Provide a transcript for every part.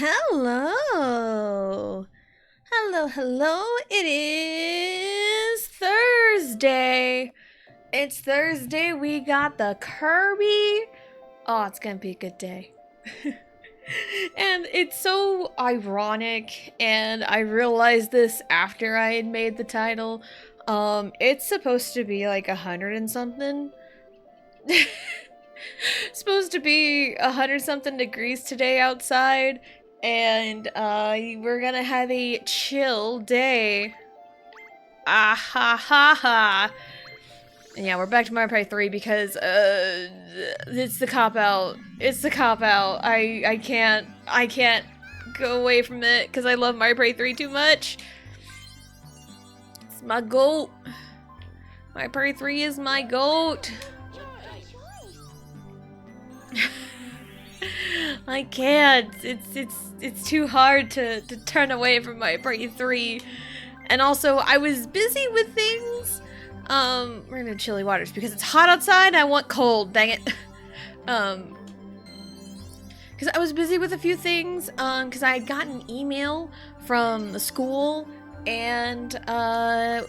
Hello. Hello. It is Thursday. It's Thursday. We got the Kirby. Oh, it's gonna be a good day. And it's so ironic, and I realized this after I had made the title. It's supposed to be like 100 and something. Supposed to be 100 something degrees today outside, and we're gonna have a chill day. Ah ha ha ha. And yeah, we're back to Mario Party 3 because it's the cop out. It's the cop out. I can't go away from it because I love Mario Party 3 too much. It's my goat. Mario Party 3 is my goat. I can't. It's too hard to turn away from Mario Party 3. And also, I was busy with things. We're gonna chilly waters because it's hot outside. I want cold. Dang it. Because I was busy with a few things. Because I got an email from the school and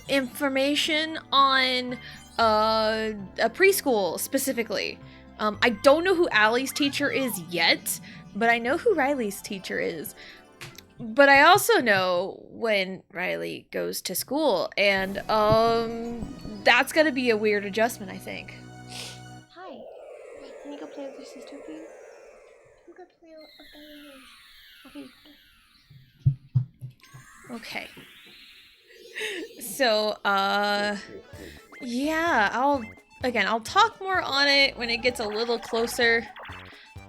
information on a preschool specifically. I don't know who Allie's teacher is yet, but I know who Riley's teacher is. But I also know when Riley goes to school, and that's gonna be a weird adjustment, I think. Hi. Can you go play with your sister, please? Can you go play with Okay. Okay. So, yeah, I'll talk more on it when it gets a little closer,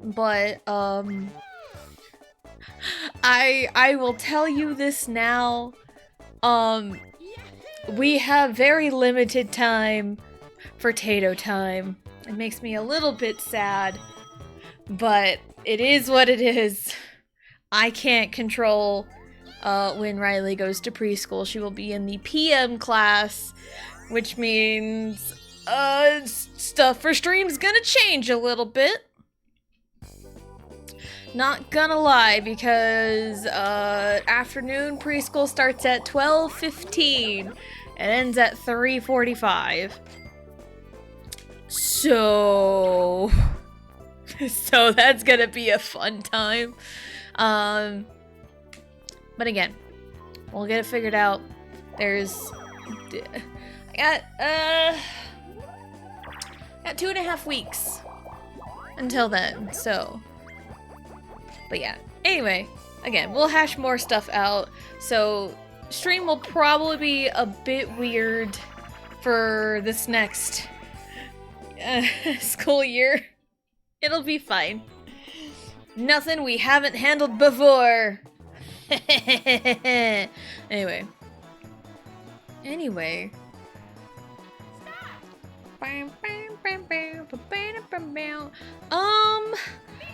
but, I will tell you this now, we have very limited time for Tato time. It makes me a little bit sad, but it is what it is. I can't control, when Riley goes to preschool. She will be in the PM class, which means, stuff for stream's gonna change a little bit. Not gonna lie, because afternoon preschool starts at 12:15 and ends at 3:45. So that's gonna be a fun time. But again, we'll get it figured out. I got 2.5 weeks until then, so. But yeah, anyway, again, we'll hash more stuff out. So, stream will probably be a bit weird for this next school year. It'll be fine. Nothing we haven't handled before. Anyway.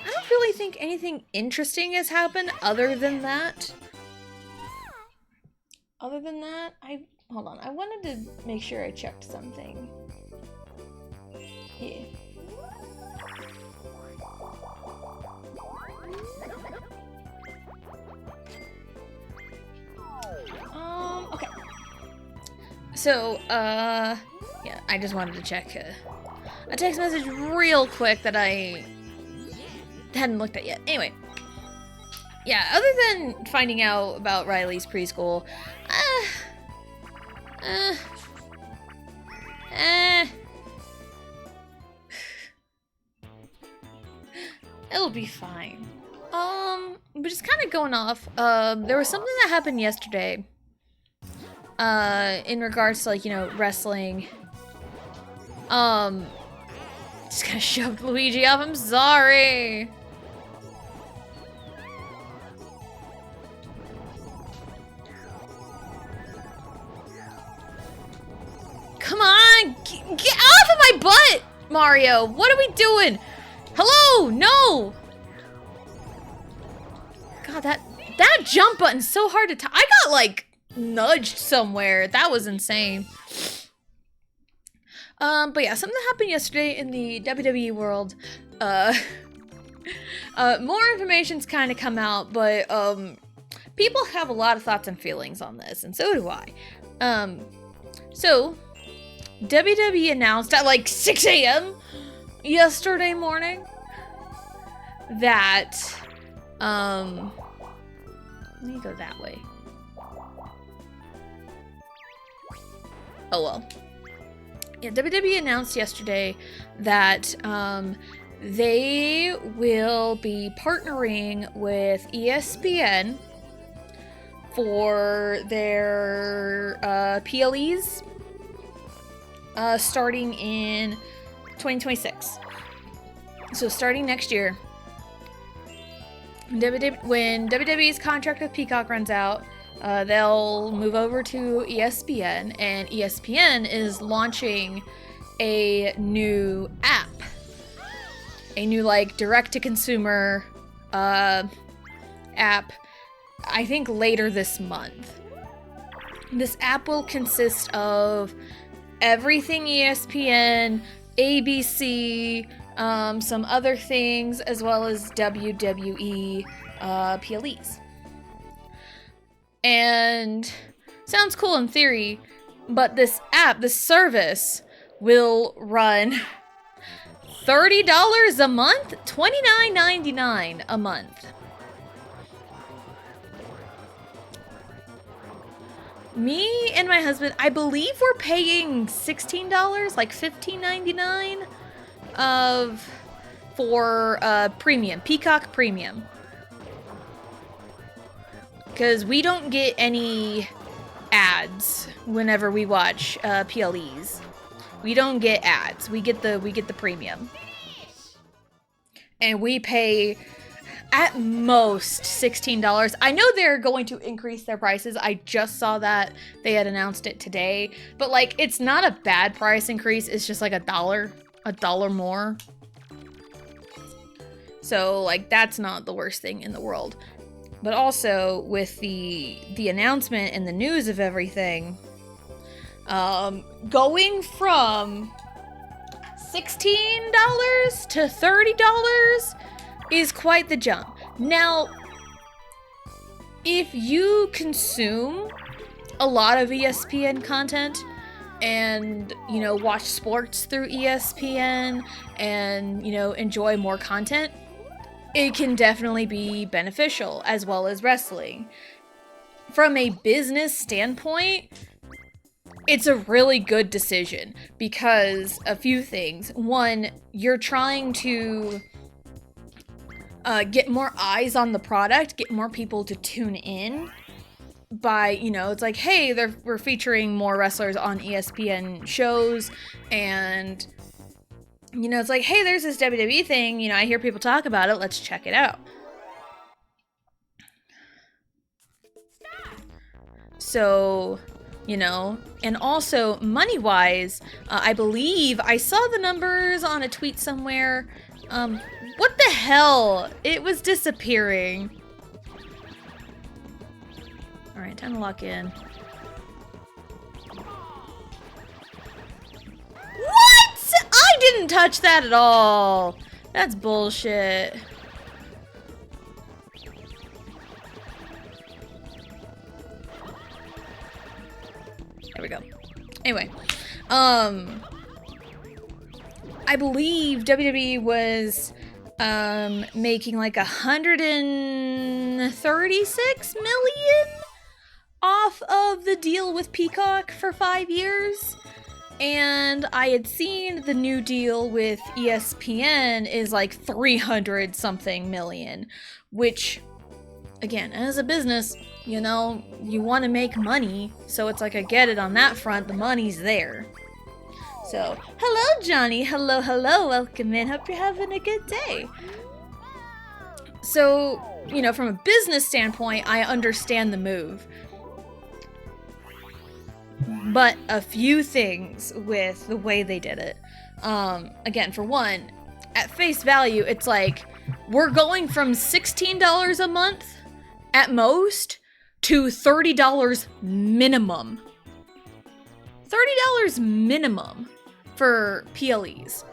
I don't really think anything interesting has happened other than that. Hold on, I wanted to make sure I checked something. Yeah. Okay. So, yeah, I just wanted to check a text message real quick that I hadn't looked at yet. Anyway, yeah, other than finding out about Riley's preschool, it'll be fine. But just kind of going off, there was something that happened yesterday, in regards to, like, you know, wrestling. Just kinda shoved Luigi off, I'm sorry! Come on! Get off of my butt, Mario! What are we doing? Hello! No! God, that jump button's so hard to I got, like, nudged somewhere. That was insane. But yeah, something happened yesterday in the WWE world. More information's kind of come out, but people have a lot of thoughts and feelings on this, and so do I. So WWE announced at like 6 a.m. yesterday morning that let me go that way. Oh well. Yeah, WWE announced yesterday that they will be partnering with ESPN for their PLEs starting in 2026. So starting next year, when WWE's contract with Peacock runs out, they'll move over to ESPN, and ESPN is launching a new app. A new, like, direct-to-consumer app, I think later this month. This app will consist of everything ESPN, ABC, some other things, as well as WWE PLEs. And sounds cool in theory, but this app, this service, will run $30 a month? $29.99 a month. Me and my husband, I believe we're paying $16, like $15.99 for premium, Peacock Premium. Because we don't get any ads whenever we watch PLEs. We don't get ads. We get the premium. And we pay at most $16. I know they're going to increase their prices. I just saw that they had announced it today. But like, it's not a bad price increase. It's just like a dollar more. So like, that's not the worst thing in the world. But also with the announcement and the news of everything, going from $16 to $30 is quite the jump. Now, if you consume a lot of ESPN content and, you know, watch sports through ESPN and, you know, enjoy more content, it can definitely be beneficial, as well as wrestling. From a business standpoint, it's a really good decision because a few things. One, you're trying to get more eyes on the product, get more people to tune in by, you know, it's like, hey, we're featuring more wrestlers on ESPN shows, and, you know, it's like, hey, there's this WWE thing, you know, I hear people talk about it, let's check it out. So, you know, and also money-wise, I believe I saw the numbers on a tweet somewhere. What the hell? It was disappearing. All right, time to lock in. What? I didn't touch that at all. That's bullshit. There we go. Anyway, I believe WWE was making like 136 million off of the deal with Peacock for 5 years. And I had seen the new deal with ESPN is like 300 something million, which, again, as a business, you know, you want to make money, so it's like I get it on that front, the money's there. So, hello Johnny, hello, welcome in, hope you're having a good day. So, you know, from a business standpoint, I understand the move. But a few things with the way they did it. Again, for one, at face value, it's like, we're going from $16 a month, at most, to $30 minimum. $30 minimum for PLEs.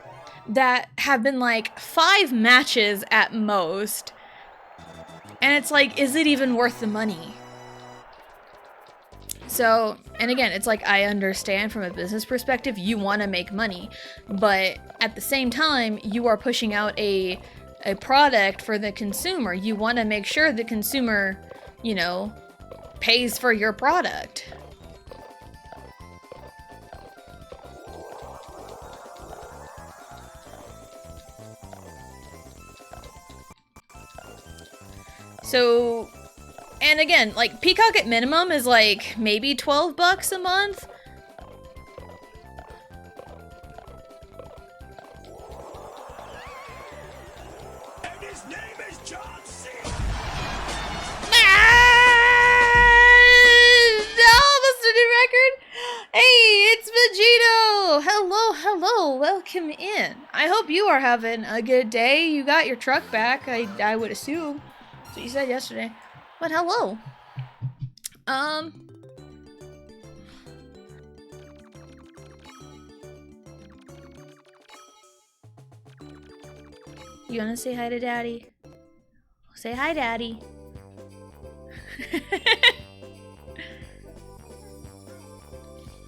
that have been like 5 matches at most. And it's like, is it even worth the money? So, and again, it's like, I understand from a business perspective, you want to make money, but at the same time, you are pushing out a product for the consumer. You want to make sure the consumer, you know, pays for your product. So, and again, like, Peacock at minimum is like maybe $12 a month. And his name is John C. Almost a new record. Hey, it's Vegito. Hello, welcome in. I hope you are having a good day. You got your truck back, I would assume. That's what you said yesterday. But hello. You wanna say hi to Daddy? Say hi, Daddy.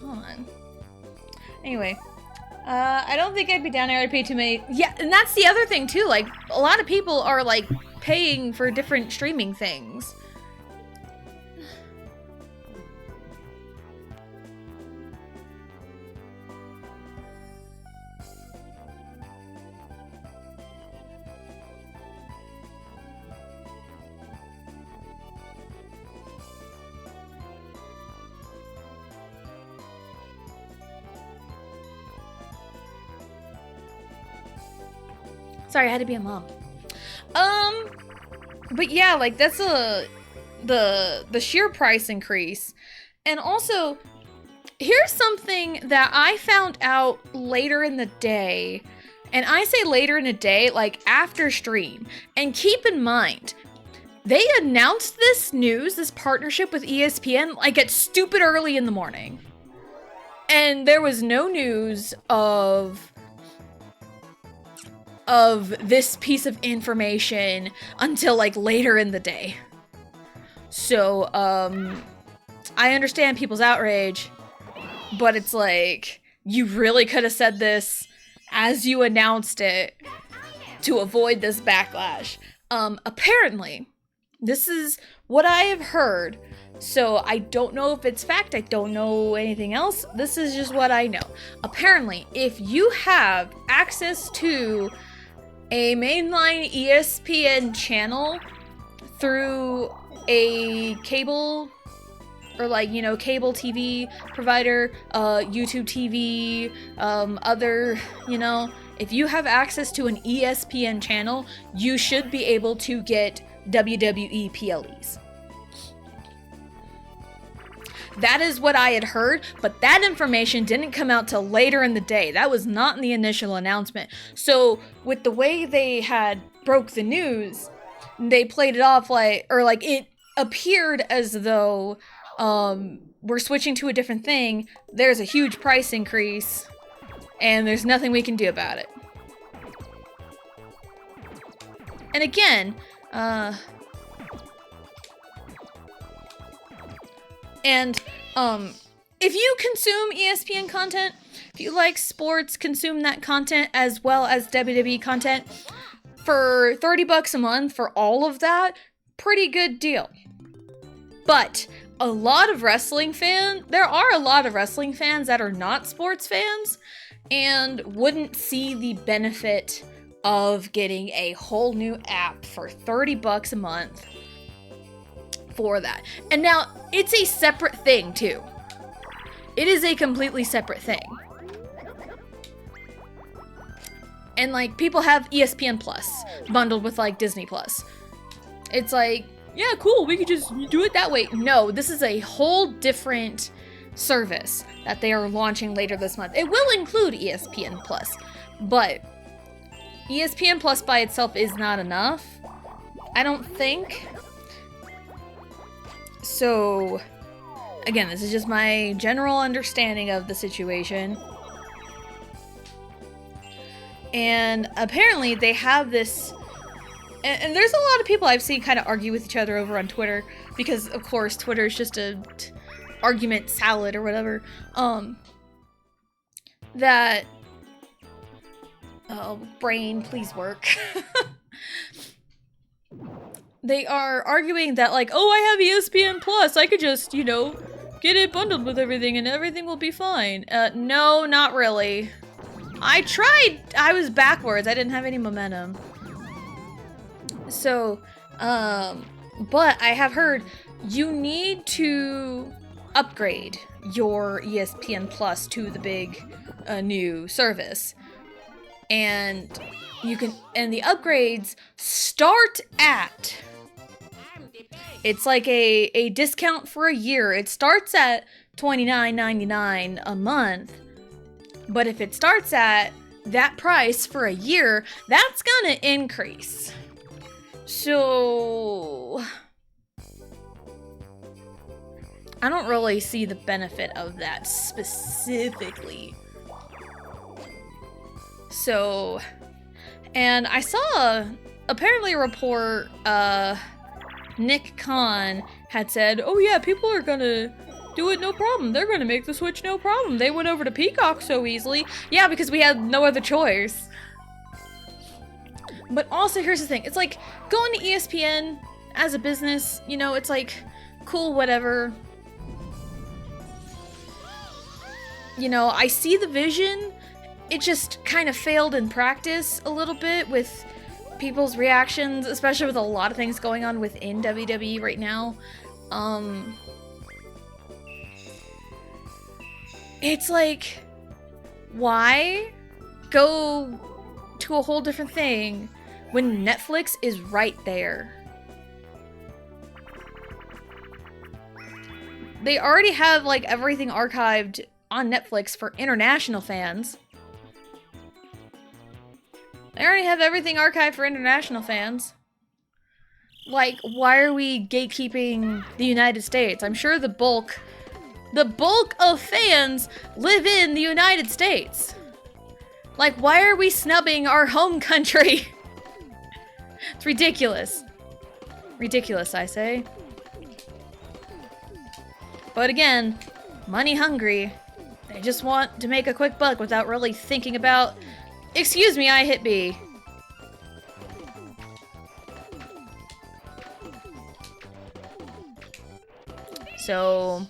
Hold on. Anyway, I don't think I'd be down there. I'd pay too many. Yeah, and that's the other thing too. Like, a lot of people are like paying for different streaming things. Sorry, I had to be a mom. But yeah, like, that's the sheer price increase. And also, here's something that I found out later in the day. And I say later in the day, like after stream. And keep in mind, they announced this news, this partnership with ESPN, like at stupid early in the morning. And there was no news of this piece of information until like later in the day. So, I understand people's outrage, but it's like, you really could have said this as you announced it to avoid this backlash. Apparently, this is what I have heard, so I don't know if it's fact, I don't know anything else, this is just what I know. Apparently, if you have access to a mainline ESPN channel through a cable or like, you know, cable TV provider, YouTube TV, other, you know, if you have access to an ESPN channel, you should be able to get WWE PLEs. That is what I had heard, but that information didn't come out till later in the day. That was not in the initial announcement. So with the way they had broke the news, they played it off like, or like it appeared as though we're switching to a different thing, there's a huge price increase, and there's nothing we can do about it. And again, if you consume ESPN content, if you like sports, consume that content as well as WWE content, for $30 a month for all of that, pretty good deal. But a lot of wrestling fans, there are a lot of wrestling fans that are not sports fans and wouldn't see the benefit of getting a whole new app for $30 a month for that. And now, it's a separate thing, too. It is a completely separate thing. And, like, people have ESPN Plus bundled with, like, Disney Plus. It's like, yeah, cool, we could just do it that way. No, this is a whole different service that they are launching later this month. It will include ESPN Plus, but ESPN Plus by itself is not enough, I don't think. So, again, this is just my general understanding of the situation. And apparently they have this, and there's a lot of people I've seen kind of argue with each other over on Twitter, because of course Twitter is just a argument salad or whatever. That, oh, brain, please work. They are arguing that, like, oh, I have ESPN Plus, I could just, you know, get it bundled with everything and everything will be fine. No, not really. I tried. I was backwards. I didn't have any momentum. So, but I have heard you need to upgrade your ESPN Plus to the big new service. And you can, and the upgrades start at, it's like a discount for a year. It starts at $29.99 a month. But if it starts at that price for a year, that's gonna increase. So I don't really see the benefit of that specifically. So, and I saw apparently a report, Nick Khan had said, oh yeah, people are gonna do it no problem. They're gonna make the switch no problem. They went over to Peacock so easily. Yeah, because we had no other choice. But also, here's the thing. It's like, going to ESPN as a business, you know, it's like, cool, whatever. You know, I see the vision. It just kind of failed in practice a little bit with people's reactions, especially with a lot of things going on within WWE right now. It's like, why go to a whole different thing when Netflix is right there? They already have, like, everything archived on Netflix for international fans. They already have everything archived for international fans. Like, why are we gatekeeping the United States? I'm sure the bulk of fans live in the United States. Like, why are we snubbing our home country? It's ridiculous. Ridiculous, I say. But again, money hungry. They just want to make a quick buck without really thinking about, excuse me, I hit B. So,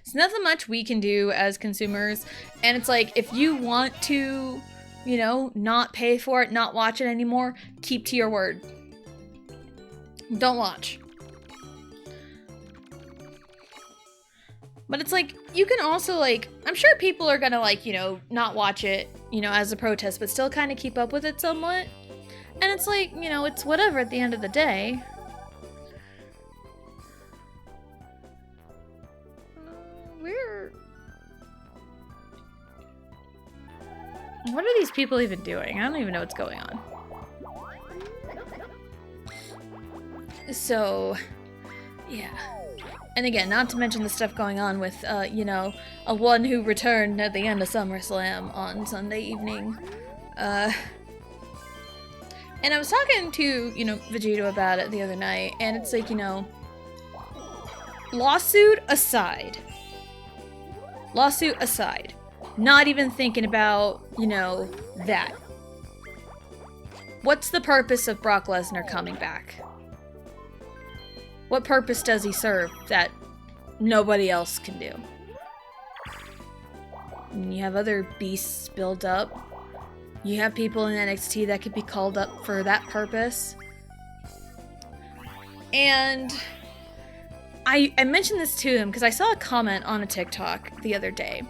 it's nothing much we can do as consumers. And it's like, if you want to, you know, not pay for it, not watch it anymore, keep to your word. Don't watch. But it's like, you can also, like, I'm sure people are gonna, like, you know, not watch it, you know, as a protest, but still kind of keep up with it somewhat. And it's like, you know, it's whatever at the end of the day. What are these people even doing? I don't even know what's going on. So, yeah. And again, not to mention the stuff going on with, you know, a one who returned at the end of SummerSlam on Sunday evening. And I was talking to, you know, Vegito about it the other night, and it's like, you know, lawsuit aside, not even thinking about, you know, that. What's the purpose of Brock Lesnar coming back? What purpose does he serve that nobody else can do? And you have other beasts built up. You have people in NXT that could be called up for that purpose. And I mentioned this to him because I saw a comment on a TikTok the other day.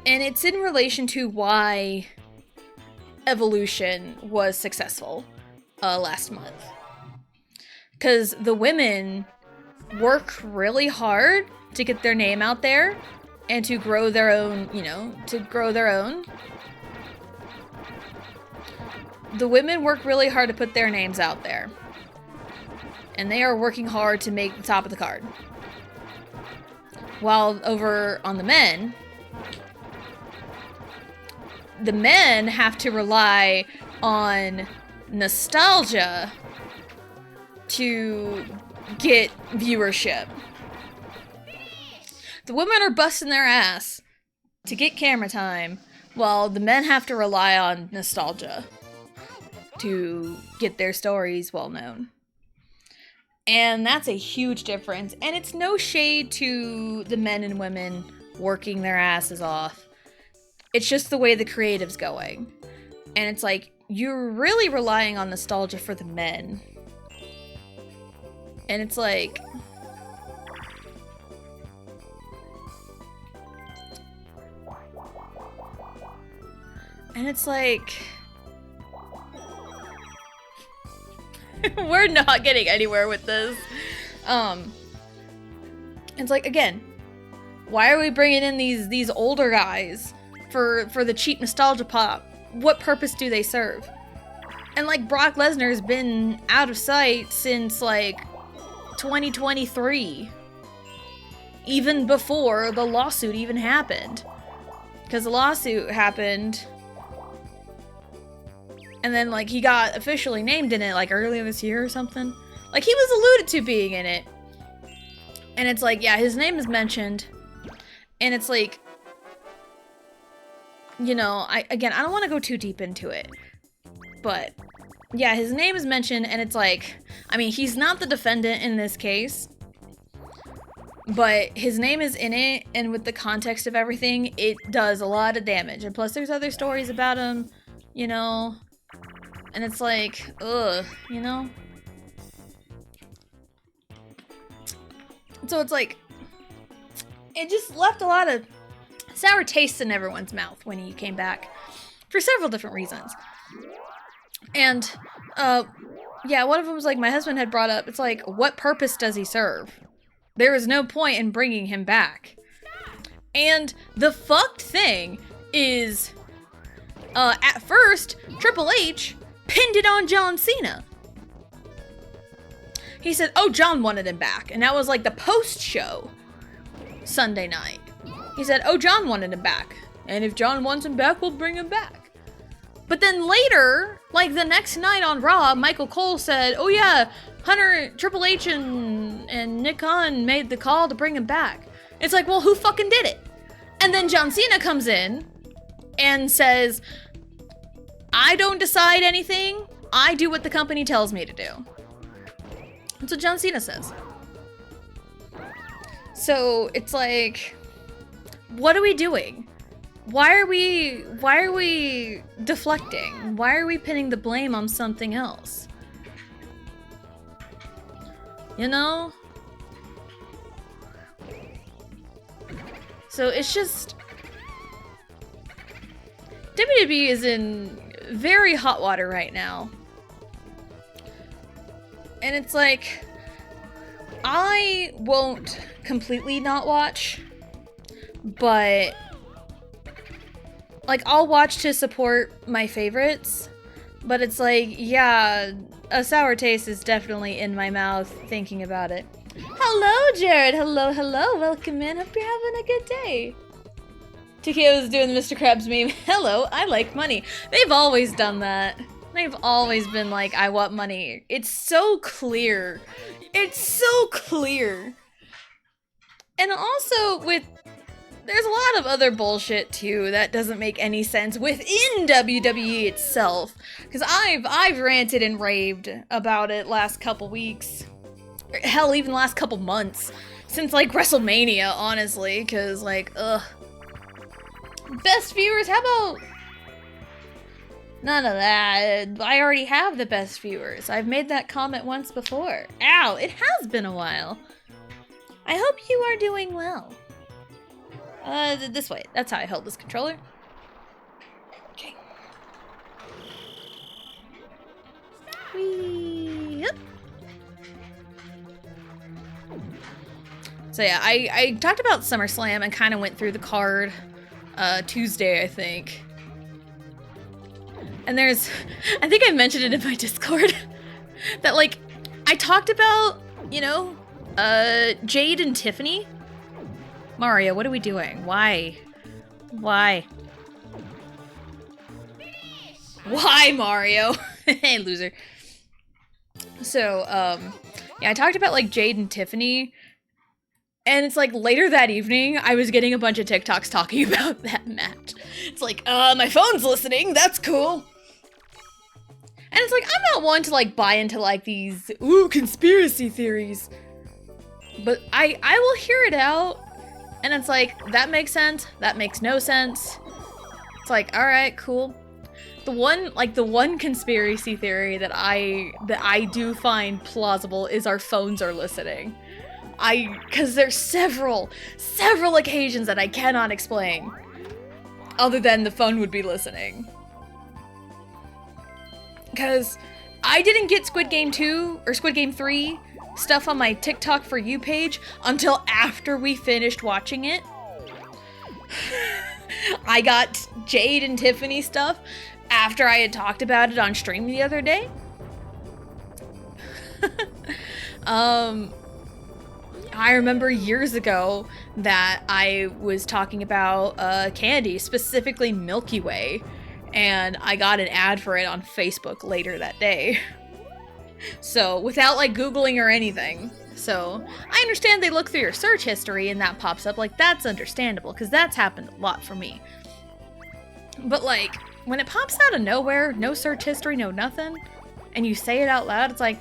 And it's in relation to why Evolution was successful last month. Because the women work really hard to get their name out there and to grow their own, you know, The women work really hard to put their names out there. And they are working hard to make the top of the card. While over on the men, the men have to rely on nostalgia to get viewership. The women are busting their ass to get camera time, while the men have to rely on nostalgia to get their stories well known. And that's a huge difference. And it's no shade to the men and women working their asses off. It's just the way the creative's going. And it's like, you're really relying on nostalgia for the men. And it's like... And it's like... We're not getting anywhere with this. It's like, again, why are we bringing in these older guys for the cheap nostalgia pop? What purpose do they serve? And like, Brock Lesnar's been out of sight since like 2023, even before the lawsuit even happened, because the lawsuit happened. And then, like, he got officially named in it, like, earlier this year or something. Like, he was alluded to being in it. And it's like, yeah, his name is mentioned. And it's like, you know, I don't want to go too deep into it. But, yeah, his name is mentioned, and it's like, I mean, he's not the defendant in this case. But his name is in it, and with the context of everything, it does a lot of damage. And plus, there's other stories about him, you know... And it's like, ugh, you know? So it's like, it just left a lot of sour tastes in everyone's mouth when he came back. For several different reasons. And, yeah, one of them was like, my husband had brought up, it's like, what purpose does he serve? There is no point in bringing him back. And the fucked thing is, at first, Triple H pinned it on John Cena. He said, oh, John wanted him back. And that was like the post-show Sunday night. He said, oh, John wanted him back. And if John wants him back, we'll bring him back. But then later, like the next night on Raw, Michael Cole said, oh yeah, Triple H and Nick Khan made the call to bring him back. It's like, well, who fucking did it? And then John Cena comes in and says, I don't decide anything. I do what the company tells me to do. That's what John Cena says. So it's like, what are we doing? Why are we deflecting? Why are we pinning the blame on something else? You know? So it's just, WWE is in very hot water right now. And it's like, I won't completely not watch, but like, I'll watch to support my favorites, but it's like, yeah, a sour taste is definitely in my mouth thinking about it. Hello, Jared. Hello, hello. Welcome in. Hope you're having a good day. TKO's doing the Mr. Krabs meme. Hello, I like money. They've always done that. They've always been like, I want money. It's so clear. It's so clear. And also with, there's a lot of other bullshit too that doesn't make any sense within WWE itself. Because I've ranted and raved about it last couple weeks. Hell, even last couple months. Since like WrestleMania, honestly. Because like, ugh. Best viewers, how about none of that? I already have the best viewers. I've made that comment once before. Ow, it has been a while. I hope you are doing well. This way. That's how I held this controller. Okay. Whee! Yep. So yeah, I talked about SummerSlam and kind of went through the card Tuesday, I think. And there's, I think I mentioned it in my Discord, that like, I talked about, you know, Jade and Tiffany. Mario, what are we doing? Why? Why? Why, Mario? Hey, loser. So, yeah, I talked about, like, Jade and Tiffany, and it's like later that evening, I was getting a bunch of TikToks talking about that match. It's like, my phone's listening, that's cool. And it's like, I'm not one to, like, buy into, like, these, ooh, conspiracy theories. But I will hear it out, and it's like, that makes sense, that makes no sense. It's like, alright, cool. The one conspiracy theory that I do find plausible is our phones are listening. Cause there's several occasions that I cannot explain, other than the phone would be listening. Cause I didn't get Squid Game 2 or Squid Game 3 stuff on my TikTok For You page until after we finished watching it. I got Jade and Tiffany stuff after I had talked about it on stream the other day. I remember years ago that I was talking about candy, specifically Milky Way, and I got an ad for it on Facebook later that day. So, without like Googling or anything. So, I understand they look through your search history and that pops up, like that's understandable, because that's happened a lot for me. But like, when it pops out of nowhere, no search history, no nothing, and you say it out loud, it's like,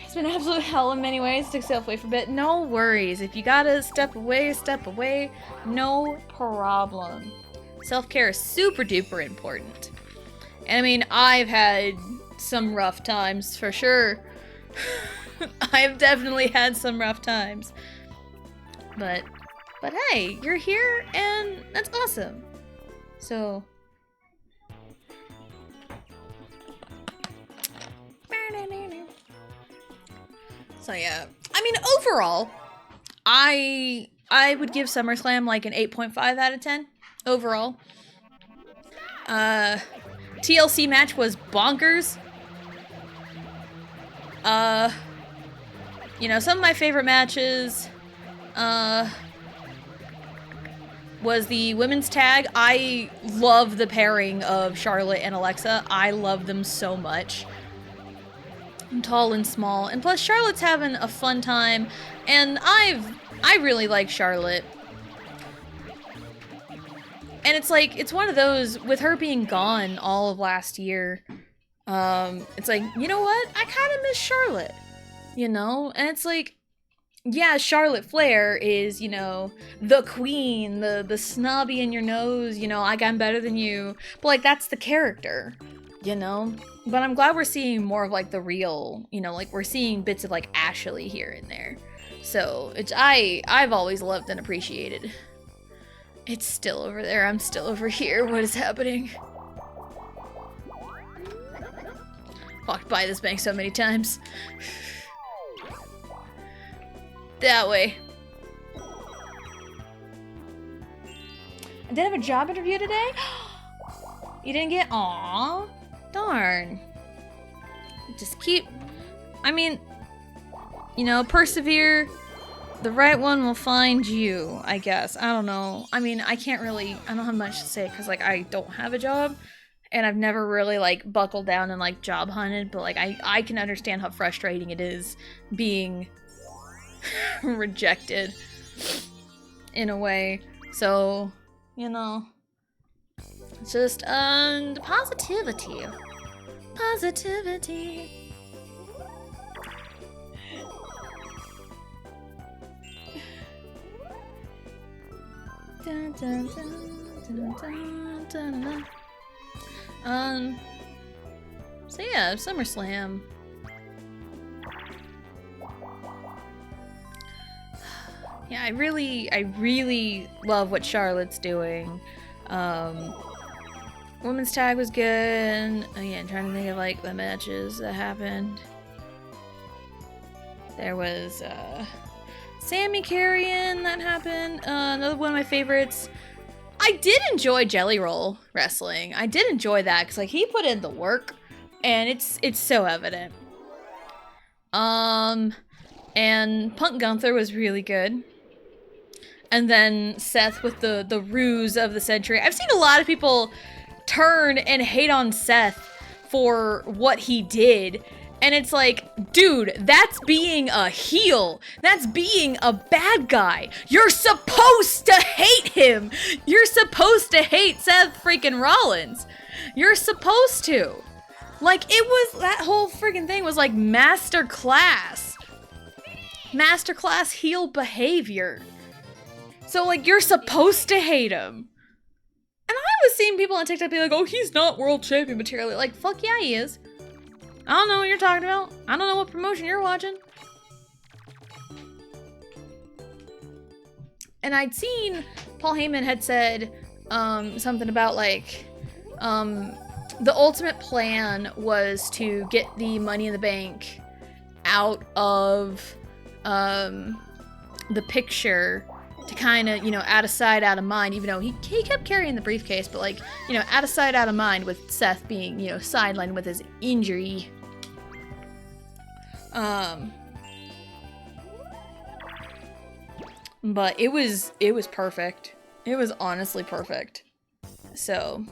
it's been absolute hell in many ways. Took yourself away for a bit. No worries. If you gotta step away. No problem. Self-care is super duper important. And I mean, I've had some rough times for sure. I've definitely had some rough times. But hey, you're here and that's awesome. So yeah, I mean, overall, I would give SummerSlam like an 8.5 out of 10 overall. TLC match was bonkers. You know, some of my favorite matches was the women's tag. I love the pairing of Charlotte and Alexa. I love them so much. Tall and small, and plus Charlotte's having a fun time, and I really like Charlotte. And it's like, it's one of those, with her being gone all of last year, it's like, you know what? I kind of miss Charlotte, you know? And it's like, yeah, Charlotte Flair is, you know, the queen, the snobby in your nose, you know, like I'm better than you, but like that's the character, you know? But I'm glad we're seeing more of like the real, you know, like we're seeing bits of like Ashley here and there. So it's, I've always loved and appreciated. It's still over there, I'm still over here, what is happening? Walked by this bank so many times. That way. I did have a job interview today? You didn't get, aww. Darn. Just keep, I mean, you know, persevere. The right one will find you, I guess. I don't know. I mean, I don't have much to say because, like, I don't have a job. And I've never really, like, buckled down and, like, job hunted. But, like, I can understand how frustrating it is being rejected in a way. So, you know. Just, positivity. Positivity. Dun, dun, dun, dun, dun, dun, dun. So yeah, SummerSlam. Yeah, I really love what Charlotte's doing. Women's tag was good. Oh yeah, I'm trying to think of like the matches that happened. There was Sammy Carrion that happened. Another one of my favorites. I did enjoy Jelly Roll wrestling. I did enjoy that because like he put in the work, and it's so evident. And Punk Gunther was really good. And then Seth with the ruse of the century. I've seen a lot of people turn and hate on Seth for what he did. And it's like, dude, that's being a heel. That's being a bad guy. You're supposed to hate him. You're supposed to hate Seth freaking Rollins. You're supposed to. Like, it was, that whole freaking thing was like masterclass. Masterclass heel behavior. So, like, you're supposed to hate him. And I was seeing people on TikTok be like, oh, he's not world champion material. Like, fuck yeah, he is. I don't know what you're talking about. I don't know what promotion you're watching. And I'd seen Paul Heyman had said something about, like, the ultimate plan was to get the Money in the Bank out of the picture to kind of, you know, out of sight, out of mind, even though he kept carrying the briefcase, but, like, you know, out of sight, out of mind with Seth being, you know, sidelined with his injury. But it was perfect. It was honestly perfect. So.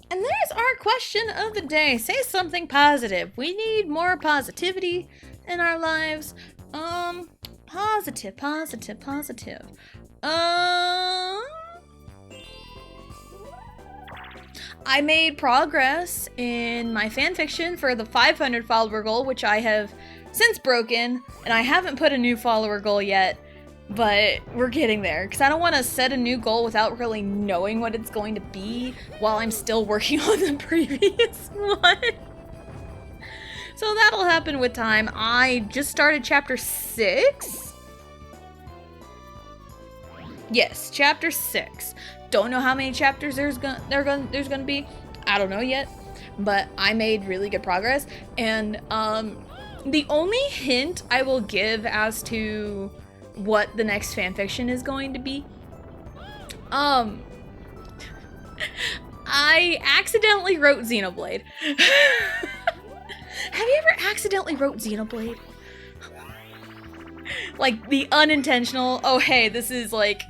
And there's our question of the day. Say something positive. We need more positivity in our lives. Positive. I made progress in my fanfiction for the 500 follower goal, which I have since broken, and I haven't put a new follower goal yet, but we're getting there, because I don't want to set a new goal without really knowing what it's going to be while I'm still working on the previous one. So that'll happen with time. I just started chapter 6. Yes, chapter 6. Don't know how many chapters there's gonna be. I don't know yet, but I made really good progress. And the only hint I will give as to what the next fanfiction is going to be, I accidentally wrote Xenoblade. Have you ever accidentally wrote Xenoblade? Like, the unintentional, oh hey, this is like,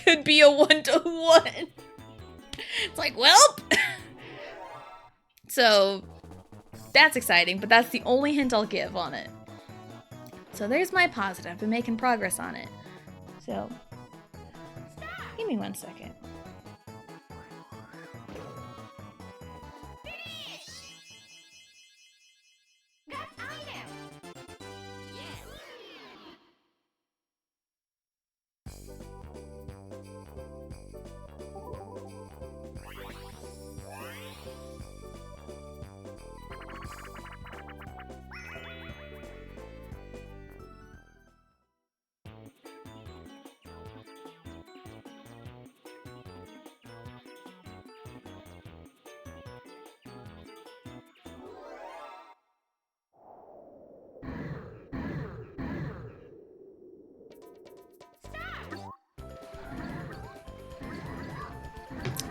could be a 1-to-1. It's like, welp! So, that's exciting, but that's the only hint I'll give on it. So there's my positive. I've been making progress on it. So, give me 1 second.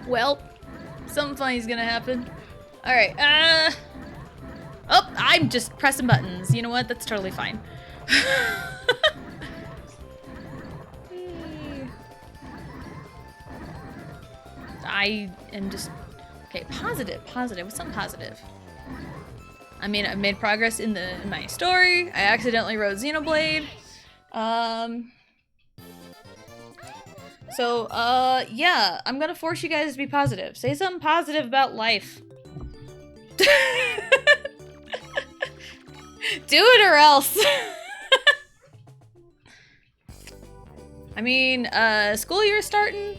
Well, something funny's gonna happen. Alright, oh, I'm just pressing buttons. You know what? That's totally fine. I am just... Okay, positive. What's something positive? I mean, I've made progress in my story. I accidentally wrote Xenoblade. So, yeah, I'm gonna force you guys to be positive. Say something positive about life. Do it or else. I mean, school year's starting.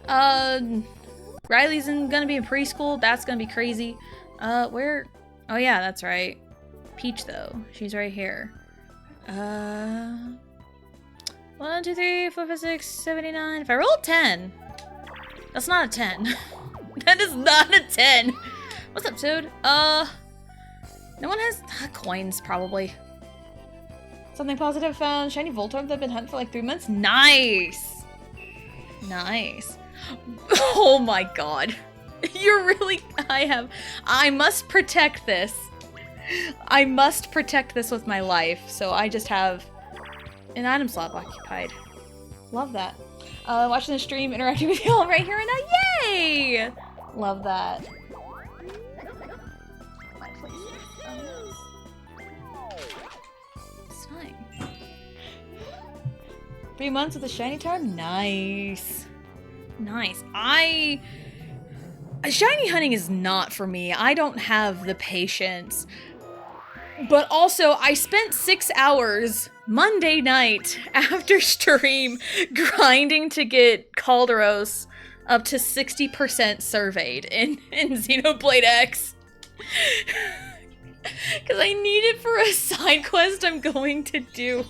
Riley's gonna be in preschool. That's gonna be crazy. Where? Oh yeah, that's right. Peach, though. She's right here. 1, 2, 3, 4, 5, 6, 79. If I roll 10, that's not a 10. That is not a 10. What's up, Toad? No one has coins, probably. Something positive found. Shiny Voltorb that I've been hunting for like 3 months. Nice. Nice. Oh my god. You're really... I must protect this. I must protect this with my life. So I just have An item slot occupied. Love that. Watching the stream, interacting with y'all right here and now. Yay! Love that. My place is it's fine. 3 months with a shiny time? Nice. Nice. Shiny hunting is not for me. I don't have the patience. But also, I spent 6 hours Monday night after stream grinding to get Calderos up to 60% surveyed in Xenoblade X. Because I need it for a side quest I'm going to do.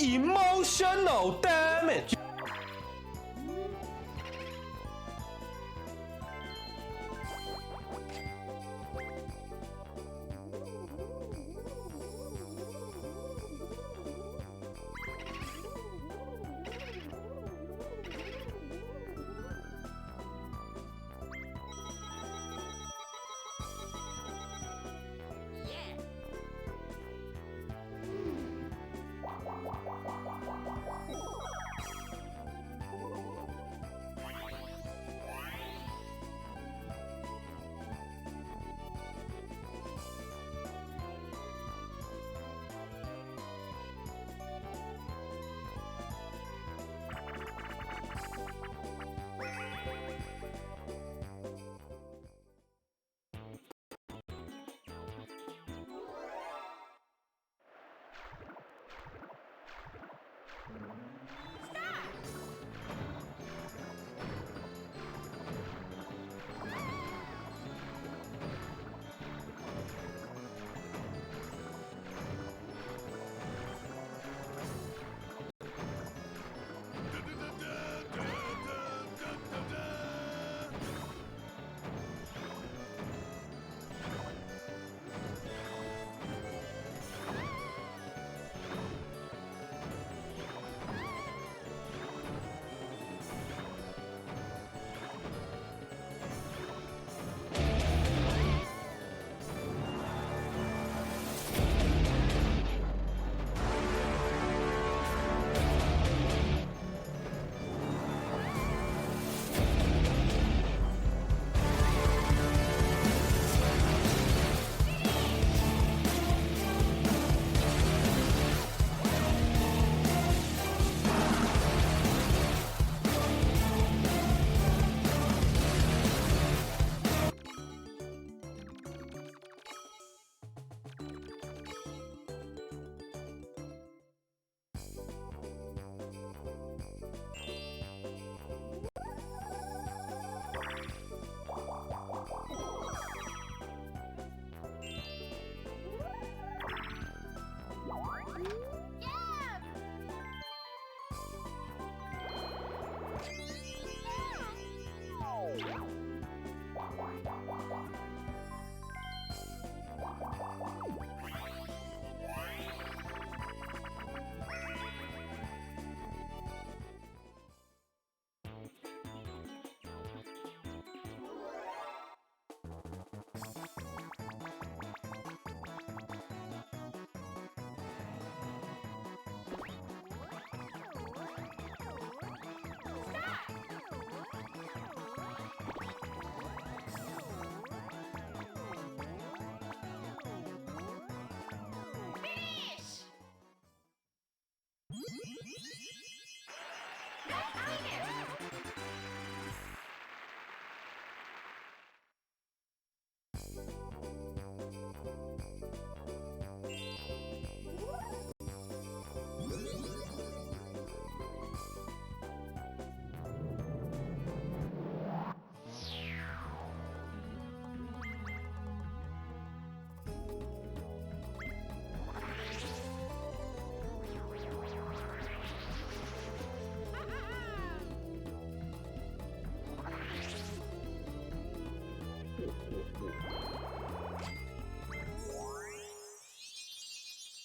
Emotional damage.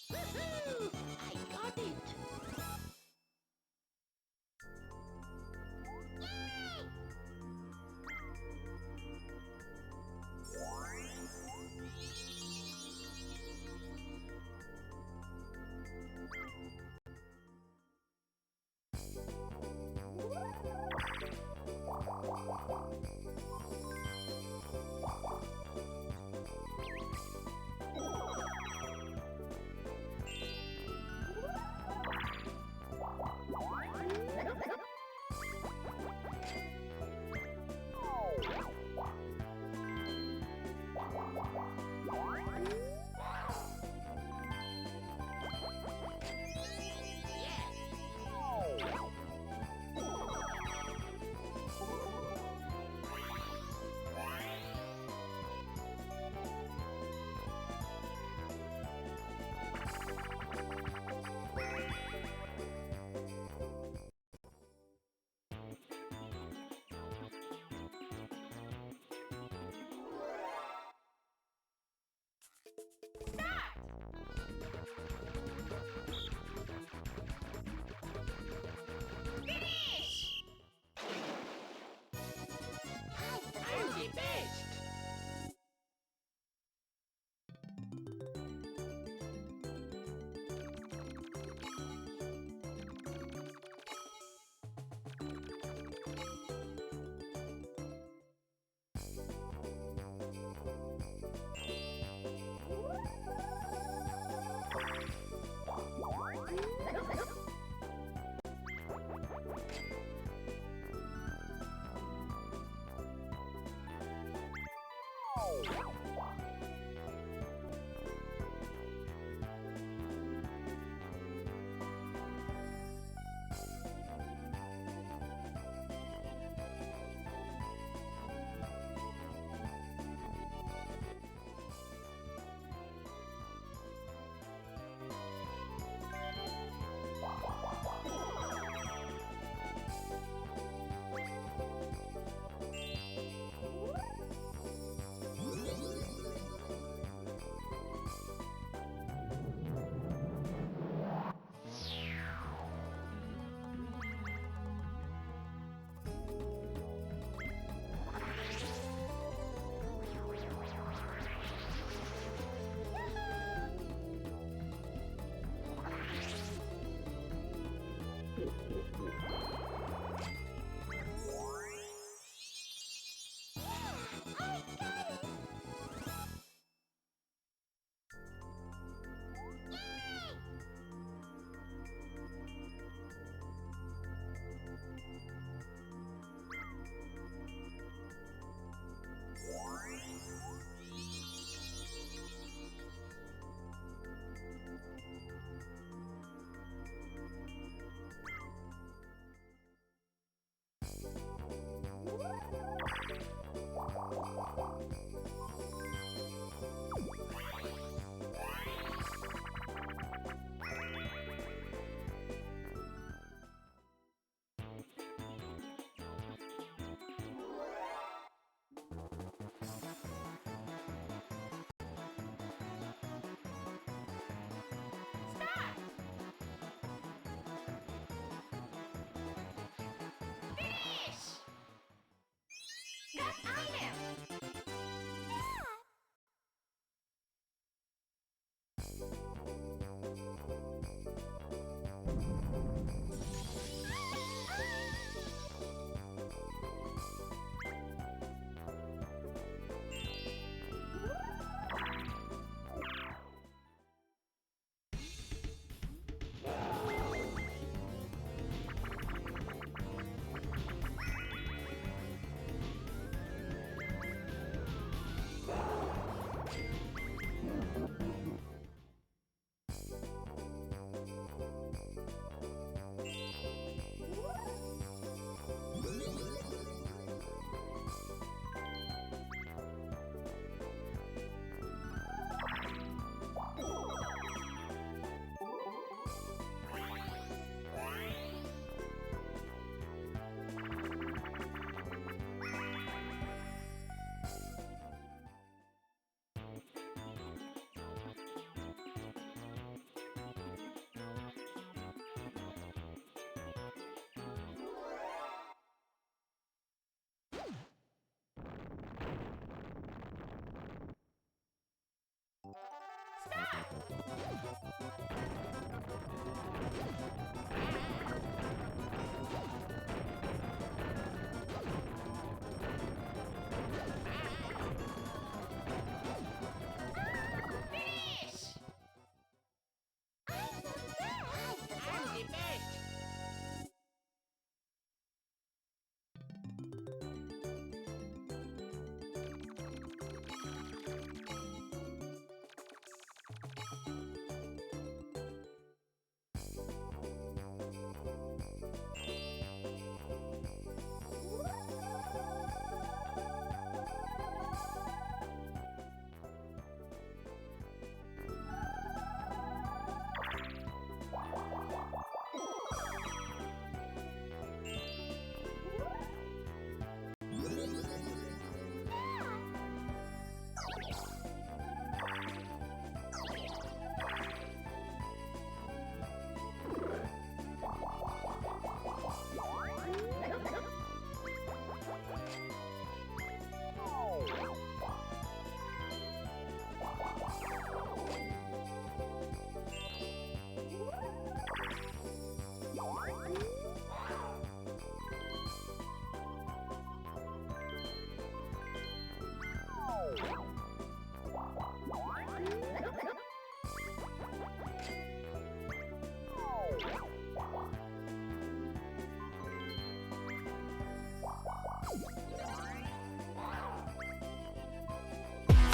Woohoo! Hey, fish!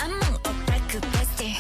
Among otaku peste.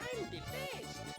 I'm the best.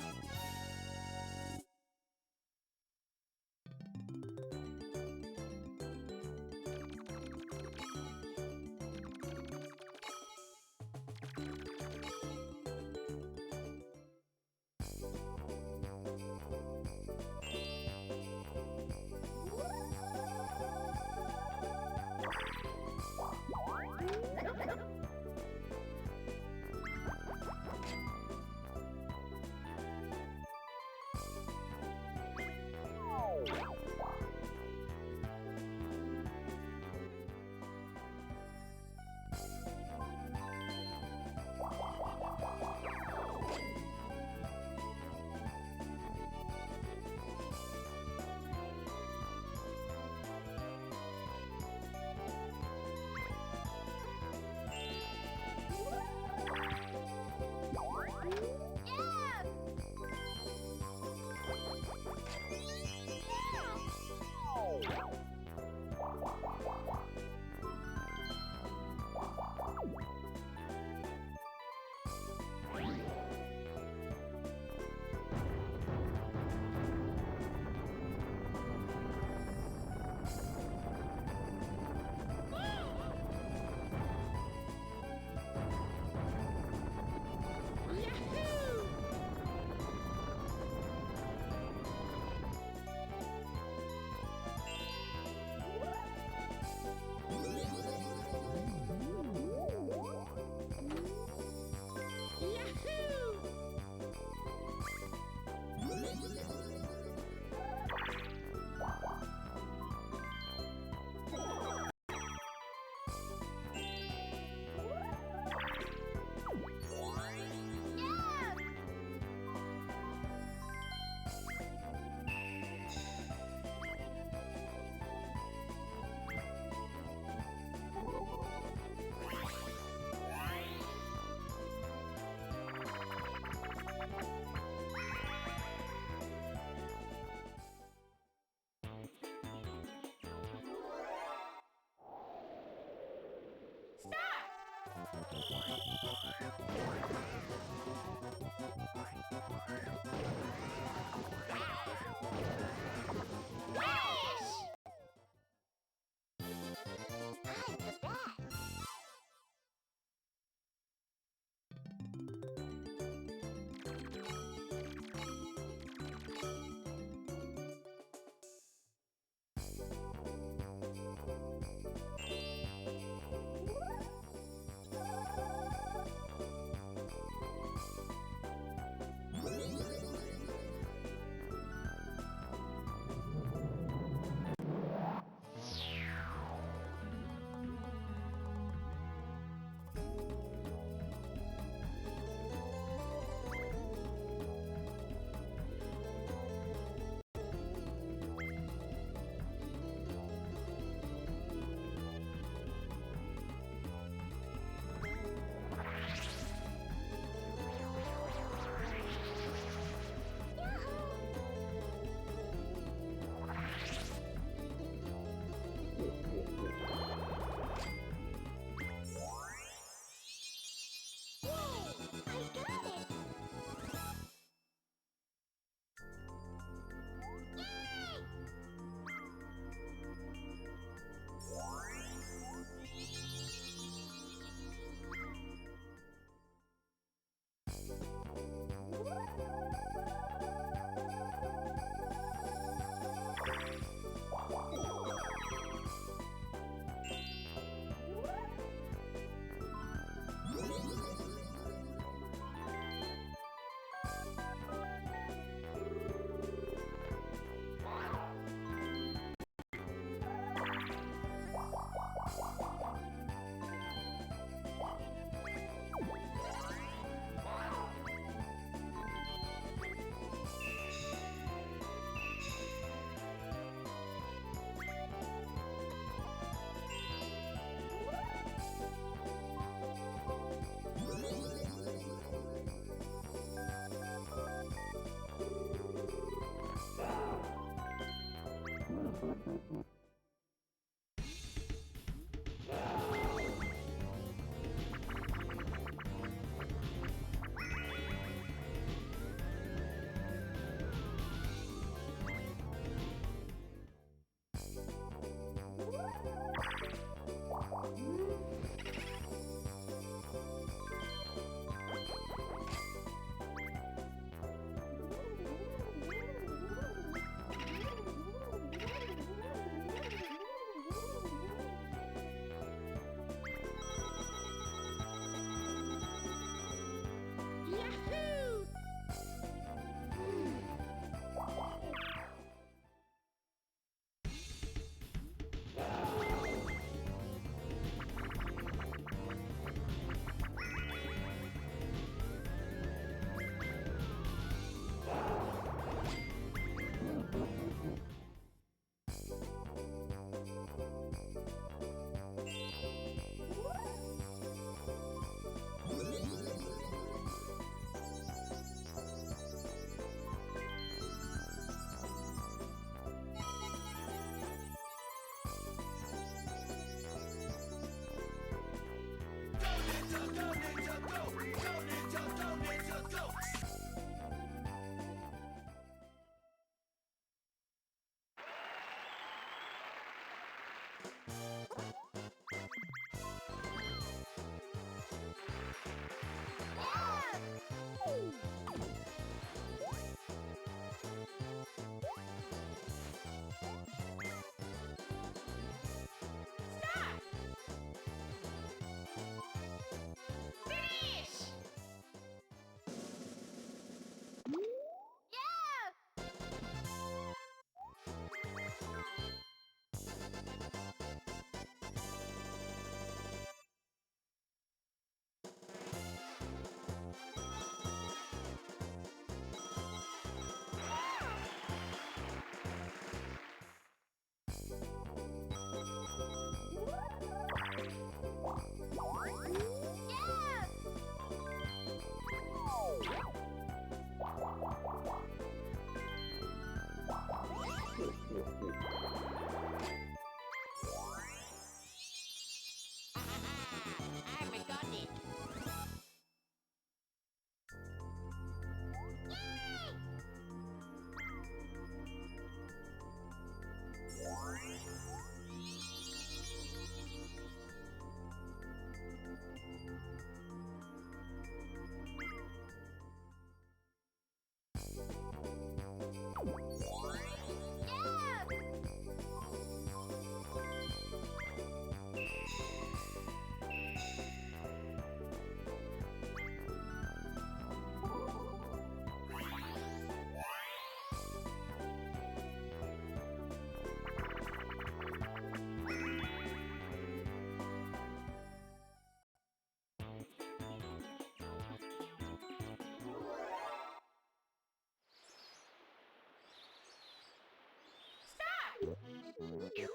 Yes!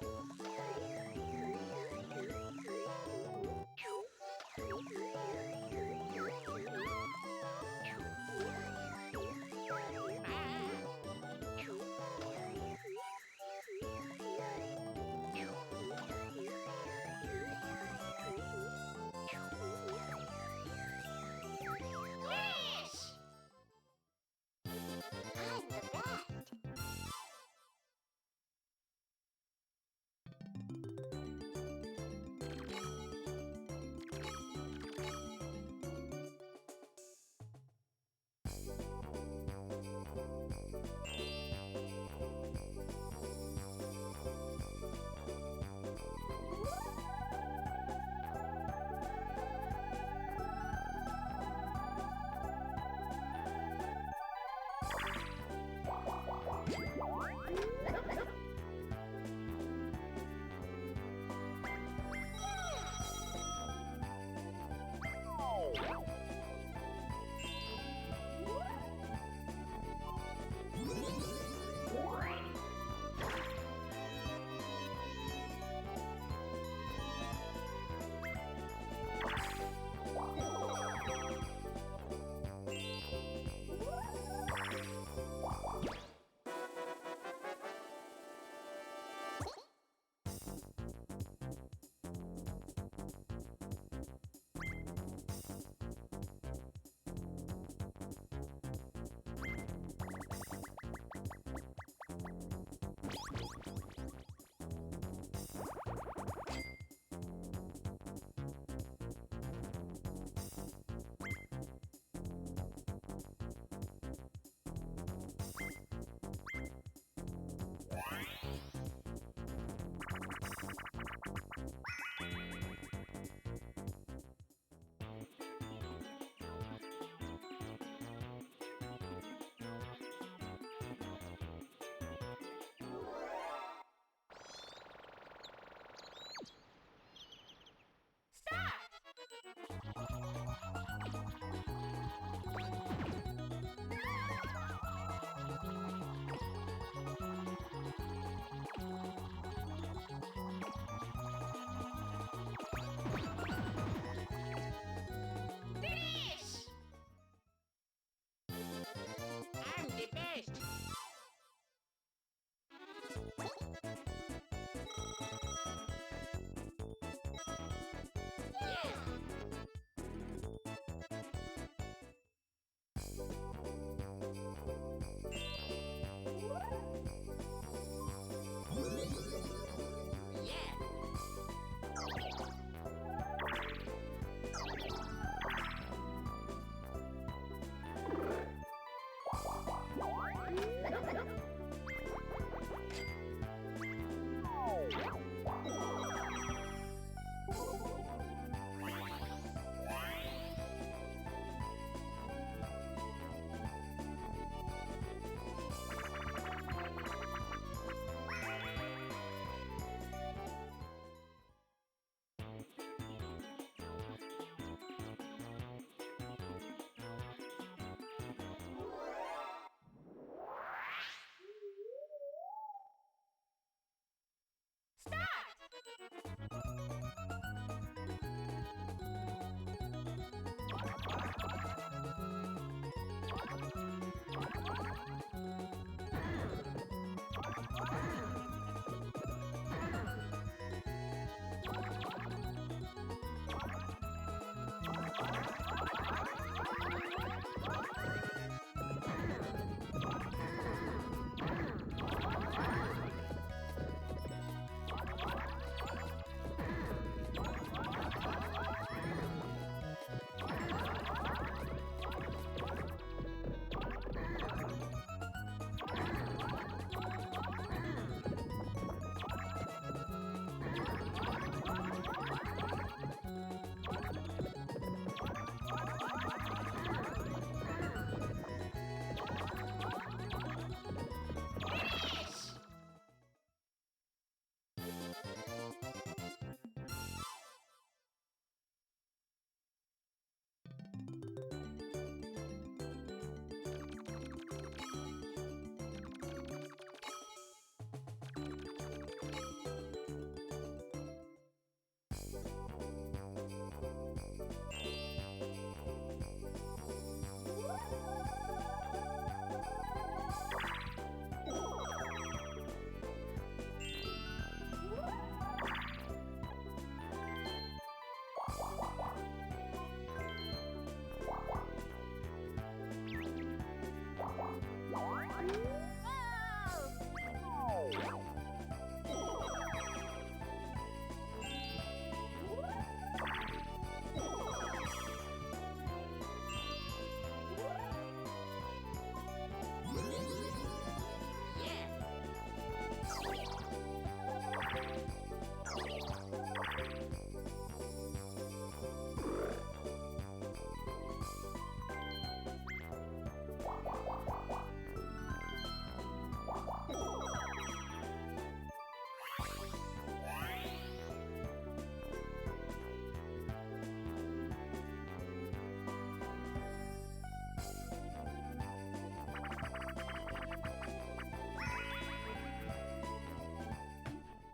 I'm the best. Finish! I'm the best. Yeah! Yeah!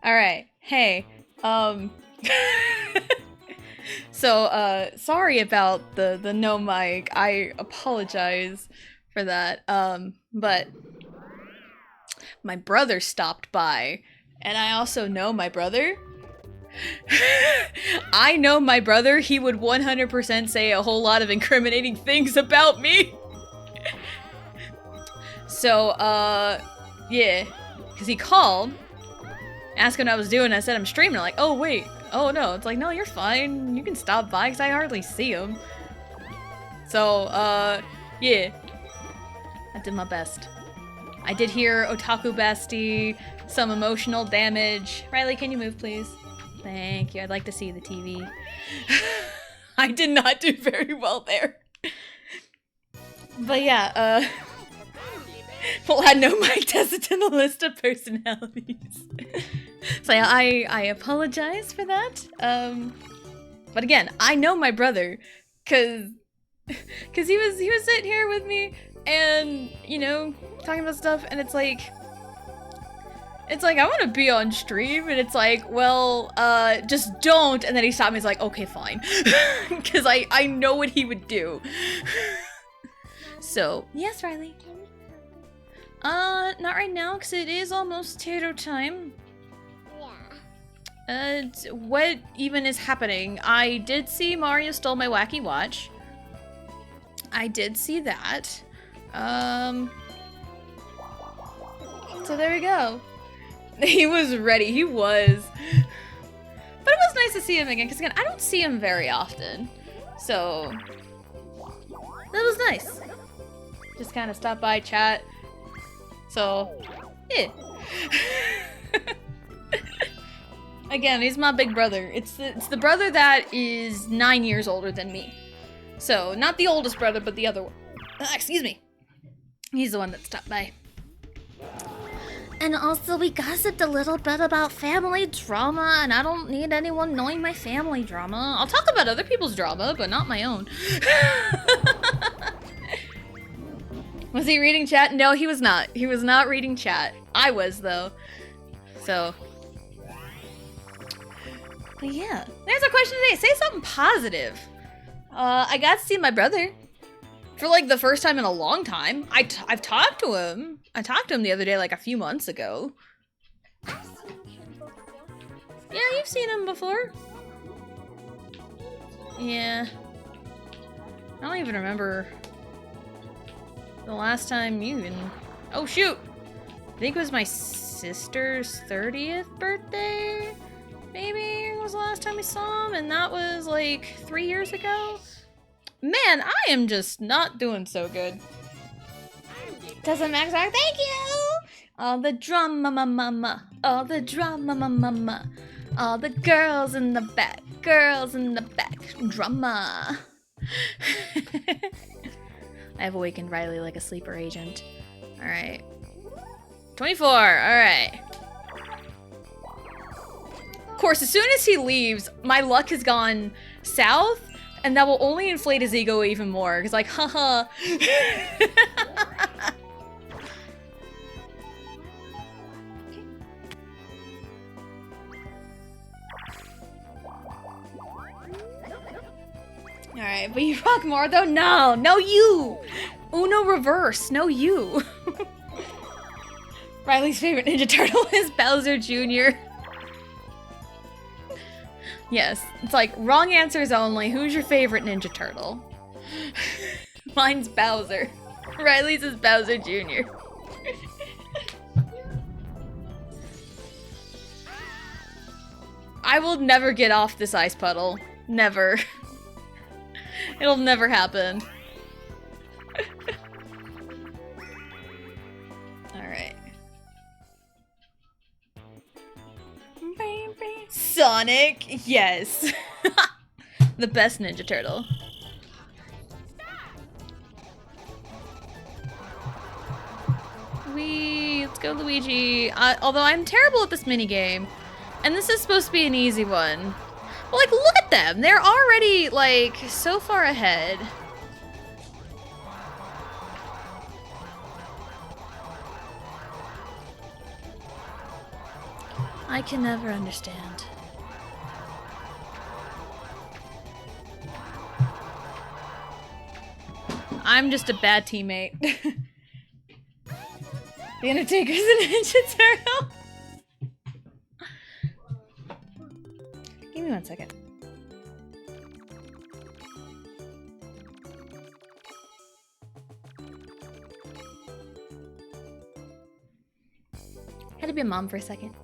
Alright, hey, so, sorry about the no mic. I apologize for that. But my brother stopped by, and I also know my brother. I know my brother. He would 100% say a whole lot of incriminating things about me. So, yeah. Because he called, asked what I was doing, I said I'm streaming. Like, oh, wait. Oh, no. It's like, no, you're fine. You can stop by, because I hardly see him. So, yeah. I did my best. I did hear Otaku Basti, some emotional damage. Riley, can you move, please? Thank you. I'd like to see the TV. I did not do very well there. But yeah, we'll add no mic test to the list of personalities. So yeah, I apologize for that. But again, I know my brother, cause he was sitting here with me and, you know, talking about stuff, and it's like I want to be on stream, and it's like, well, just don't. And then he stopped me. He's like, okay, fine, because I know what he would do. So yes, Riley. Not right now, because it is almost potato time. What even is happening? I did see Mario stole my wacky watch. I did see that. So there we go. He was ready. He was. But it was nice to see him again, because again, I don't see him very often. So that was nice. Just kind of stop by, chat. So, yeah. Again, he's my big brother. It's the brother that is 9 years older than me. So, not the oldest brother, but the other one. Excuse me. He's the one that stopped by. And also, we gossiped a little bit about family drama, and I don't need anyone knowing my family drama. I'll talk about other people's drama, but not my own. Was he reading chat? No, he was not. He was not reading chat. I was, though. So. But yeah. There's our question today. Say something positive. I got to see my brother. For, like, the first time in a long time. I've talked to him. I talked to him the other day, like, a few months ago. Yeah, you've seen him before. Yeah. I don't even remember the last time you even... Oh, shoot! I think it was my sister's 30th birthday? Maybe was the last time we saw him, and that was, like, 3 years ago? Man, I am just not doing so good. Doesn't Max Rock, thank you! All the drama, mama, all the drama, mama, all the girls in the back, drama. I've awakened Riley like a sleeper agent. Alright. 24, alright. Of course, as soon as he leaves, my luck has gone south, and that will only inflate his ego even more, because like, haha. Alright, but you rock more though? No, no you! Uno reverse, no you. Riley's favorite Ninja Turtle is Bowser Jr. Yes, it's like, wrong answers only. Who's your favorite Ninja Turtle? Mine's Bowser. Riley's is Bowser Jr. I will never get off this ice puddle. Never. It'll never happen. Alright. Sonic! Yes! The best Ninja Turtle. Let's go Luigi. Although I'm terrible at this minigame. And this is supposed to be an easy one. But like, look at them! They're already, like, so far ahead. I can never understand. I'm just a bad teammate. The Undertaker's a Ninja Turtle. Give me 1 second. Had to be a mom for a second.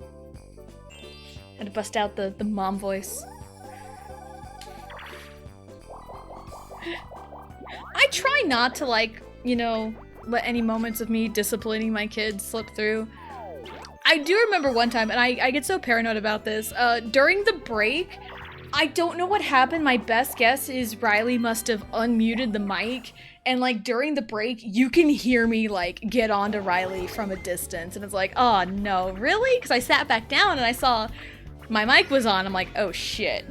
Had to bust out the mom voice. I try not to, like, you know, let any moments of me disciplining my kids slip through. I do remember one time, and I get so paranoid about this, during the break, I don't know what happened. My best guess is Riley must have unmuted the mic, and like during the break, you can hear me like get onto Riley from a distance, and it's like, oh no, really? Because I sat back down and I saw my mic was on. I'm like, oh shit.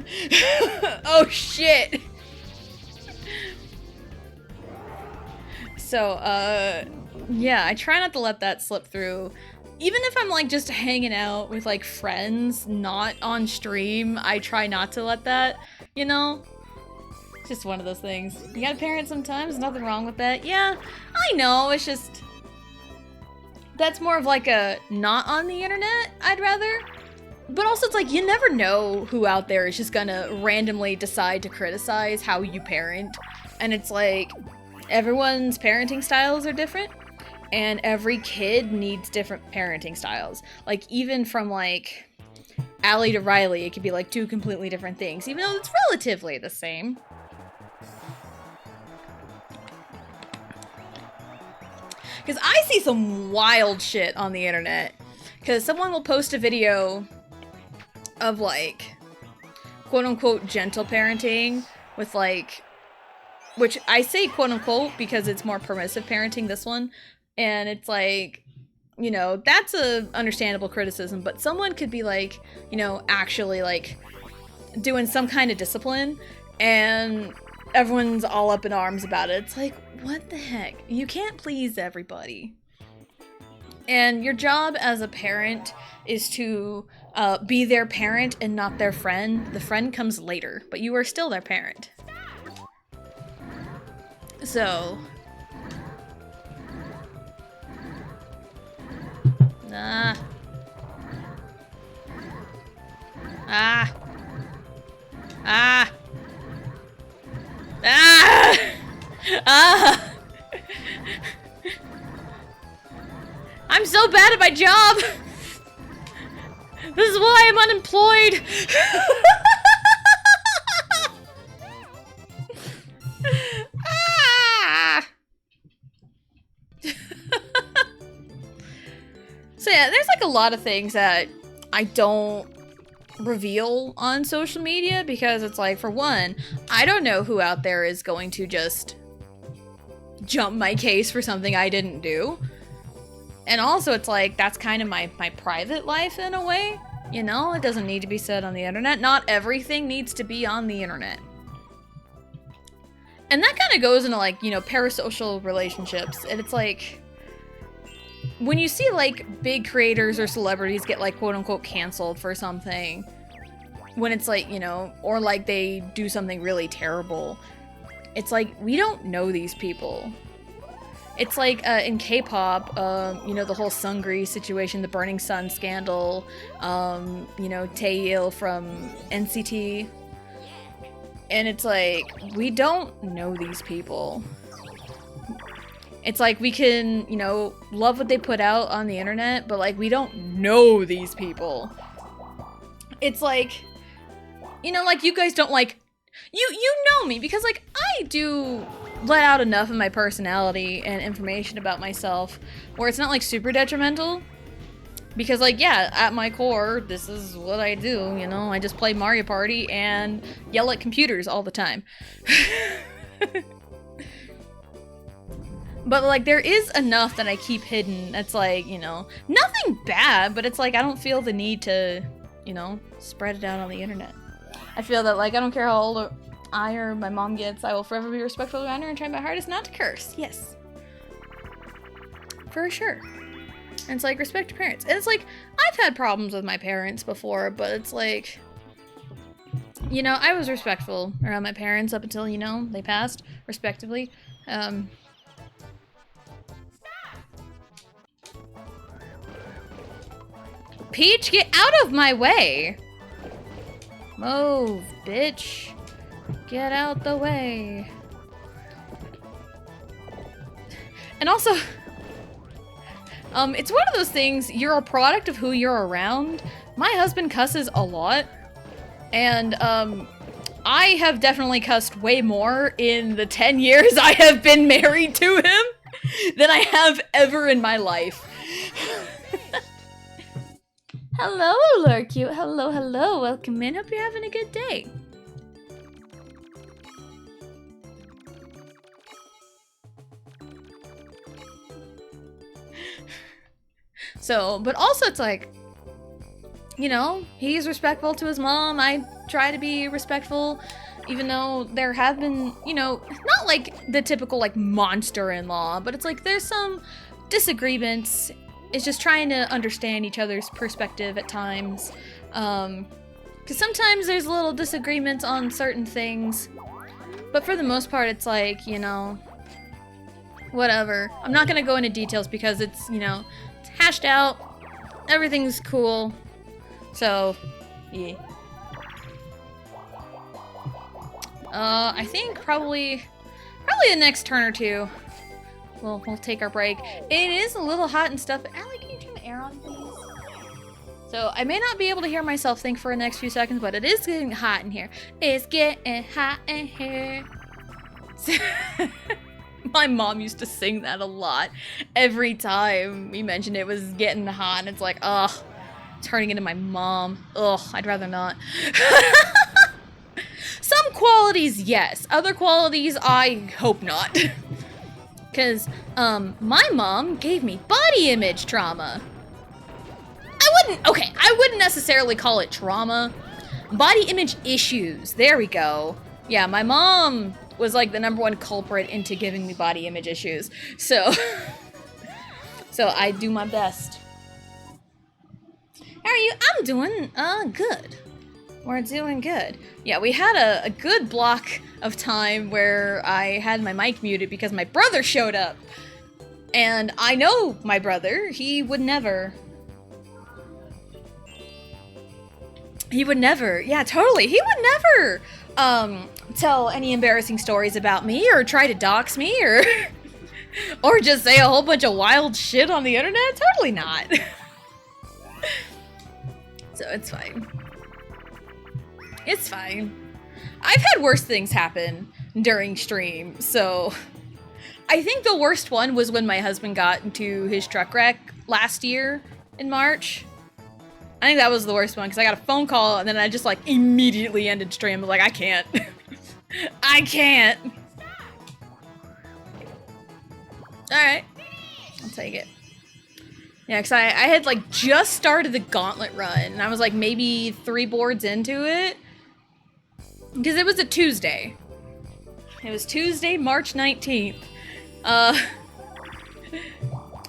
Oh shit. So, yeah, I try not to let that slip through. Even if I'm like just hanging out with like friends, not on stream, I try not to let that, you know? It's just one of those things. You gotta parent sometimes, nothing wrong with that. Yeah, I know, it's just... That's more of like a not on the internet, I'd rather. But also it's like, you never know who out there is just gonna randomly decide to criticize how you parent. And it's like, everyone's parenting styles are different. And every kid needs different parenting styles. Like, even from, like, Allie to Riley, it could be, like, two completely different things, even though it's relatively the same. Because I see some wild shit on the internet. Because someone will post a video of, like, quote-unquote gentle parenting with, like... Which I say quote-unquote because it's more permissive parenting, this one. And it's like, you know, that's a understandable criticism, but someone could be like, you know, actually like doing some kind of discipline and everyone's all up in arms about it. It's like, what the heck? You can't please everybody. And your job as a parent is to be their parent and not their friend. The friend comes later, but you are still their parent. So... Ah. Ah. Ah. Ah. Ah. I'm so bad at my job. This is why I'm unemployed. Ah. So yeah, there's like a lot of things that I don't reveal on social media because it's like, for one, I don't know who out there is going to just jump my case for something I didn't do. And also it's like, that's kind of my private life in a way, you know? It doesn't need to be said on the internet. Not everything needs to be on the internet. And that kind of goes into like, you know, parasocial relationships. And it's like... When you see, like, big creators or celebrities get, like, quote-unquote canceled for something, when it's, like, you know, or, like, they do something really terrible, it's like, we don't know these people. It's like, in K-pop, you know, the whole Sungri situation, the Burning Sun scandal, you know, Taeil from NCT, and it's like, we don't know these people. It's like, we can, you know, love what they put out on the internet, but, like, we don't know these people. It's like, you know, like, you guys don't, like, you know me, because, like, I do let out enough of my personality and information about myself where it's not, like, super detrimental. Because, like, yeah, at my core, this is what I do, you know? I just play Mario Party and yell at computers all the time. But, like, there is enough that I keep hidden that's, like, you know, nothing bad, but it's, like, I don't feel the need to, you know, spread it out on the internet. I feel that, like, I don't care how old I or my mom gets, I will forever be respectful around her and try my hardest not to curse. Yes. For sure. And it's like, respect your parents. And it's like, I've had problems with my parents before, but it's like, you know, I was respectful around my parents up until, you know, they passed, respectively. Peach, get out of my way! Move, bitch. Get out the way. And also, it's one of those things, you're a product of who you're around. My husband cusses a lot, and I have definitely cussed way more in the 10 years I have been married to him than I have ever in my life. Hello, Lurcute. Hello, hello. Welcome in. Hope you're having a good day. So, but also it's like, you know, he's respectful to his mom. I try to be respectful, even though there have been, you know, not like the typical like monster-in-law, but it's like there's some disagreements. It's just trying to understand each other's perspective at times. Because sometimes there's little disagreements on certain things. But for the most part, it's like, you know, whatever. I'm not going to go into details because it's, you know, it's hashed out. Everything's cool. So, yeah. I think probably the next turn or two. We'll take our break. It is a little hot and stuff. Allie, can you turn the air on, please? So I may not be able to hear myself think for the next few seconds, but it is getting hot in here. It's getting hot in here. My mom used to sing that a lot. Every time we mentioned it was getting hot, and it's like, ugh, turning into my mom. Ugh, I'd rather not. Some qualities, yes. Other qualities, I hope not. Because, my mom gave me body image trauma. I wouldn't necessarily call it trauma. Body image issues, there we go. Yeah, my mom was like the #1 culprit into giving me body image issues. So, so I do my best. How are you? I'm doing, good. We're doing good. Yeah, we had a good block of time where I had my mic muted because my brother showed up. And I know my brother, he would never, yeah, totally, he would never, tell any embarrassing stories about me or try to dox me or, or just say a whole bunch of wild shit on the internet, totally not. So it's fine. It's fine. I've had worse things happen during stream, so I think the worst one was when my husband got into his truck wreck last year in March. I think that was the worst one because I got a phone call and then I just like immediately ended stream. I was like, I can't. I can't. Alright. I'll take it. Yeah, because I had like just started the gauntlet run and I was like maybe 3 boards into it. Because it was a Tuesday. It was Tuesday, March 19th. I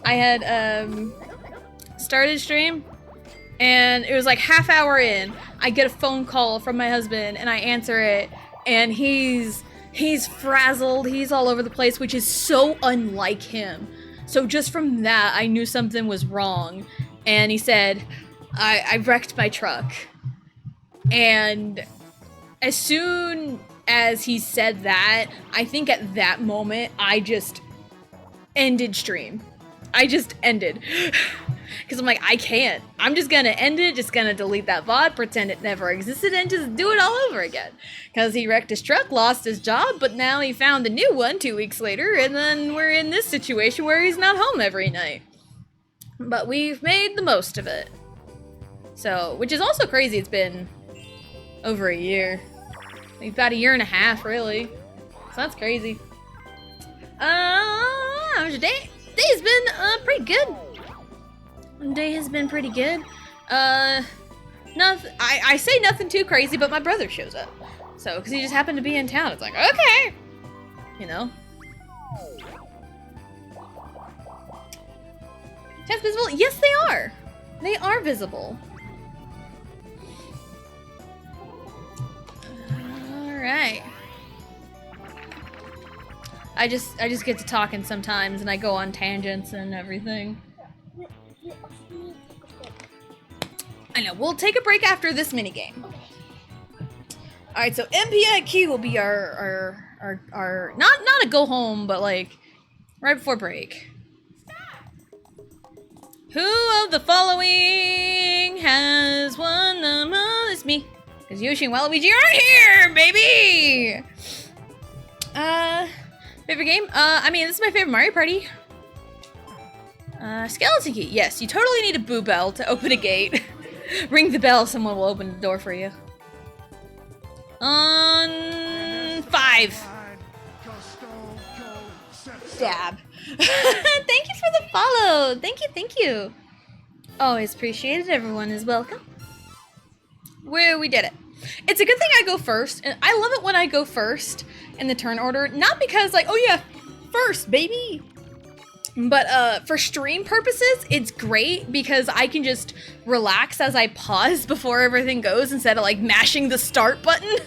had started stream and it was like half hour in. I get a phone call from my husband and I answer it and he's frazzled, he's all over the place, which is so unlike him. So just from that, I knew something was wrong. And he said, I wrecked my truck. And as soon as he said that, I think at that moment, I just ended stream. I just ended. Because I'm like, I can't. I'm just gonna end it, just gonna delete that VOD, pretend it never existed, and just do it all over again. Because he wrecked his truck, lost his job, but now he found a new one 2 weeks later, and then we're in this situation where he's not home every night. But we've made the most of it. So, which is also crazy, it's been over a year. About 1.5 years, really. So that's crazy. How's your day? Day's been, pretty good. Day has been pretty good. Nothing, I say nothing too crazy, but my brother shows up. So, because he just happened to be in town, it's like, okay! You know? Cats visible? Yes, they are. They are visible. All right. I just get to talking sometimes, and I go on tangents and everything. I know. We'll take a break after this minigame. All right. So MPIQ will be our not a go home, but like right before break. Who of the following has won the most? It's me. Because Yoshi and Waluigi aren't here, baby! Favorite game? I mean, this is my favorite Mario Party. Skeleton key. Yes, you totally need a boo bell to open a gate. Ring the bell, someone will open the door for you. On 5. Dab. Thank you for the follow. Thank you. Always appreciated. Everyone is welcome. We did it. It's a good thing I go first, and I love it when I go first in the turn order. Not because like, oh yeah, first, baby. But for stream purposes, it's great because I can just relax as I pause before everything goes instead of like mashing the start button.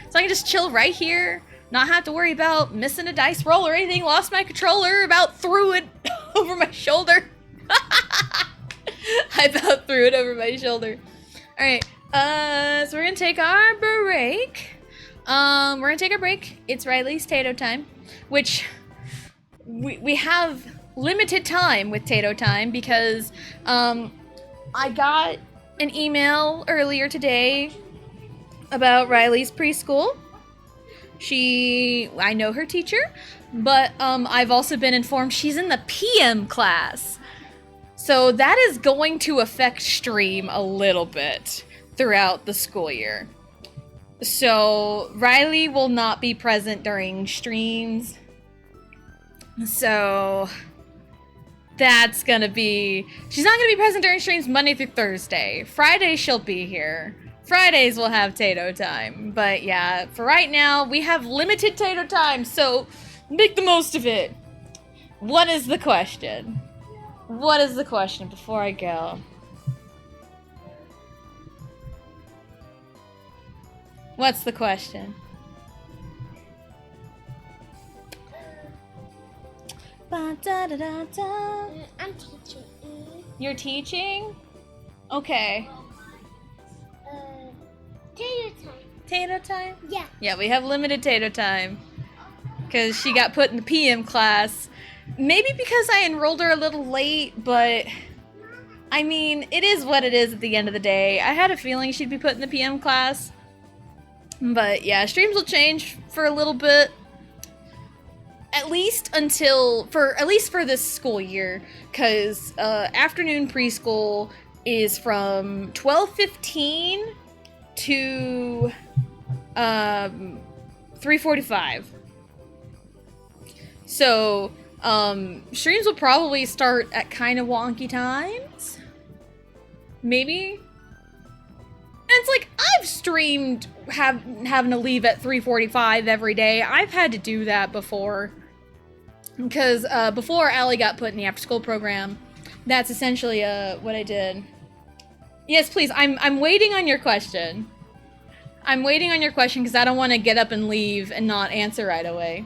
So I can just chill right here. Not have to worry about missing a dice roll or anything. Lost my controller, about threw it over my shoulder. I about threw it over my shoulder. Alright, so we're gonna take our break. It's Riley's Tato time, which we have limited time with Tato time because I got an email earlier today about Riley's preschool. I know her teacher, but I've also been informed she's in the PM class. So that is going to affect stream a little bit throughout the school year. So Riley will not be present during streams. So that's gonna be... She's not gonna be present during streams Monday through Thursday. Friday she'll be here. Fridays we'll have Tato time. But yeah, for right now, we have limited Tato time, so make the most of it. What is the question? What is the question before I go? What's the question? Ba-da-da-da-da. I'm teaching. You're teaching? Okay. Tater time. Tato time? Yeah. Yeah, we have limited Tato time. Because she got put in the PM class. Maybe because I enrolled her a little late, but... I mean, it is what it is at the end of the day. I had a feeling she'd be put in the PM class. But yeah, streams will change for a little bit. At least for this school year. Because afternoon preschool is from 12:15 to 3:45. So streams will probably start at kind of wonky times. Maybe. And it's like, I've streamed having to leave at 3:45 every day. I've had to do that before. Because before Allie got put in the after-school program, that's essentially what I did. Yes, please, I'm waiting on your question. I'm waiting on your question because I don't want to get up and leave and not answer right away.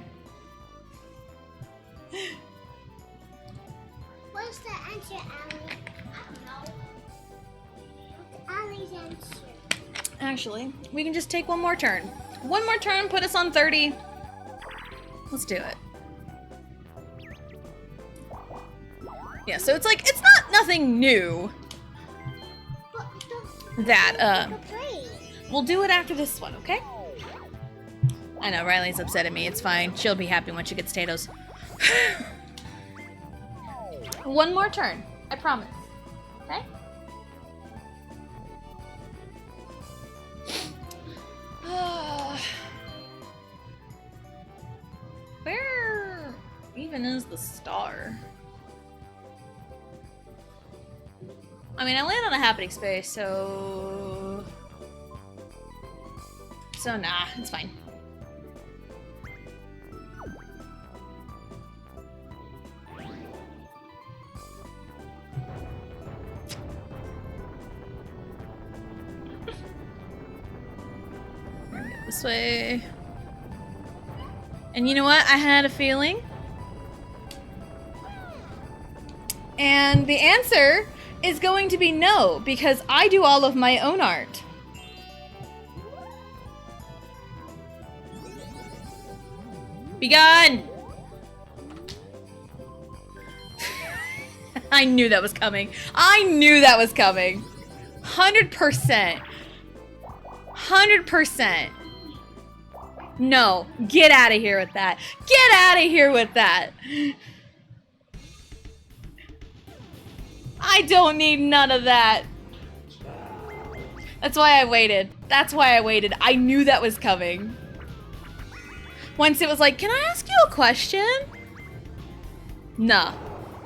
What's the answer, Allie? I don't know. What's Allie's answer? Actually, we can just take one more turn. One more turn, put us on 30. Let's do it. Yeah, so it's like, it's not nothing new that, we'll do it after this one, okay? I know, Riley's upset at me. It's fine. She'll be happy when she gets potatoes. One more turn. I promise. Okay? Where even is the star? I mean, I land on a happening space, so nah, it's fine. This way. And you know what? I had a feeling. And the answer is going to be no, because I do all of my own art. Be gone! I knew that was coming. I knew that was coming. 100%. 100%. No, get out of here with that. Get out of here with that. I don't need none of that. That's why I waited. That's why I waited. I knew that was coming. Once it was like, can I ask you a question? No.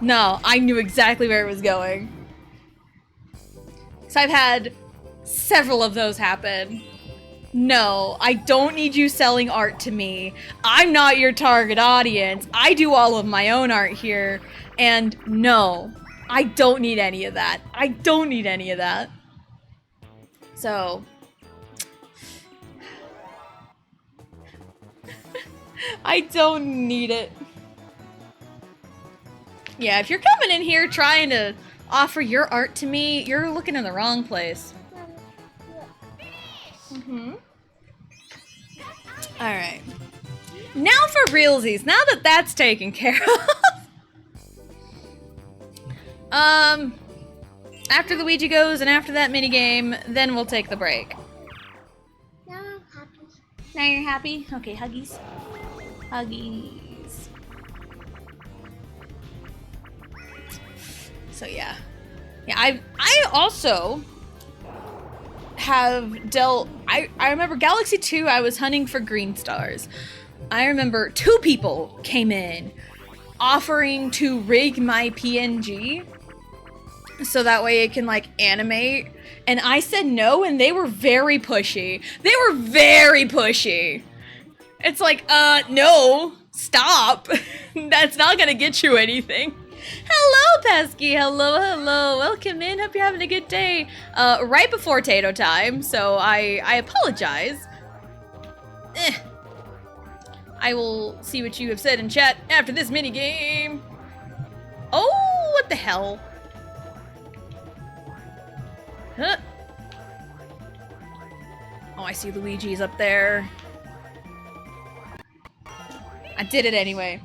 No, I knew exactly where it was going. So I've had several of those happen. No, I don't need you selling art to me. I'm not your target audience. I do all of my own art here. And no, I don't need any of that. I don't need any of that. So... I don't need it. Yeah, if you're coming in here trying to offer your art to me, you're looking in the wrong place. Alright. Now for realsies. Now that that's taken care of. After Luigi goes and after that minigame, then we'll take the break. Now I'm happy. Now you're happy? Okay, huggies. Huggies. So yeah. Yeah, I also have dealt I remember Galaxy 2 I was hunting for green stars. I remember 2 people came in offering to rig my PNG so that way it can like animate, and I said no, and they were very pushy. They were very pushy. It's like, no, stop. That's not gonna get you anything. Hello, Pesky. Hello, hello. Welcome in. Hope you're having a good day. Right before Tato time, so I apologize. I will see what you have said in chat after this minigame. Oh, what the hell? Huh. Oh, I see Luigi's up there. I did it anyway.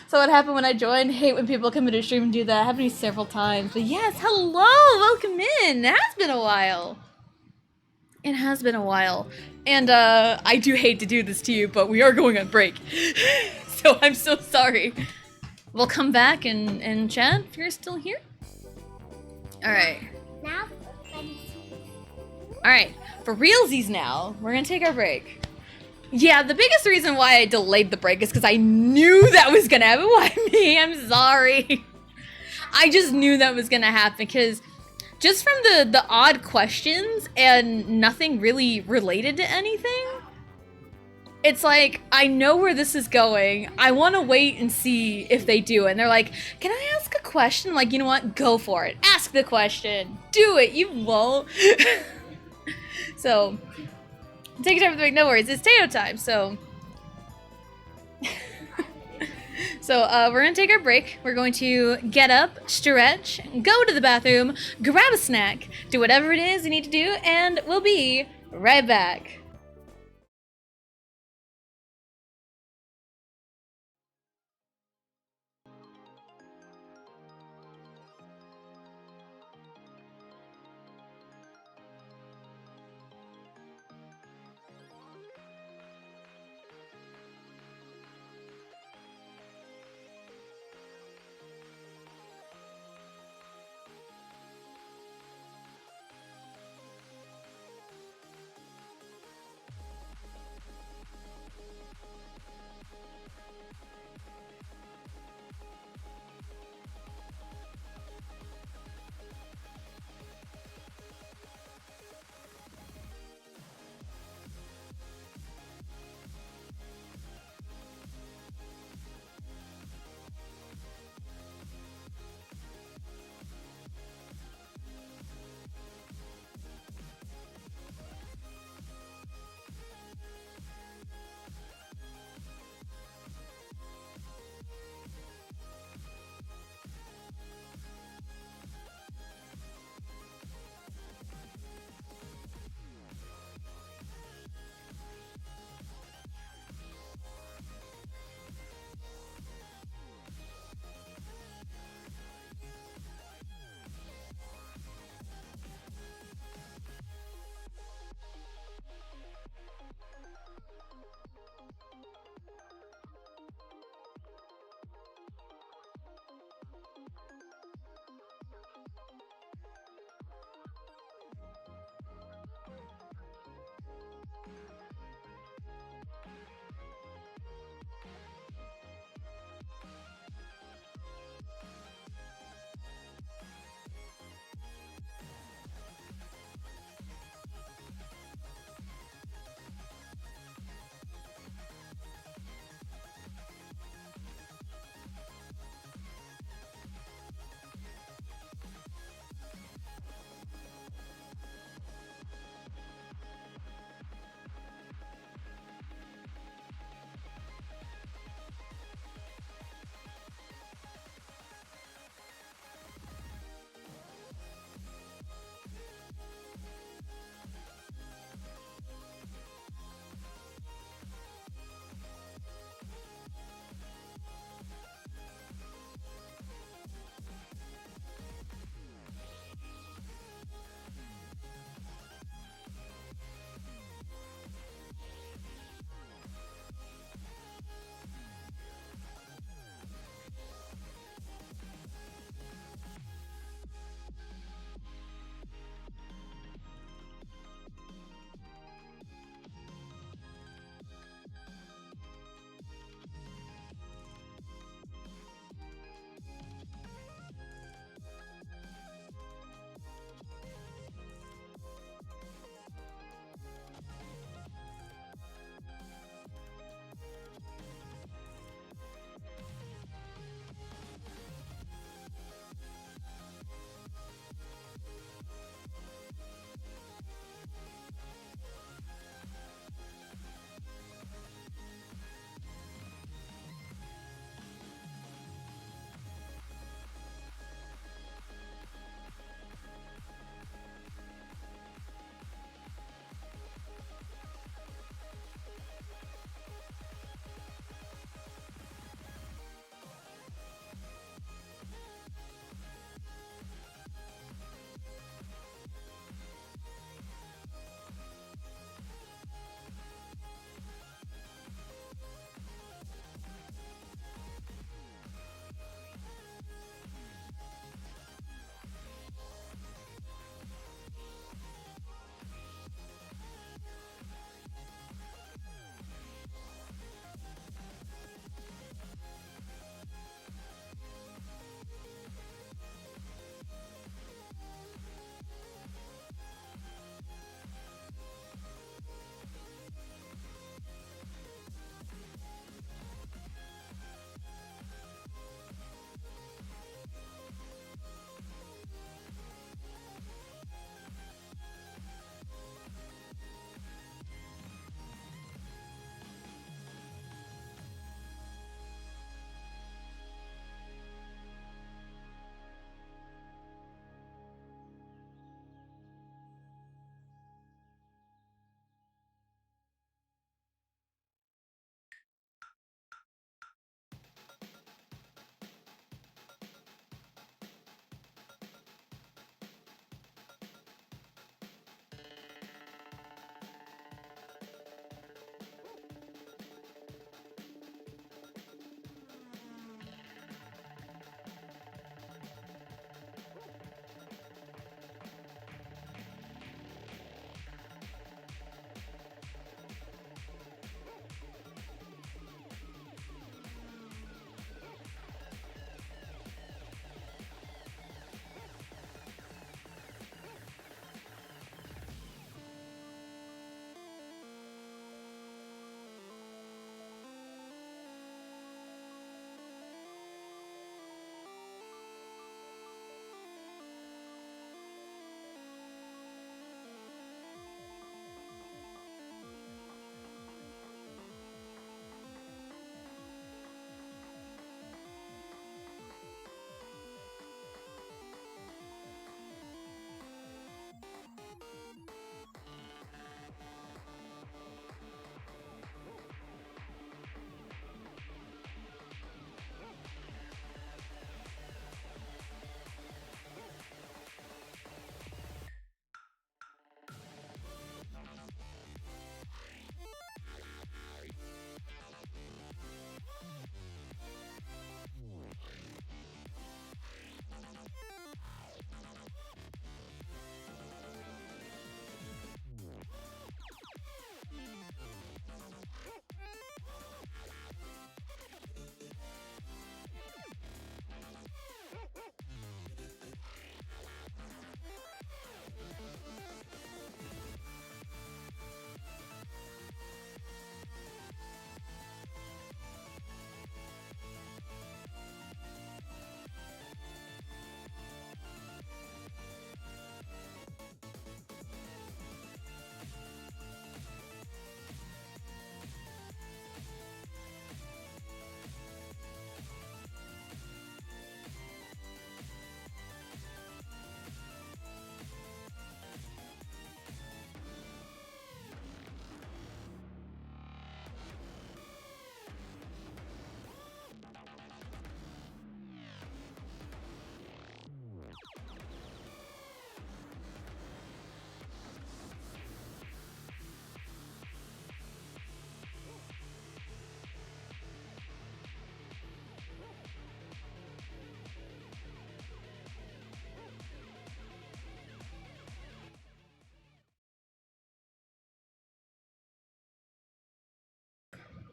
So what happened when I joined? Hate when people come into stream and do that. Happened to me several times. But yes, hello, welcome in. It has been a while. It has been a while. And I do hate to do this to you, but we are going on break. So I'm so sorry. We'll come back and chat if you're still here. Alright. Now, Alright, for realsies now, we're gonna take our break. Yeah, the biggest reason why I delayed the break is because I knew that was gonna happen. Why me? I'm sorry. I just knew that was gonna happen because just from the odd questions and nothing really related to anything, it's like, I know where this is going. I want to wait and see if they do it. And they're like, can I ask a question? I'm like, you know what? Go for it. Ask the question. Do it. You won't. So, take your time with the break. No worries. It's Tato time. So, we're going to take our break. We're going to get up, stretch, go to the bathroom, grab a snack, do whatever it is you need to do, and we'll be right back.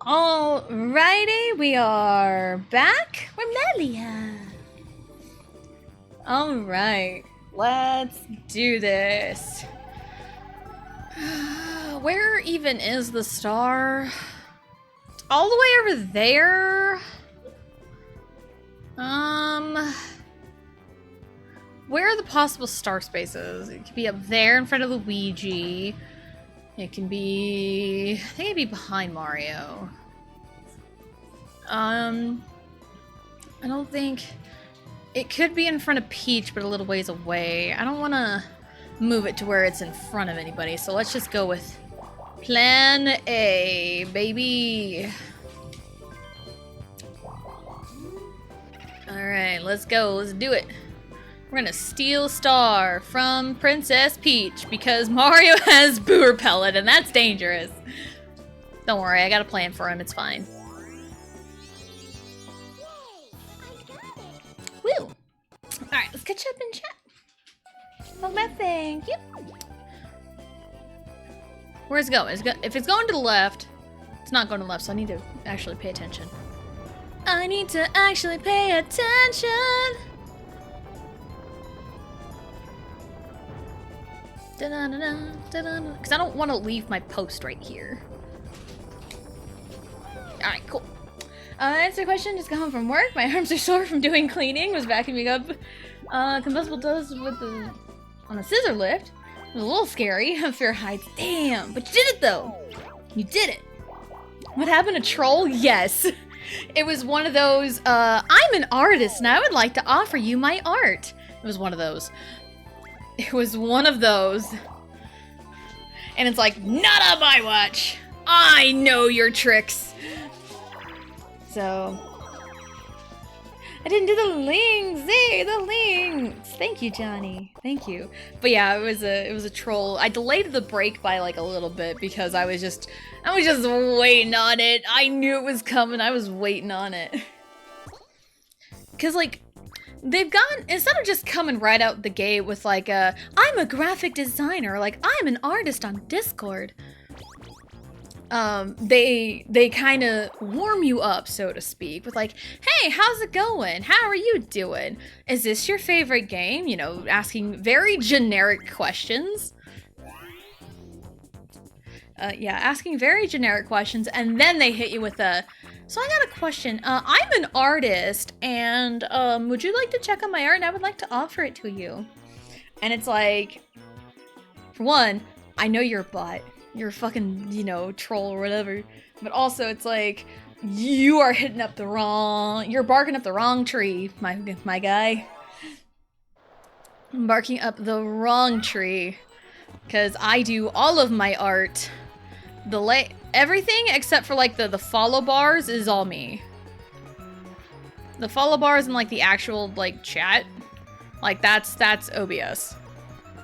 Alrighty, we are back with Melia. Alright, let's do this. Where even is the star? All the way over there? Where are the possible star spaces? It could be up there in front of Luigi. It can be... I think it'd be behind Mario. I don't think... It could be in front of Peach, but a little ways away. I don't want to move it to where it's in front of anybody, so let's just go with Plan A, baby. Alright, let's go. Let's do it. We're gonna steal Star from Princess Peach because Mario has Boo Repellent and that's dangerous. Don't worry, I got a plan for him, it's fine. Woo! Alright, let's catch up in chat. Oh, my thank you. Where's it going? If it's going to the left, it's not going to the left, so I need to actually pay attention. I need to actually pay attention. Because I don't want to leave my post right here. Alright, cool. Answer your question, just got home from work. My arms are sore from doing cleaning. Was vacuuming up combustible dust on a scissor lift. It was a little scary. Fear heights. Damn, but you did it though. You did it. What happened to Troll? Yes. It was one of those, I'm an artist and I would like to offer you my art. It was one of those. It was one of those. And it's like, not on my watch. I know your tricks. So, I didn't do the links. Hey, the links. Thank you, Johnny. Thank you. But yeah, it was a troll. I delayed the break by like a little bit because I was just waiting on it. I knew it was coming. I was waiting on it. Cause like, they've gone, instead of just coming right out the gate with like I'm a graphic designer, like I'm an artist on Discord. They kind of warm you up, so to speak, with like, hey, how's it going? How are you doing? Is this your favorite game? You know, asking very generic questions. Yeah, asking very generic questions, and then they hit you with a, so I got a question. I'm an artist, and would you like to check out my art? And I would like to offer it to you. And it's like, for one, I know you're a bot. You're a fucking, you know, troll or whatever. But also, it's like, you are hitting up the wrong, you're barking up the wrong tree, my guy. I'm barking up the wrong tree. Because I do all of my art. Everything except for like the follow bars is all me. The follow bars and like the actual like chat, like that's OBS.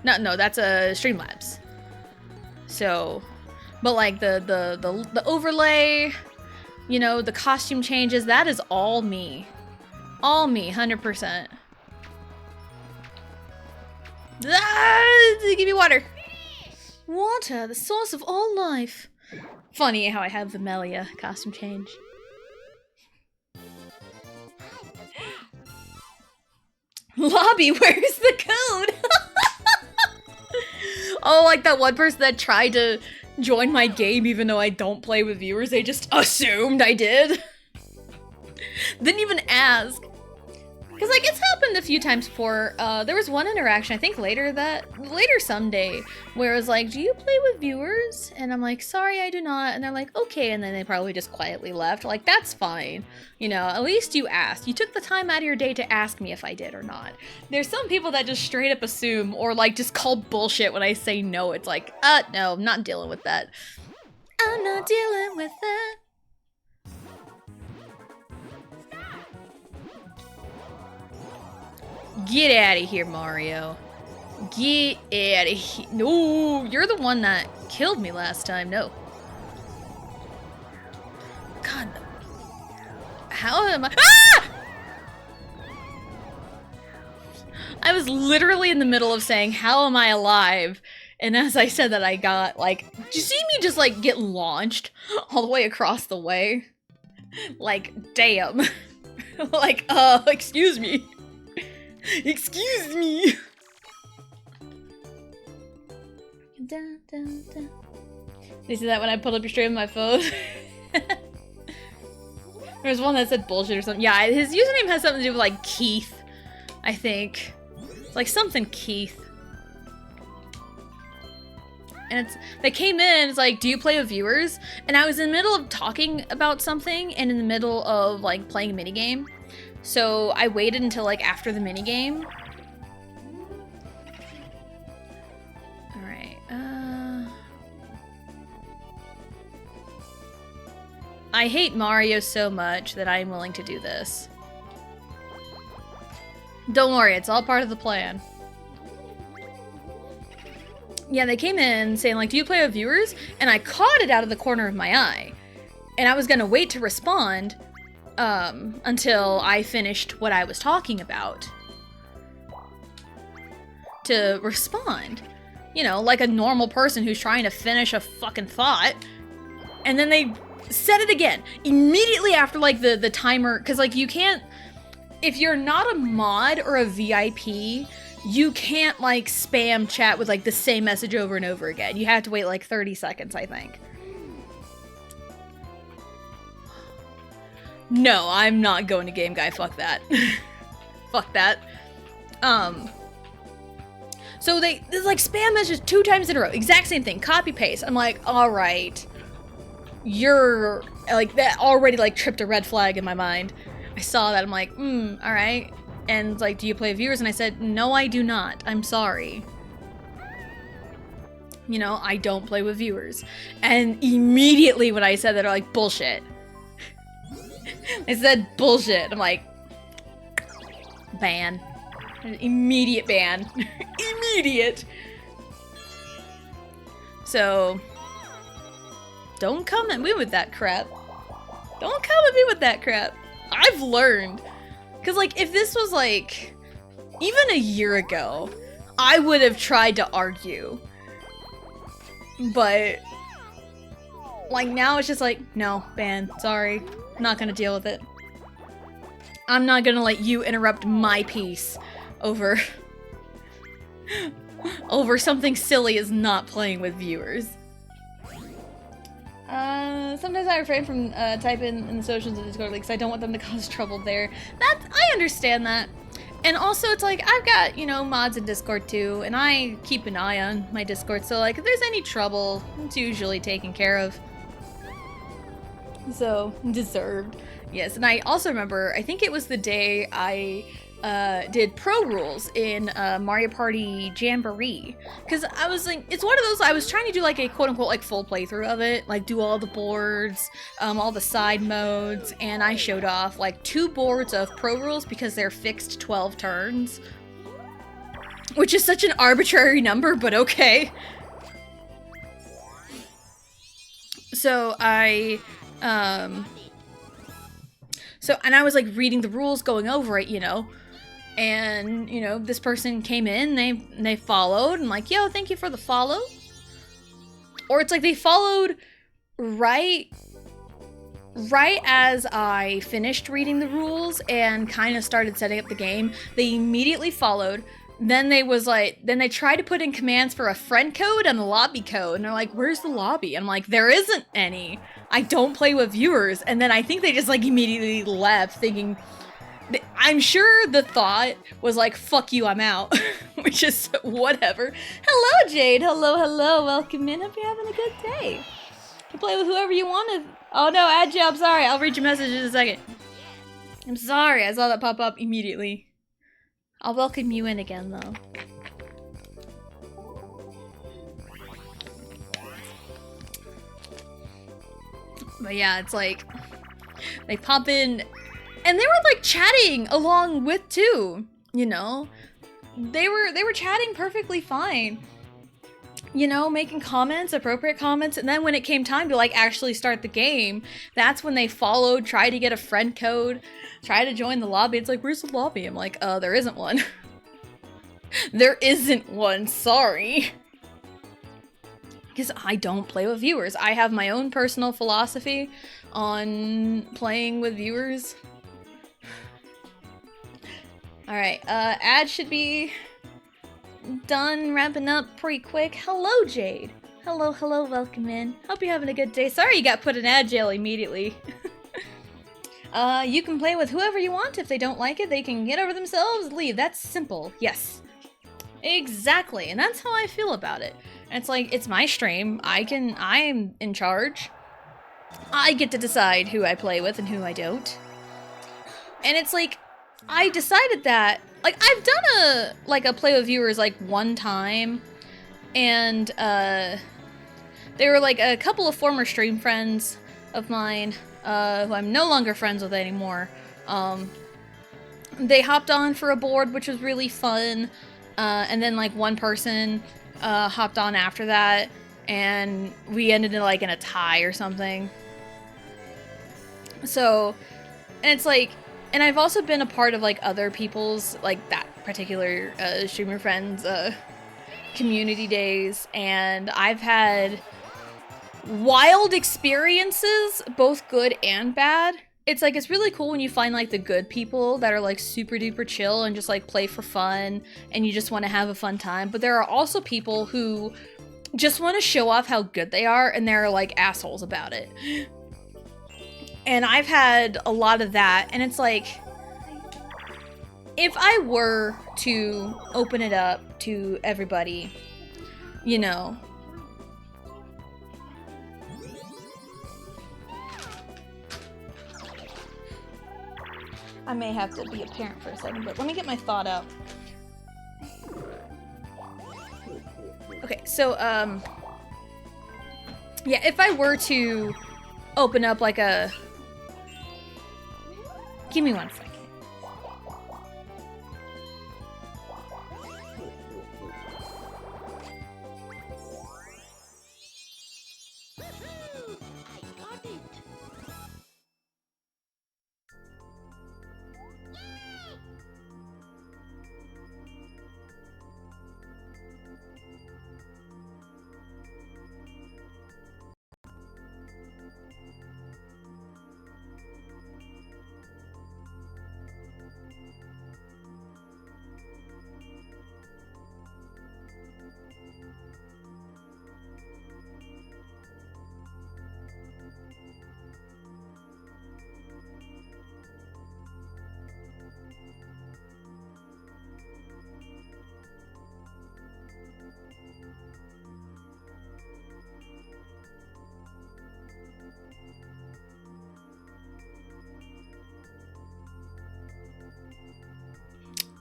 No, that's a Streamlabs. So, but like the overlay, you know, the costume changes, that is all me. All me, 100%. Give me water. Water, the source of all life. Funny how I have the Melia costume change. Lobby, where's the code? Oh, like that one person that tried to join my game even though I don't play with viewers, they just assumed I did. Didn't even ask. Because, like, it's happened a few times before. There was one interaction, I think later someday, where it was like, do you play with viewers? And I'm like, sorry, I do not. And they're like, okay. And then they probably just quietly left. Like, that's fine. You know, at least you asked. You took the time out of your day to ask me if I did or not. There's some people that just straight up assume or, like, just call bullshit when I say no. It's like, no, I'm not dealing with that. I'm not dealing with that. Get out of here, Mario. Get out of here. No, you're the one that killed me last time. No. God. How am I? Ah! I was literally in the middle of saying, how am I alive? And as I said that, I got, like, did you see me just, like, get launched all the way across the way? Like, damn. Like, excuse me. Excuse me. Dun, dun, dun. Did you see that when I pulled up your stream on my phone? There was one that said bullshit or something. Yeah, his username has something to do with, like, Keith, I think. It's like something Keith. And they came in, it's like, do you play with viewers? And I was in the middle of talking about something and in the middle of, like, playing a minigame. So I waited until, like, after the minigame. Alright, I hate Mario so much that I am willing to do this. Don't worry, it's all part of the plan. Yeah, they came in saying, like, do you play with viewers? And I caught it out of the corner of my eye. And I was gonna wait to respond until I finished what I was talking about. To respond. You know, like a normal person who's trying to finish a fucking thought. And then they said it again. Immediately after, like, the timer. Because, like, you can't... If you're not a mod or a VIP... You can't, like, spam chat with, like, the same message over and over again. You have to wait, like, 30 seconds, I think. No, I'm not going to Game Guy. Fuck that. Fuck that. So there's, like, spam messages 2 times in a row. Exact same thing. Copy paste. I'm like, alright. You're, like, that already, like, tripped a red flag in my mind. I saw that. I'm like, alright. And like, do you play viewers? And I said, no, I do not. I'm sorry. You know, I don't play with viewers. And immediately when I said that, they're like, bullshit. I said bullshit. I'm like, ban. Immediate ban. Immediate. So, don't come at me with that crap. Don't come at me with that crap. I've learned. Because, like, if this was, like, even a year ago, I would have tried to argue. But, like, now it's just like, no, ban, sorry. I'm not gonna deal with it. I'm not gonna let you interrupt my peace over... over something silly as not playing with viewers. Sometimes I refrain from typing in the socials of Discord because I don't want them to cause trouble there. I understand that. And also it's like, I've got, you know, mods in Discord too, and I keep an eye on my Discord, so like, if there's any trouble, it's usually taken care of. So, deserved. Yes, and I also remember, I think it was the day I did pro rules in Mario Party Jamboree, because I was like, it's one of those, I was trying to do like a quote-unquote like full playthrough of it, like do all the boards, all the side modes, and I showed off like 2 boards of pro rules because they're fixed 12 turns, which is such an arbitrary number, but okay. So and I was like reading the rules, going over it, you know. And, you know, this person came in, they followed, and like, yo, thank you for the follow. Or it's like they followed right as I finished reading the rules and kind of started setting up the game. They immediately followed. Then they tried to put in commands for a friend code and a lobby code. And they're like, where's the lobby? And I'm like, there isn't any. I don't play with viewers. And then I think they just like immediately left thinking... I'm sure the thought was like, fuck you, I'm out. Which is whatever. Hello, Jade. Hello, hello. Welcome in. Hope you're having a good day. You can play with whoever you want to. Oh no, add you. I'm sorry. I'll read your message in a second. I'm sorry. I saw that pop up immediately. I'll welcome you in again, though. But yeah, it's like, they pop in... And they were like chatting along with too, you know? They were chatting perfectly fine. You know, making comments, appropriate comments, and then when it came time to like actually start the game, that's when they followed, tried to get a friend code, tried to join the lobby. It's like, where's the lobby? I'm like, there isn't one. There isn't one, sorry. because I don't play with viewers. I have my own personal philosophy on playing with viewers. Alright, ad should be done, wrapping up pretty quick. Hello, Jade. Hello, hello, welcome in. Hope you're having a good day. Sorry you got put in ad jail immediately. You can play with whoever you want. If they don't like it, they can get over themselves, leave. That's simple. Yes. Exactly, and that's how I feel about it. And it's like, it's my stream. I'm in charge. I get to decide who I play with and who I don't. And it's like, I decided that, like, I've done a play with viewers, like, one time, and, they were, like, a couple of former stream friends of mine, who I'm no longer friends with anymore. They hopped on for a board, which was really fun, and then, like, one person, hopped on after that, and we ended in, like, in a tie or something. So, and it's like, and I've also been a part of, like, other people's, like, that particular, streamer friends, community days, and I've had wild experiences, both good and bad. It's like, it's really cool when you find, like, the good people that are, like, super duper chill and just, like, play for fun, and you just want to have a fun time. But there are also people who just want to show off how good they are, and they're, like, assholes about it. And I've had a lot of that, and it's like, if I were to open it up to everybody, you know, I may have to be a parent for a second, but let me get my thought out. Okay, so, yeah, if I were to open up, like, a... Give me 1 second. I got it.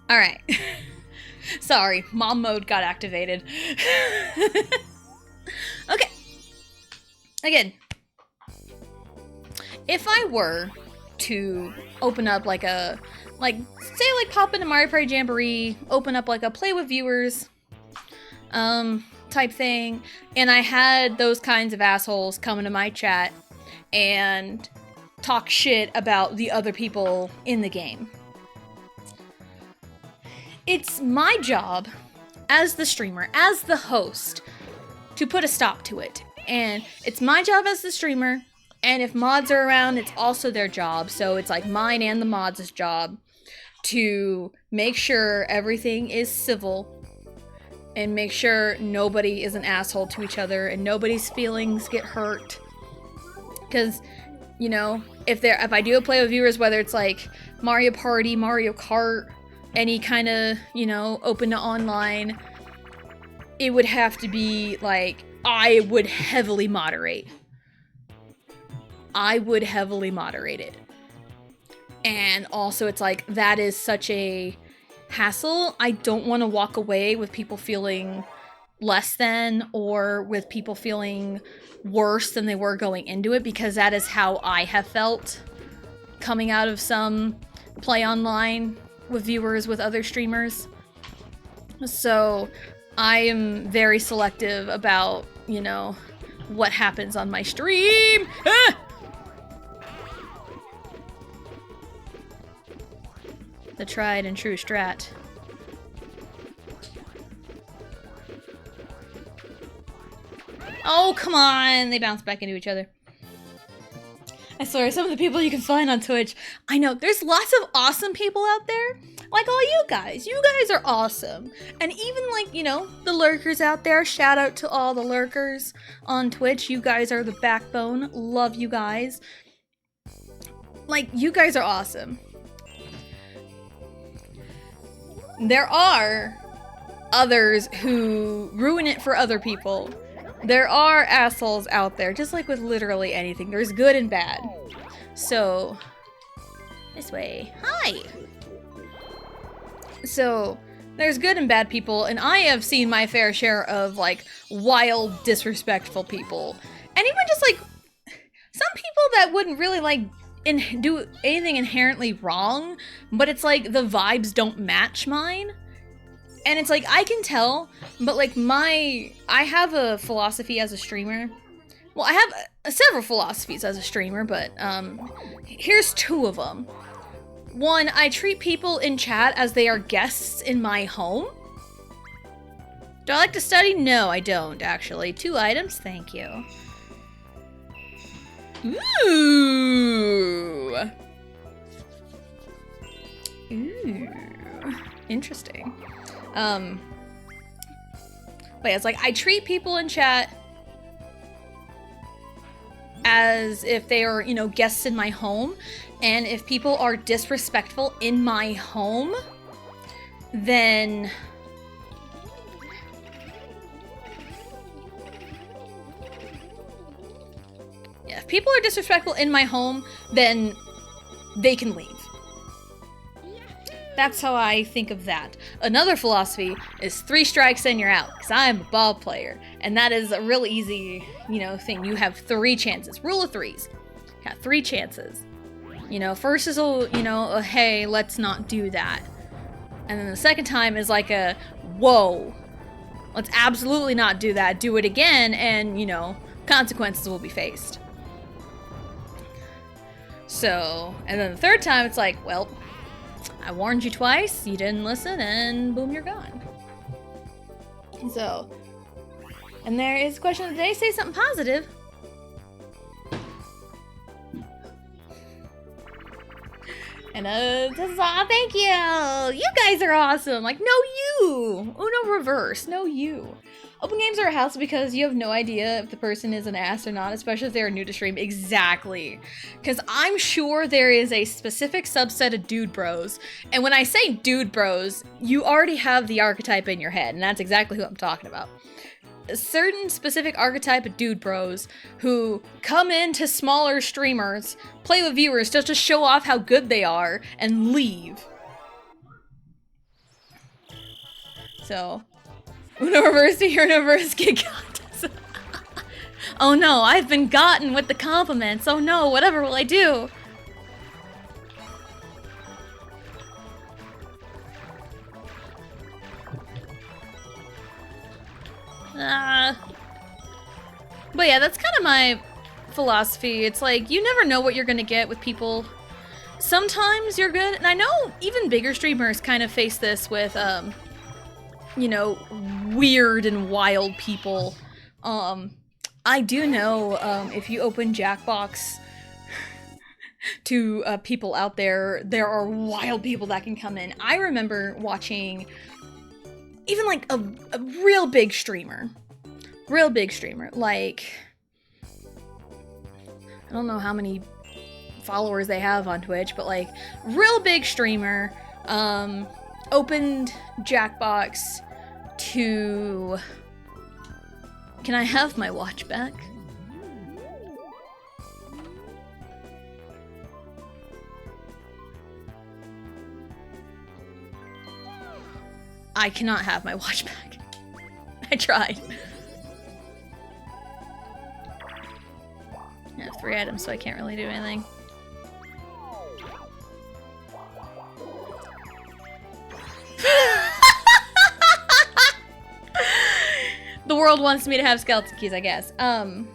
Alright. Sorry, mom mode got activated. Okay. Again. If I were to open up like a, like, say like pop into Mario Party Jamboree, open up like a play with viewers, type thing, and I had those kinds of assholes come into my chat and talk shit about the other people in the game. It's my job, as the streamer, as the host, to put a stop to it. And it's my job as the streamer, and if mods are around, it's also their job. So it's like mine and the mods' job to make sure everything is civil and make sure nobody is an asshole to each other and nobody's feelings get hurt. Because, you know, if I do a play with viewers, whether it's like Mario Party, Mario Kart, any kind of, you know, open to online, it would have to be like, I would heavily moderate. I would heavily moderate it. And also it's like, that is such a hassle. I don't want to walk away with people feeling less than, or with people feeling worse than they were going into it, because that is how I have felt coming out of some play online with viewers, with other streamers. So I am very selective about, you know, what happens on my stream. Ah! The tried and true strat. Oh, come on. They bounce back into each other. I swear, some of the people you can find on Twitch, I know, there's lots of awesome people out there. Like all you guys. You guys are awesome. And even like, you know, the lurkers out there. Shout out to all the lurkers on Twitch. You guys are the backbone. Love you guys. Like, you guys are awesome. There are others who ruin it for other people. There are assholes out there, just like with literally anything. There's good and bad. So, this way. Hi! So, there's good and bad people, and I have seen my fair share of, like, wild, disrespectful people. And even just, like, some people that wouldn't really, like, do anything inherently wrong, but it's like the vibes don't match mine. And it's like, I can tell, but like I have a philosophy as a streamer. Well, I have several philosophies as a streamer, but here's two of them. One, I treat people in chat as they are guests in my home. Do I like to study? No, I don't, actually. 2 items, thank you. Ooh. Ooh. Interesting. But yeah, it's like I treat people in chat as if they are, you know, guests in my home. And if people are disrespectful in my home, then yeah, if people are disrespectful in my home, then they can leave. That's how I think of that. Another philosophy is 3 strikes and you're out, because I'm a ball player. And that is a real easy, you know, thing. You have 3 chances. Rule of 3s. Got 3 chances. You know, first is a, you know, a, hey, let's not do that. And then the second time is like a, whoa, let's absolutely not do that. Do it again, and, you know, consequences will be faced. So, and then the third time it's like, well, I warned you twice, you didn't listen, and boom, you're gone. So, and there is a question of the day. Say something positive. And this is all, thank you. You guys are awesome. Like, no you. Uno reverse, no you. Open games are a hassle because you have no idea if the person is an ass or not, especially if they're new to stream. Exactly. Because I'm sure there is a specific subset of dude bros. And when I say dude bros, you already have the archetype in your head. And that's exactly who I'm talking about. A certain specific archetype of dude bros who come into smaller streamers, play with viewers just to show off how good they are, and leave. So, Uno reverse to Uno reverse get got. Oh no, I've been gotten with the compliments. Oh no, whatever will I do? But yeah, that's kind of my philosophy. It's like, you never know what you're gonna get with people. Sometimes you're good, and I know even bigger streamers kind of face this with, you know, weird and wild people. I do know, if you open Jackbox to people out there, there are wild people that can come in. I remember watching even like a real big streamer, like, I don't know how many followers they have on Twitch, but like, real big streamer, opened Jackbox to, can I have my watch back? I cannot have my watch back. I tried. I have 3 items, so I can't really do anything. The world wants me to have skeleton keys, I guess. What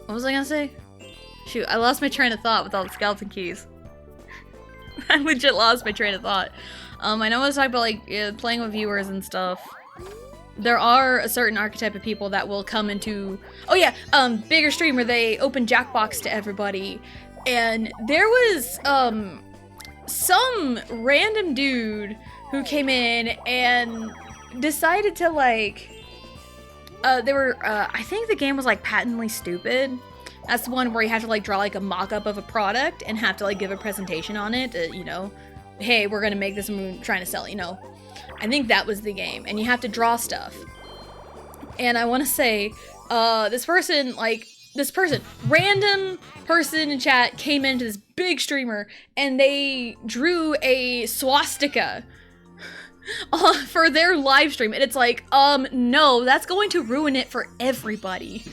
was I gonna say? Shoot, I lost my train of thought with all the skeleton keys. I legit lost my train of thought. I know I was talking about, like, playing with viewers and stuff. there are a certain archetype of people that will come into, oh yeah, bigger streamer, they open Jackbox to everybody, and there was some random dude who came in and decided to like I think the game was like Patently Stupid. That's the one where you have to like draw like a mock-up of a product and have to like give a presentation on it, you know, hey, we're gonna make this and we're trying to sell it, you know. I think that was the game, and you have to draw stuff. And I want to say, this person, random person in chat came into this big streamer, and they drew a swastika for their live stream, and it's like, no, that's going to ruin it for everybody.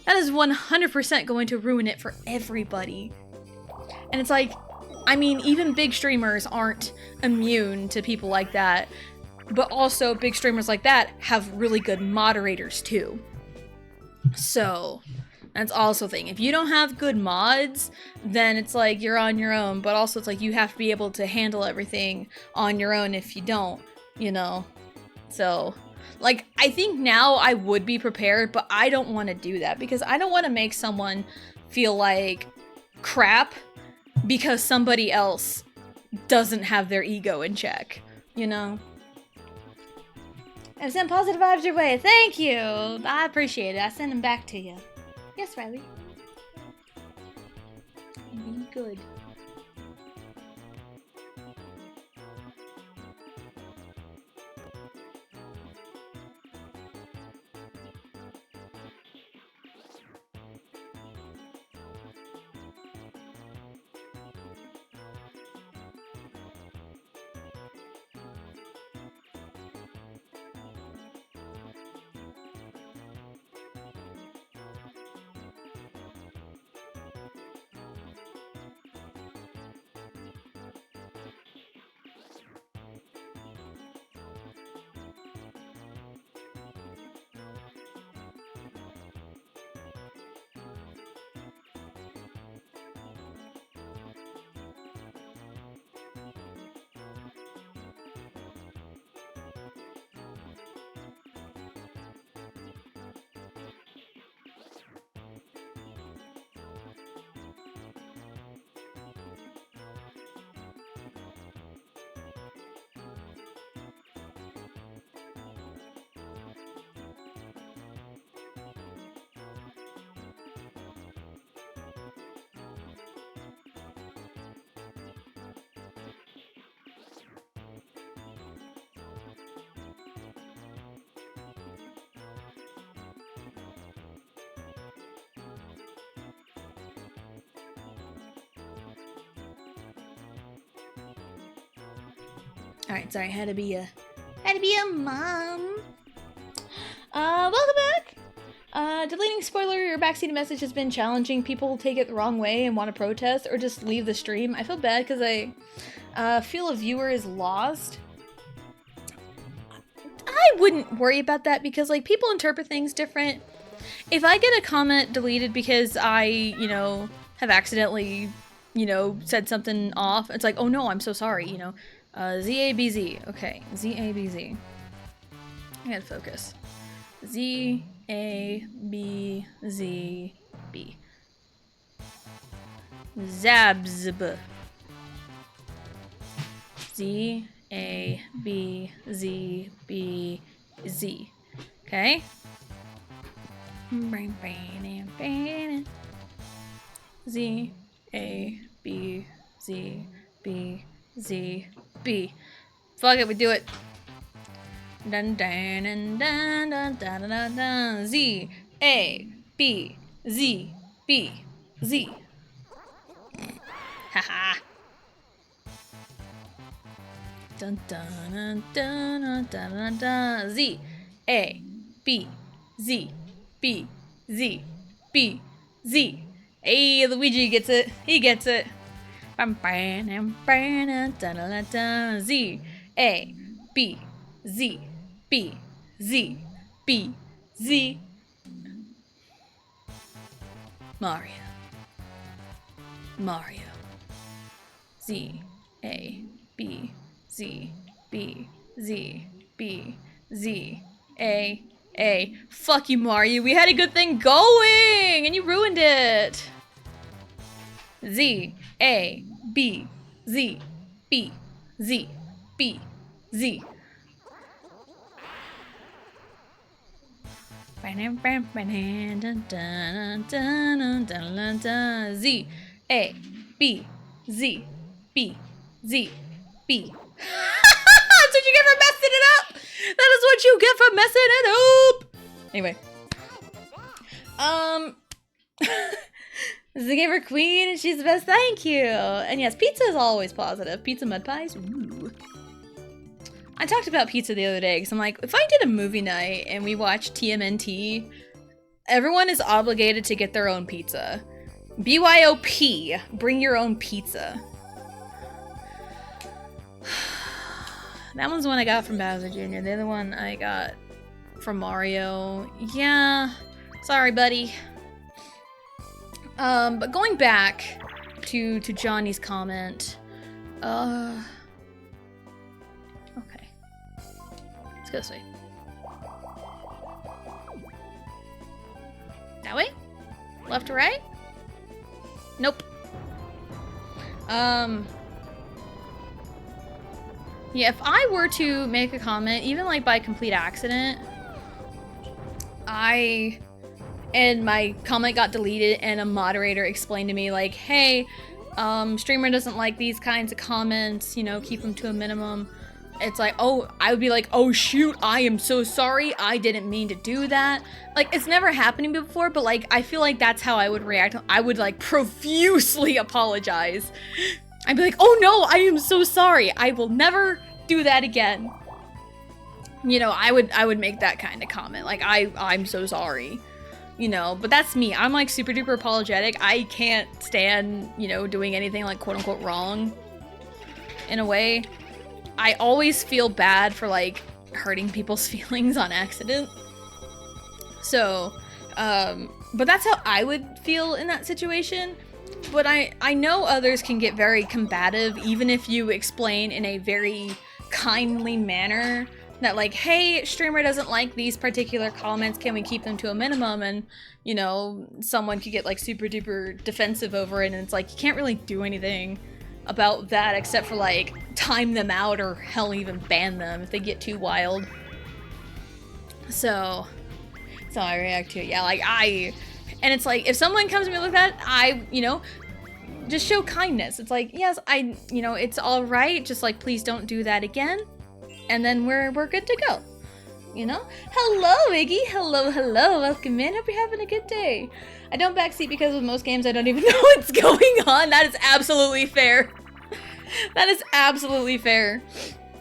That is 100% going to ruin it for everybody. And it's like, I mean, even big streamers aren't immune to people like that, but also big streamers like that have really good moderators too. So that's also a thing. If you don't have good mods, then it's like you're on your own, but also it's like you have to be able to handle everything on your own if you don't, you know? So, like, I think now I would be prepared, but I don't want to do that because I don't want to make someone feel like crap because somebody else doesn't have their ego in check, you know? I've sent positive vibes your way. Thank you. I appreciate it. I send them back to you. Yes, Riley. Be good. Alright, sorry, had to be a mom. Welcome back! Deleting spoiler, your backseat message has been challenging. People take it the wrong way and want to protest or just leave the stream. I feel bad because I feel a viewer is lost. I wouldn't worry about that because, like, people interpret things different. If I get a comment deleted because I, you know, have accidentally, you know, said something off, it's like, oh no, I'm so sorry, you know. Z-A-B-Z. Okay, Z-A-B-Z. I gotta focus. Z-A-B-Z-B. Zabzb. Z-A-B-Z-B-Z. Okay? Z-A-B-Z-B-Z-B. Fuck it, we do it. Dun dun dun dun dun dun dun dun. Z A B Z B Z. Haha. Dun dun dun dun dun dun dun. Z A B Z B Z B Z. Hey, Luigi gets it. He gets it. Z A B Z B Z B Z. Mario. Mario. Z A B Z B Z B Z A. Fuck you, Mario. We had a good thing going, and you ruined it. Z, A, B, Z, B, Z, B, Z. Z, A, B, Z, B, Z, B. That's what you get for messing it up! That is what you get for messing it up! Anyway. This is a game for Queen, and she's the best, thank you! And yes, pizza is always positive. Pizza mud pies, ooh. I talked about pizza the other day, because I'm like, if I did a movie night and we watched TMNT, everyone is obligated to get their own pizza. BYOP, bring your own pizza. That one's the one I got from Bowser Jr. The other one I got from Mario. Yeah, sorry, buddy. But going back to Johnny's comment, okay. Let's go this way. That way? Left to right? Nope. Yeah, if I were to make a comment, even like by complete accident, and my comment got deleted and a moderator explained to me like, hey, streamer doesn't like these kinds of comments, you know, keep them to a minimum. It's like, oh, I would be like, oh shoot, I am so sorry, I didn't mean to do that. Like, it's never happened to me before, but like, I feel like that's how I would react. I would like profusely apologize. I'd be like, oh no, I am so sorry, I will never do that again. You know, I would make that kind of comment, like, I'm so sorry. You know, but that's me. I'm like super duper apologetic. I can't stand, you know, doing anything like quote unquote wrong in a way. I always feel bad for like hurting people's feelings on accident. So, but that's how I would feel in that situation. But I know others can get very combative even if you explain in a very kindly manner that like, hey, streamer doesn't like these particular comments, can we keep them to a minimum? And, you know, someone could get like super duper defensive over it, and it's like, you can't really do anything about that except for like time them out or hell even ban them if they get too wild. So that's how I react to it. Yeah, like and it's like, if someone comes to me like that, I, you know, just show kindness. It's like, yes, you know, it's all right, just like, please don't do that again. And then we're good to go, you know? Hello, Iggy. Hello, welcome in. Hope you're having a good day. I don't backseat because with most games I don't even know what's going on. That is absolutely fair. That is absolutely fair.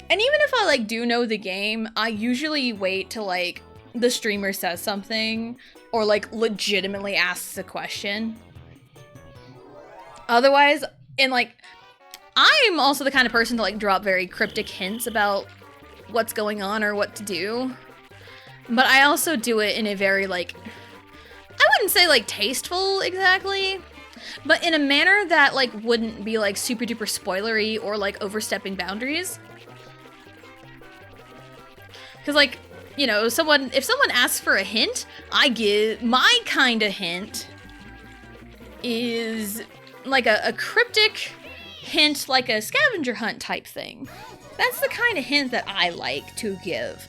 And even if I like do know the game, I usually wait till like the streamer says something or like legitimately asks a question. Otherwise, and like, I'm also the kind of person to like drop very cryptic hints about what's going on or what to do. But I also do it in a very like, I wouldn't say like tasteful exactly, but in a manner that like wouldn't be like super duper spoilery or like overstepping boundaries. Cause like, you know, if someone asks for a hint, I give my kind of hint is like a cryptic hint, like a scavenger hunt type thing. That's the kind of hint that I like to give.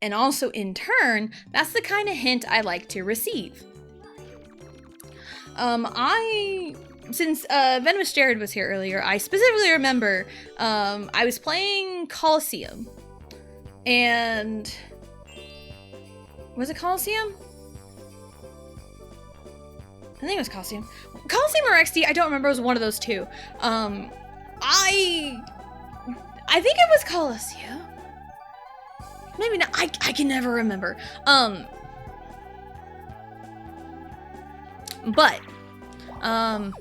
And also, in turn, that's the kind of hint I like to receive. Since Venomous Jared was here earlier, I specifically remember I was playing Coliseum. And... was it Coliseum? I think it was Coliseum. Coliseum or XD, I don't remember, it was one of those two. I think it was Coliseum. Maybe not, I can never remember. But, I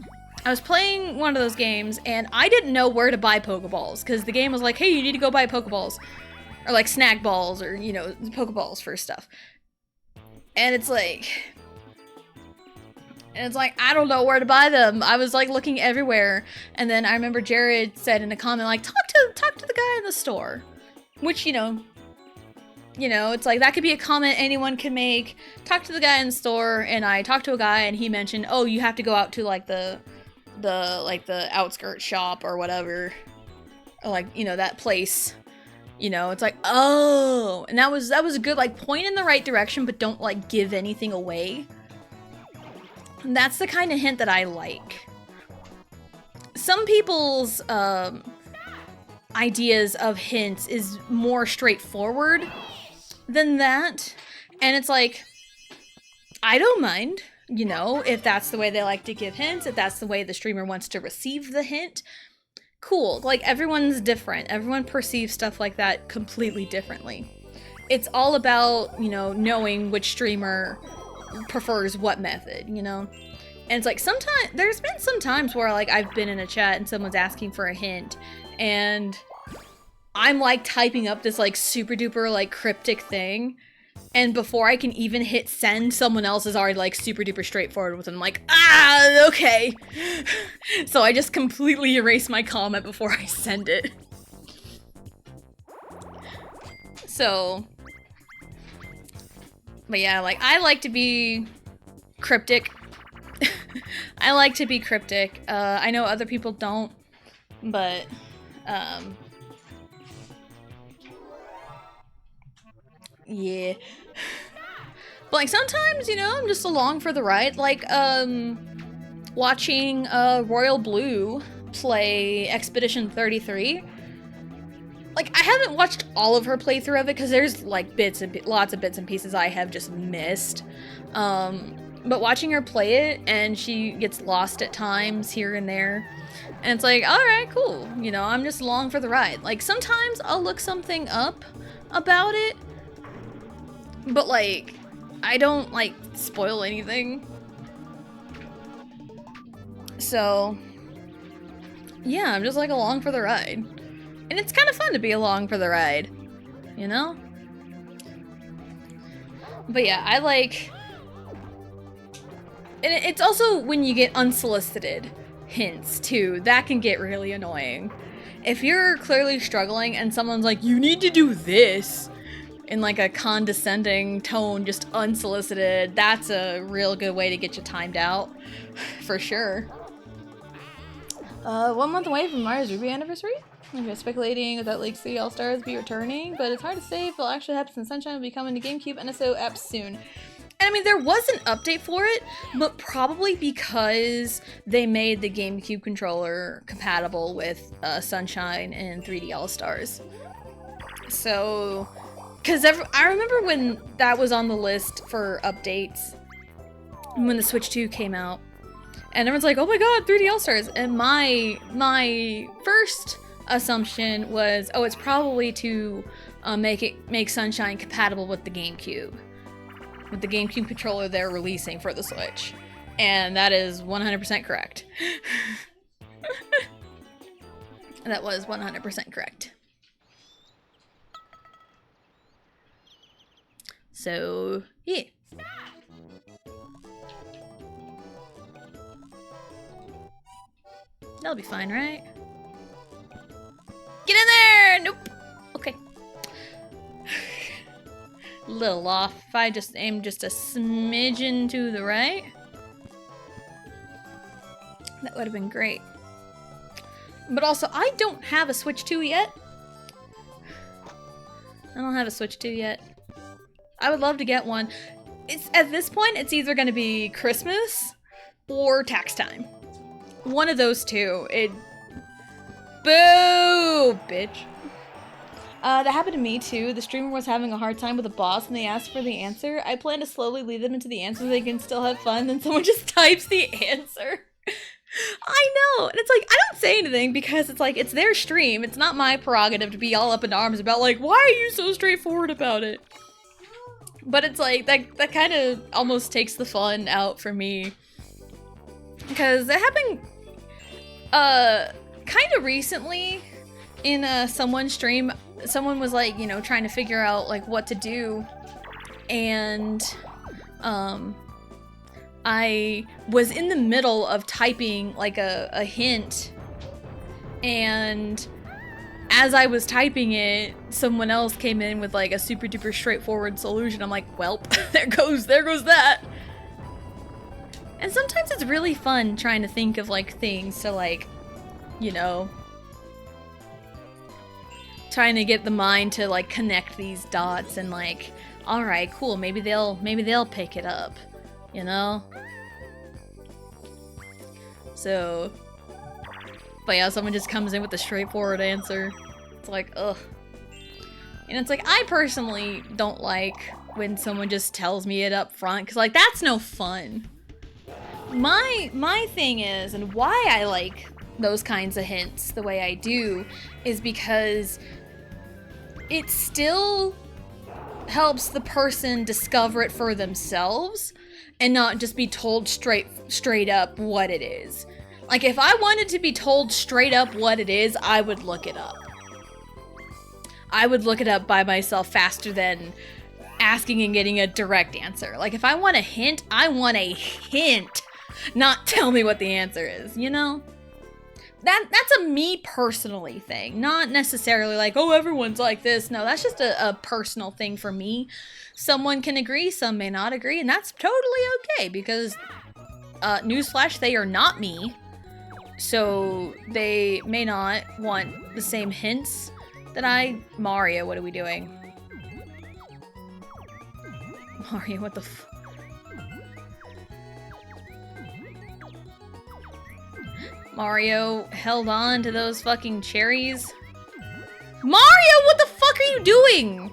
was playing one of those games, and I didn't know where to buy Pokeballs, because the game was like, hey, you need to go buy Pokeballs. Or like snack balls, or, you know, Pokeballs for stuff. And it's like, I don't know where to buy them. I was like looking everywhere. And then I remember Jared said in a comment, like, talk to the guy in the store. Which, you know, You know, it's like that could be a comment anyone can make. Talk to the guy in the store, and I talked to a guy, and he mentioned, oh, you have to go out to like the outskirt shop or whatever, or like, you know, that place. You know, it's like, oh, and that was a good like point in the right direction, but don't like give anything away. And that's the kind of hint that I like. Some people's ideas of hints is more straightforward than that, and it's like, I don't mind, you know, if that's the way they like to give hints, if that's the way the streamer wants to receive the hint. Cool. Like, everyone's different. Everyone perceives stuff like that completely differently. It's all about, you know, knowing which streamer prefers what method, you know? And it's like, sometimes, there's been some times where, like, I've been in a chat and someone's asking for a hint, and I'm, like, typing up this, like, super duper, like, cryptic thing, and before I can even hit send, someone else is already, like, super duper straightforward with it. I'm like, ah, okay. So I just completely erase my comment before I send it. So, but yeah, like, I like to be cryptic. I like to be cryptic. I know other people don't, but, yeah. But like sometimes, you know, I'm just along for the ride. Like, watching Royal Blue play Expedition 33. Like, I haven't watched all of her playthrough of it because there's like lots of bits and pieces I have just missed. But watching her play it, and she gets lost at times here and there. And it's like, alright, cool. You know, I'm just along for the ride. Like, sometimes I'll look something up about it, but like, I don't like spoil anything. So, yeah, I'm just like along for the ride. And it's kind of fun to be along for the ride, you know? But yeah, I like... And it's also when you get unsolicited hints, too. That can get really annoying. If you're clearly struggling and someone's like, you need to do this, in like a condescending tone, just unsolicited, that's a real good way to get you timed out. For sure. 1 month away from Mario's Ruby anniversary? I'm just speculating that League 3 All-Stars be returning, but it's hard to say if it'll actually happen since Sunshine will be coming to GameCube NSO apps soon. And I mean, there was an update for it, but probably because they made the GameCube controller compatible with Sunshine and 3D All-Stars. So, because I remember when that was on the list for updates, when the Switch 2 came out, and everyone's like, oh my god, 3D All-Stars, and my first assumption was, oh, it's probably to make Sunshine compatible with the GameCube. With the GameCube controller they're releasing for the Switch. And that is 100% correct. That was 100% correct. So, yeah. That'll be fine, right? Get in there! Nope. Okay. Little off. If I just aim just a smidgen to the right, that would have been great. But also, I don't have a Switch 2 yet. I don't have a Switch 2 yet. I would love to get one. It's at this point, it's either going to be Christmas or tax time. One of those two. Boo, bitch. That happened to me too. The streamer was having a hard time with a boss and they asked for the answer. I plan to slowly lead them into the answer so they can still have fun, then someone just types the answer. I know! And it's like, I don't say anything because it's like, it's their stream. It's not my prerogative to be all up in arms about like, why are you so straightforward about it? But it's like, that kind of almost takes the fun out for me. Because it happened, kind of recently in someone's stream. Someone was like, you know, trying to figure out like what to do, and I was in the middle of typing like a hint, and as I was typing it, someone else came in with like a super duper straightforward solution. I'm like, well, there goes that. And sometimes it's really fun trying to think of like things to like, you know, trying to get the mind to like connect these dots and like, all right, cool, maybe they'll pick it up, you know? So, but yeah, someone just comes in with a straightforward answer. It's like, ugh. And it's like, I personally don't like when someone just tells me it up front, because like, that's no fun. My thing is, and why I like those kinds of hints the way I do, is because it still helps the person discover it for themselves and not just be told straight up what it is. Like, if I wanted to be told straight up what it is, I would look it up. I would look it up by myself faster than asking and getting a direct answer. Like, if I want a hint, I want a hint, not tell me what the answer is, you know? That's a me personally thing, not necessarily like, oh, everyone's like this. No, that's just a personal thing for me. Someone can agree, some may not agree, and that's totally okay, because newsflash, they are not me, so they may not want the same hints that I... Mario, what are we doing? Mario, what the f... Mario held on to those fucking cherries. Mario, what the fuck are you doing?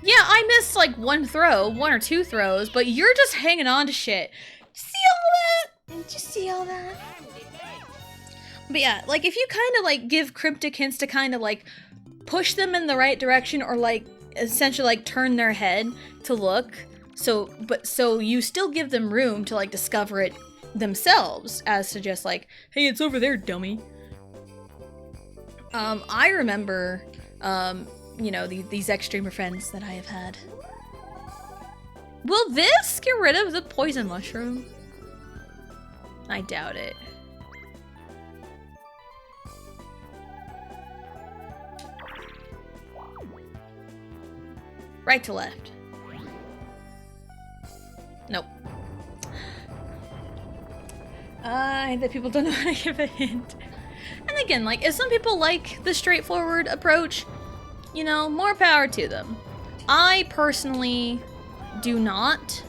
Yeah, I missed like one or two throws, but you're just hanging on to shit. See all that? Did you see all that? I'm the best. But yeah, like if you kind of like give cryptic hints to kind of like push them in the right direction, or like essentially like turn their head to look, so you still give them room to like discover it themselves, as to just like, hey, it's over there, dummy. I remember, you know, these extreme friends that I have had. Will this get rid of the poison mushroom? I doubt it. Right to left. Nope. That people don't know how to give a hint. And again, like, if some people like the straightforward approach, you know, more power to them. I personally do not.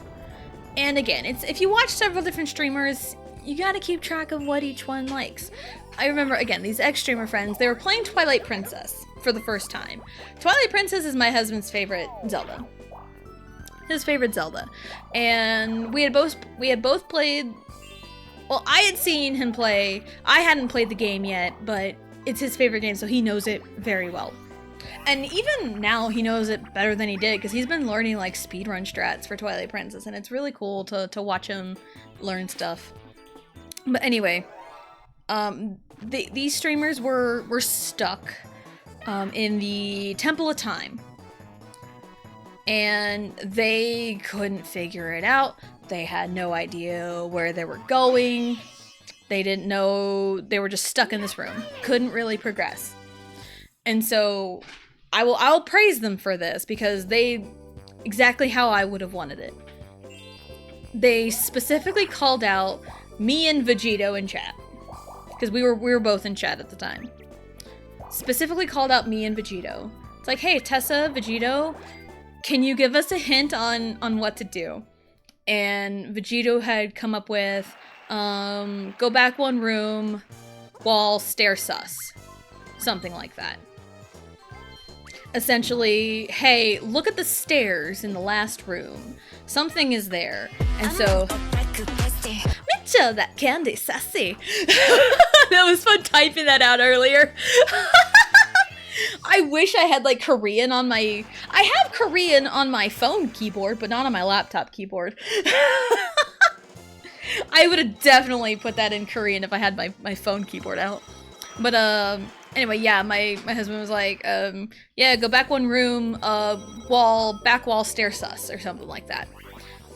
And again, it's if you watch several different streamers, you gotta keep track of what each one likes. I remember, again, these ex-streamer friends, they were playing Twilight Princess for the first time. Twilight Princess is my husband's favorite Zelda. His favorite Zelda. And we had both played... Well, I had seen him play. I hadn't played the game yet, but it's his favorite game, so he knows it very well. And even now, he knows it better than he did, because he's been learning, like, speedrun strats for Twilight Princess, and it's really cool to watch him learn stuff. But anyway, these streamers were stuck in the Temple of Time. And they couldn't figure it out. They had no idea where they were going. They didn't know, they were just stuck in this room. Couldn't really progress. And so I'll praise them for this, because they, exactly how I would have wanted it. They specifically called out me and Vegito in chat, because we were both in chat at the time. Specifically called out me and Vegito. It's like, hey, Tessa, Vegito, can you give us a hint on what to do? And Vegito had come up with, go back one room, wall, stair sus. Something like that. Essentially, hey, look at the stairs in the last room. Something is there. And so... Mitchell, that candy sassy. That was fun typing that out earlier. I wish I had like Korean on my... I have Korean on my phone keyboard, but not on my laptop keyboard. I would have definitely put that in Korean if I had my phone keyboard out. But anyway, yeah, my husband was like, yeah, go back one room, back wall, stair sus, or something like that.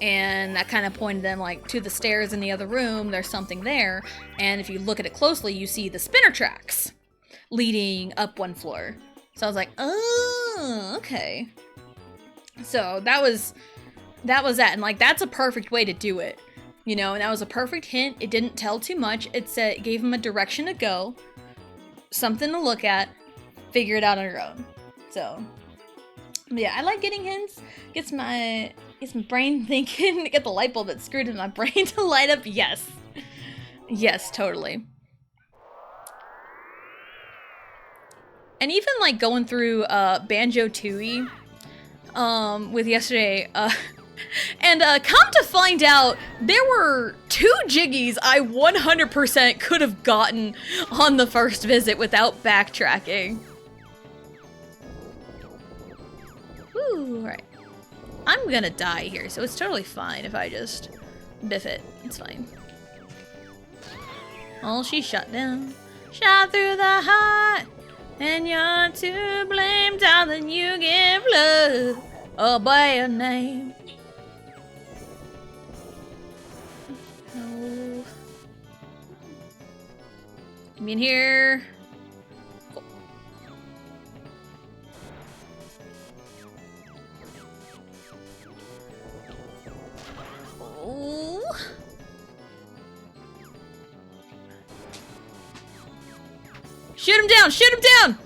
and that kind of pointed them like to the stairs in the other room. There's something there, and if you look at it closely, you see the spinner tracks leading up one floor. So I was like, oh, okay. So that was that, and like that's a perfect way to do it, you know. And that was a perfect hint. It didn't tell too much. It said, it gave them a direction to go, something to look at, figure it out on your own. So yeah, I like getting hints. Gets my brain thinking. Get the light bulb that's screwed in my brain to light up. Yes, yes, totally. And even like going through Banjo-Tooie with yesterday, and come to find out, there were 2 Jiggies I 100% could have gotten on the first visit without backtracking. Ooh, right. I'm gonna die here, so it's totally fine if I just biff it. It's fine. Oh, she shot down. Shot through the heart. And you're to blame, darling, you give love a bad name. Oh. Come in here. Oh. Shoot him down! Shoot him down!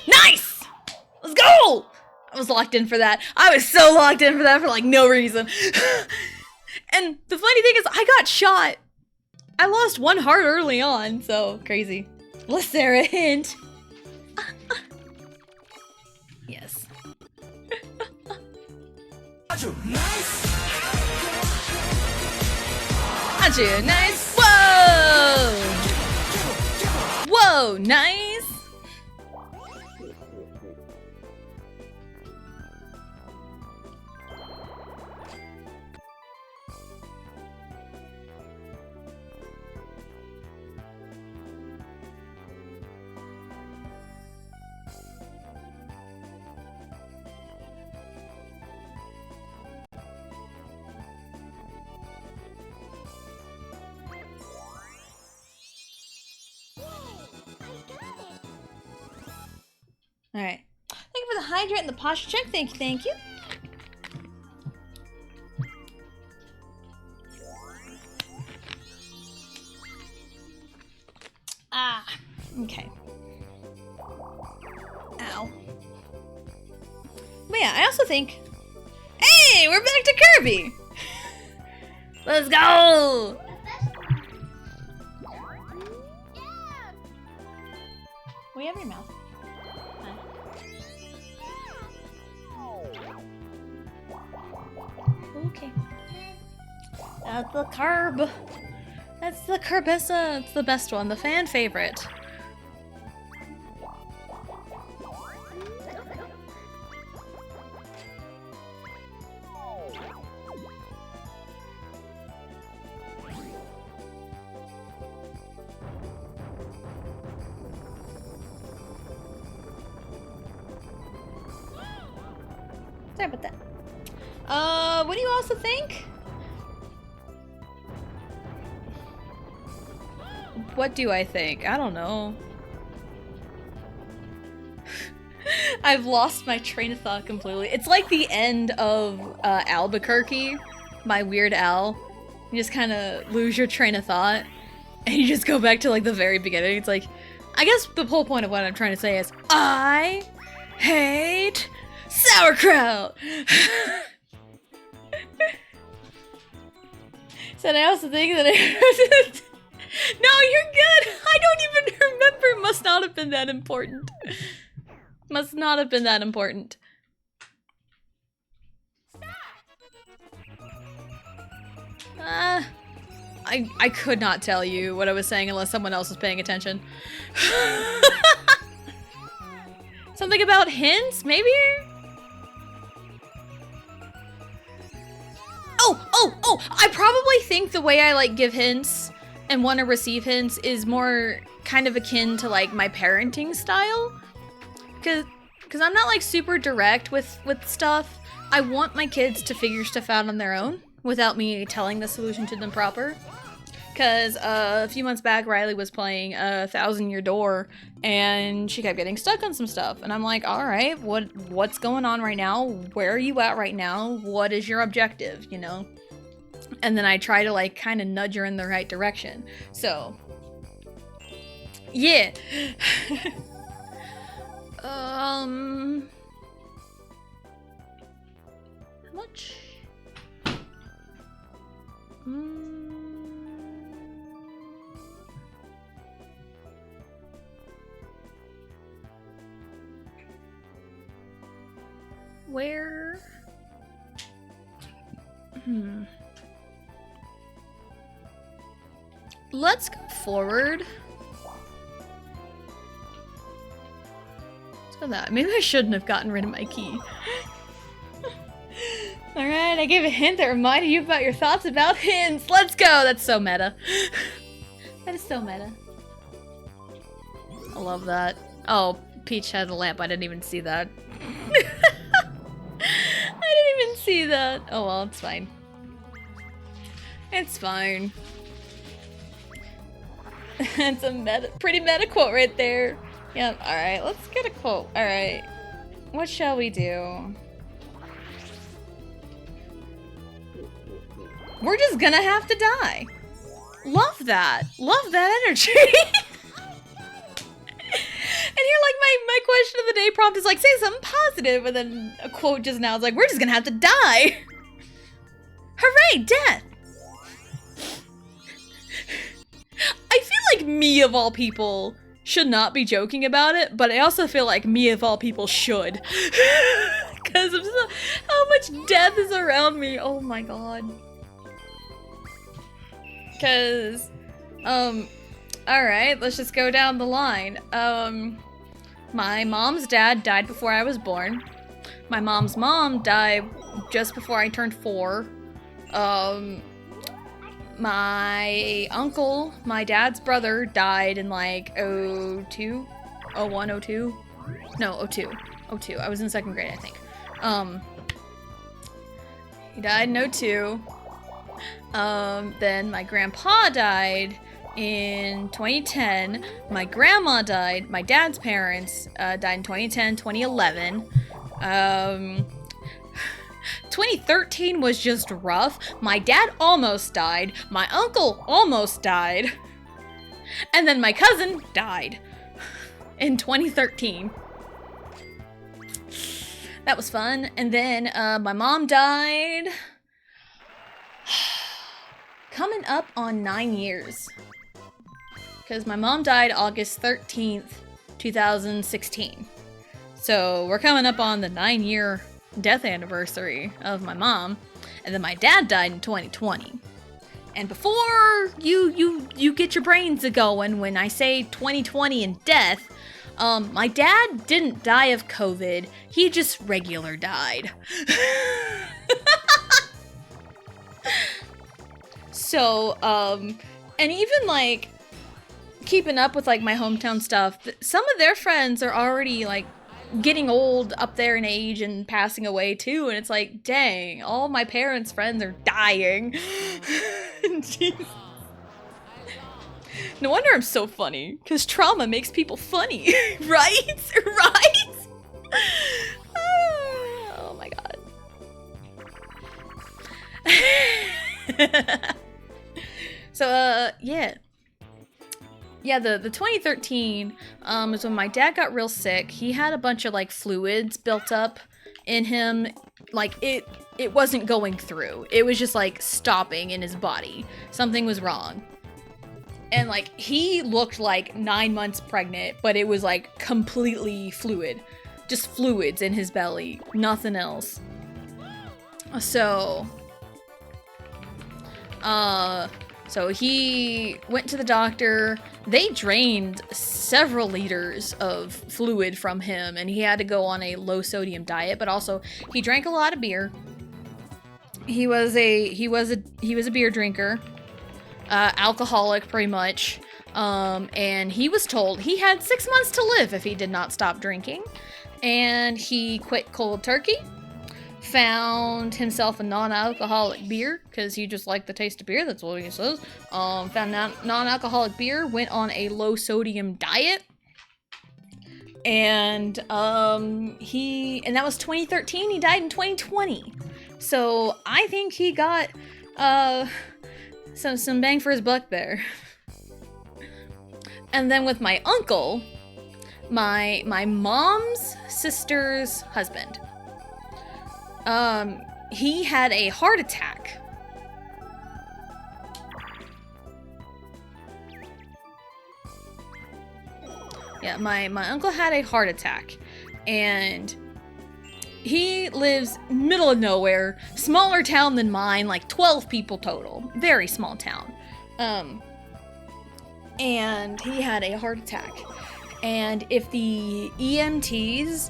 Nice! Let's go! I was locked in for that. I was so locked in for that for like no reason. And the funny thing is, I got shot. I lost 1 heart early on, so crazy. Was there a hint? Yes. Achoo, nice! Whoa! Whoa, nice! Alright. Thank you for the hydrate and the posture check. Thank you, thank you. Ah, okay. Ow. But yeah, I also think... Hey, we're back to Kirby! Let's go! We have your mouth. Okay. That's the Curb. That's the Curbissa. It's the best one, the fan favorite. Sorry about that. What do you also think? What do I think? I don't know. I've lost my train of thought completely. It's like the end of Albuquerque by Weird Al. You just kind of lose your train of thought and you just go back to like the very beginning. It's like, I guess the whole point of what I'm trying to say is, I hate sauerkraut! So I also think that no, you're good! I don't even remember. Must not have been that important. Must not have been that important. I could not tell you what I was saying unless someone else was paying attention. Something about hints, maybe? Oh! I probably think the way I like give hints and want to receive hints is more kind of akin to like my parenting style. Cause I'm not like super direct with stuff. I want my kids to figure stuff out on their own. without me telling the solution to them proper. Because a few months back, Riley was playing a 1,000-Year Door, and she kept getting stuck on some stuff. And I'm like, all right, what's going on right now? Where are you at right now? What is your objective, you know? And then I try to, like, kind of nudge her in the right direction. So, yeah. How much? Where? Let's go forward. Let's go that. Maybe I shouldn't have gotten rid of my key. Alright, I gave a hint that reminded you about your thoughts about hints. Let's go! That's so meta. That is so meta. I love that. Oh, Peach had a lamp. I didn't even see that. I didn't even see that. Oh well, it's fine. It's fine. It's a pretty meta quote right there. Yep, alright, let's get a quote. Alright. What shall we do? We're just gonna have to die. Love that. Love that energy. And here, like, my question of the day prompt is like, say something positive, and then a quote just now is like, we're just gonna have to die. Hooray, death. I feel like me of all people should not be joking about it, but I also feel like me of all people should. Because of how much death is around me. Oh my god. Because, alright, let's just go down the line. My mom's dad died before I was born. My mom's mom died just before I turned 4. My uncle, my dad's brother, died in like 02? 01, 02? No, 02. 02. I was in 2nd grade, I think. He died in 02. Then my grandpa died in 2010. My grandma died. My dad's parents died in 2010, 2011. 2013 was just rough. My dad almost died. My uncle almost died. And then my cousin died in 2013. That was fun. And then my mom died. Coming up on 9 years. Because my mom died August 13th, 2016. So we're coming up on the 9-year death anniversary of my mom. And then my dad died in 2020. And before you get your brains a-going when I say 2020 and death, my dad didn't die of COVID. He just regular died. So, and even like keeping up with like my hometown stuff, some of their friends are already like getting old up there in age and passing away too, and it's like, dang, all my parents' friends are dying. Jeez. No wonder I'm so funny, because trauma makes people funny, right? Right? Oh my god. So, yeah. Yeah, the 2013 is when my dad got real sick. He had a bunch of, like, fluids built up in him. Like, it wasn't going through. It was just, like, stopping in his body. Something was wrong. And, like, he looked like 9 months pregnant, but it was, like, completely fluid. Just fluids in his belly. Nothing else. So he went to the doctor. They drained several liters of fluid from him, and he had to go on a low sodium diet, but also he drank a lot of beer. He was a beer drinker, alcoholic pretty much. And he was told he had 6 months to live if he did not stop drinking, and he quit cold turkey. found himself a non-alcoholic beer because he just liked the taste of beer. That's what he says. Found non-alcoholic beer, went on a low-sodium diet. And and that was 2013. He died in 2020. So I think he got some bang for his buck there. And then with my uncle, my mom's sister's husband, he had a heart attack. Yeah, my uncle had a heart attack, and he lives middle of nowhere, smaller town than mine, like 12 people total, very small town. And he had a heart attack, and if the EMTs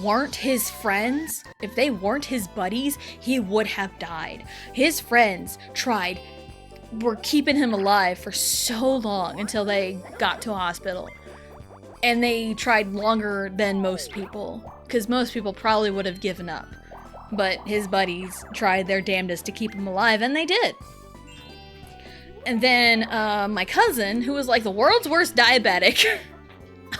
weren't his friends, if they weren't his buddies, he would have died. His friends were keeping him alive for so long until they got to a hospital. And they tried longer than most people, because most people probably would have given up. But his buddies tried their damnedest to keep him alive, and they did. And then my cousin, who was like the world's worst diabetic,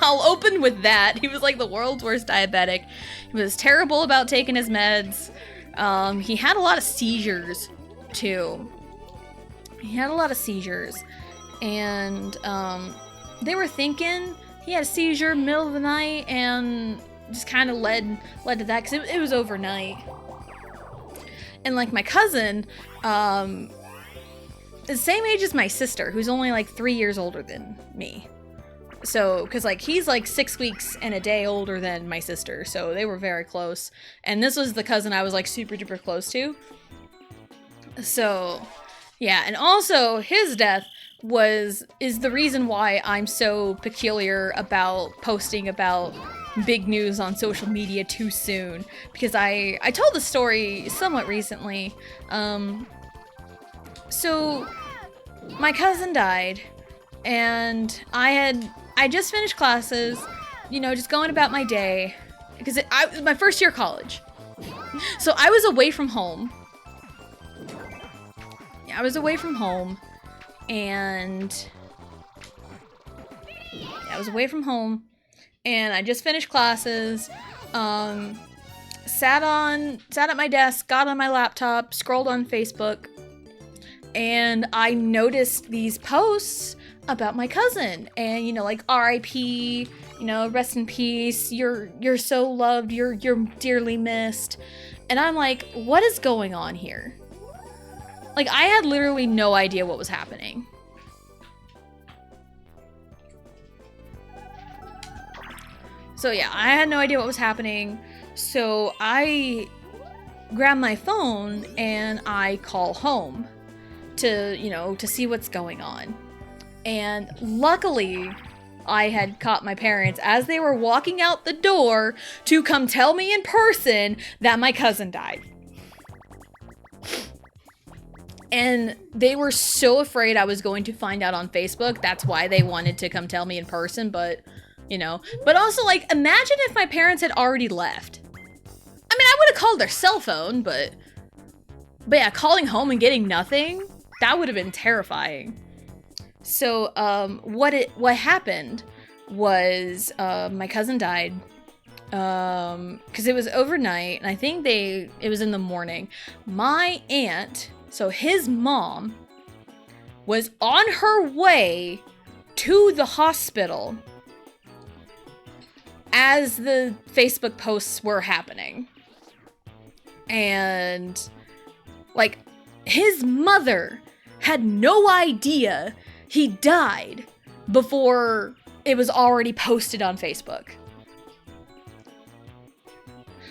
I'll open with that. He was like the world's worst diabetic. He was terrible about taking his meds. He had a lot of seizures, too. He had a lot of seizures. And they were thinking he had a seizure middle of the night, and just kind of led to that, because it was overnight. And like my cousin, the same age as my sister, who's only like 3 years older than me. So, because like he's like 6 weeks and a day older than my sister, so they were very close. And this was the cousin I was like super duper close to. So, yeah, and also his death is the reason why I'm so peculiar about posting about big news on social media too soon, because I told the story somewhat recently. So my cousin died, and I just finished classes, just going about my day, because it was my first year of college. So I was away from home. Yeah, I was away from home. And I was away from home, and I just finished classes, sat at my desk, got on my laptop, scrolled on Facebook, and I noticed these posts about my cousin, and like RIP, rest in peace, you're so loved, you're dearly missed. And I'm like, what is going on here? Like, I had literally no idea what was happening. So yeah, I had no idea what was happening. So I grab my phone and I call home to see what's going on. And luckily, I had caught my parents as they were walking out the door to come tell me in person that my cousin died. And they were so afraid I was going to find out on Facebook. That's why they wanted to come tell me in person, but also, like, imagine if my parents had already left. I mean, I would have called their cell phone, but yeah, calling home and getting nothing, that would have been terrifying. So, what happened was, my cousin died, because it was overnight, and I think it was in the morning. My aunt, so his mom, was on her way to the hospital as the Facebook posts were happening. And, like, his mother had no idea he died before it was already posted on Facebook.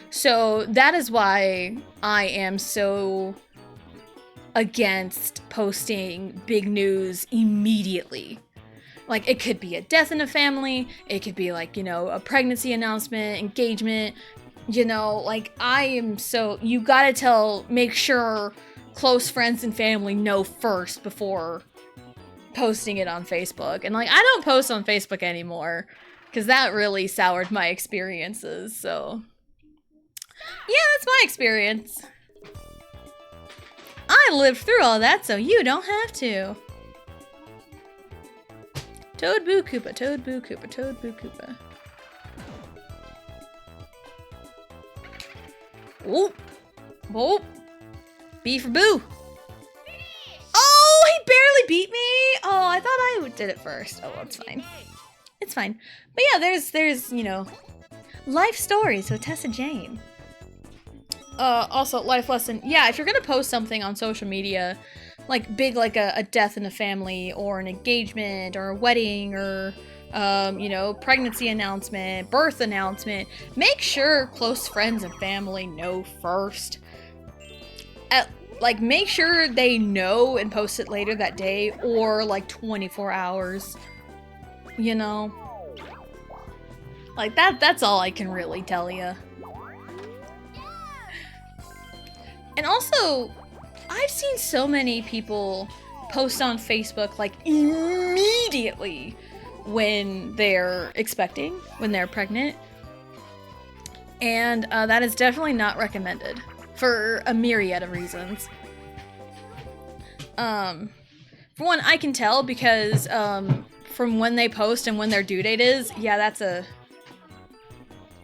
So that is why I am so against posting big news immediately. Like, it could be a death in a family, it could be like, a pregnancy announcement, engagement, like, I am so, you gotta make sure close friends and family know first before posting it on Facebook. And like, I don't post on Facebook anymore, because that really soured my experiences, so Yeah, that's my experience. I lived through all that, so you don't have to. Toad Boo Koopa, Toad Boo Koopa, Toad Boo Koopa. Whoop! Whoop! B for Boo! Oh, he barely beat me! Oh, I thought I did it first. Oh, that's fine. It's fine. But yeah, there's, you know, life stories with Tessa Jane. Also, life lesson. Yeah, if you're gonna post something on social media, like big, like a death in the family, or an engagement, or a wedding, or, you know, pregnancy announcement, birth announcement, make sure close friends and family know first. Like, make sure they know and post it later that day, or like 24 hours. You know? Like, that's all I can really tell you. And also, I've seen so many people post on Facebook, like, immediately when they're expecting, when they're pregnant. And that is definitely not recommended for a myriad of reasons. For one, I can tell because from when they post and when their due date is, yeah,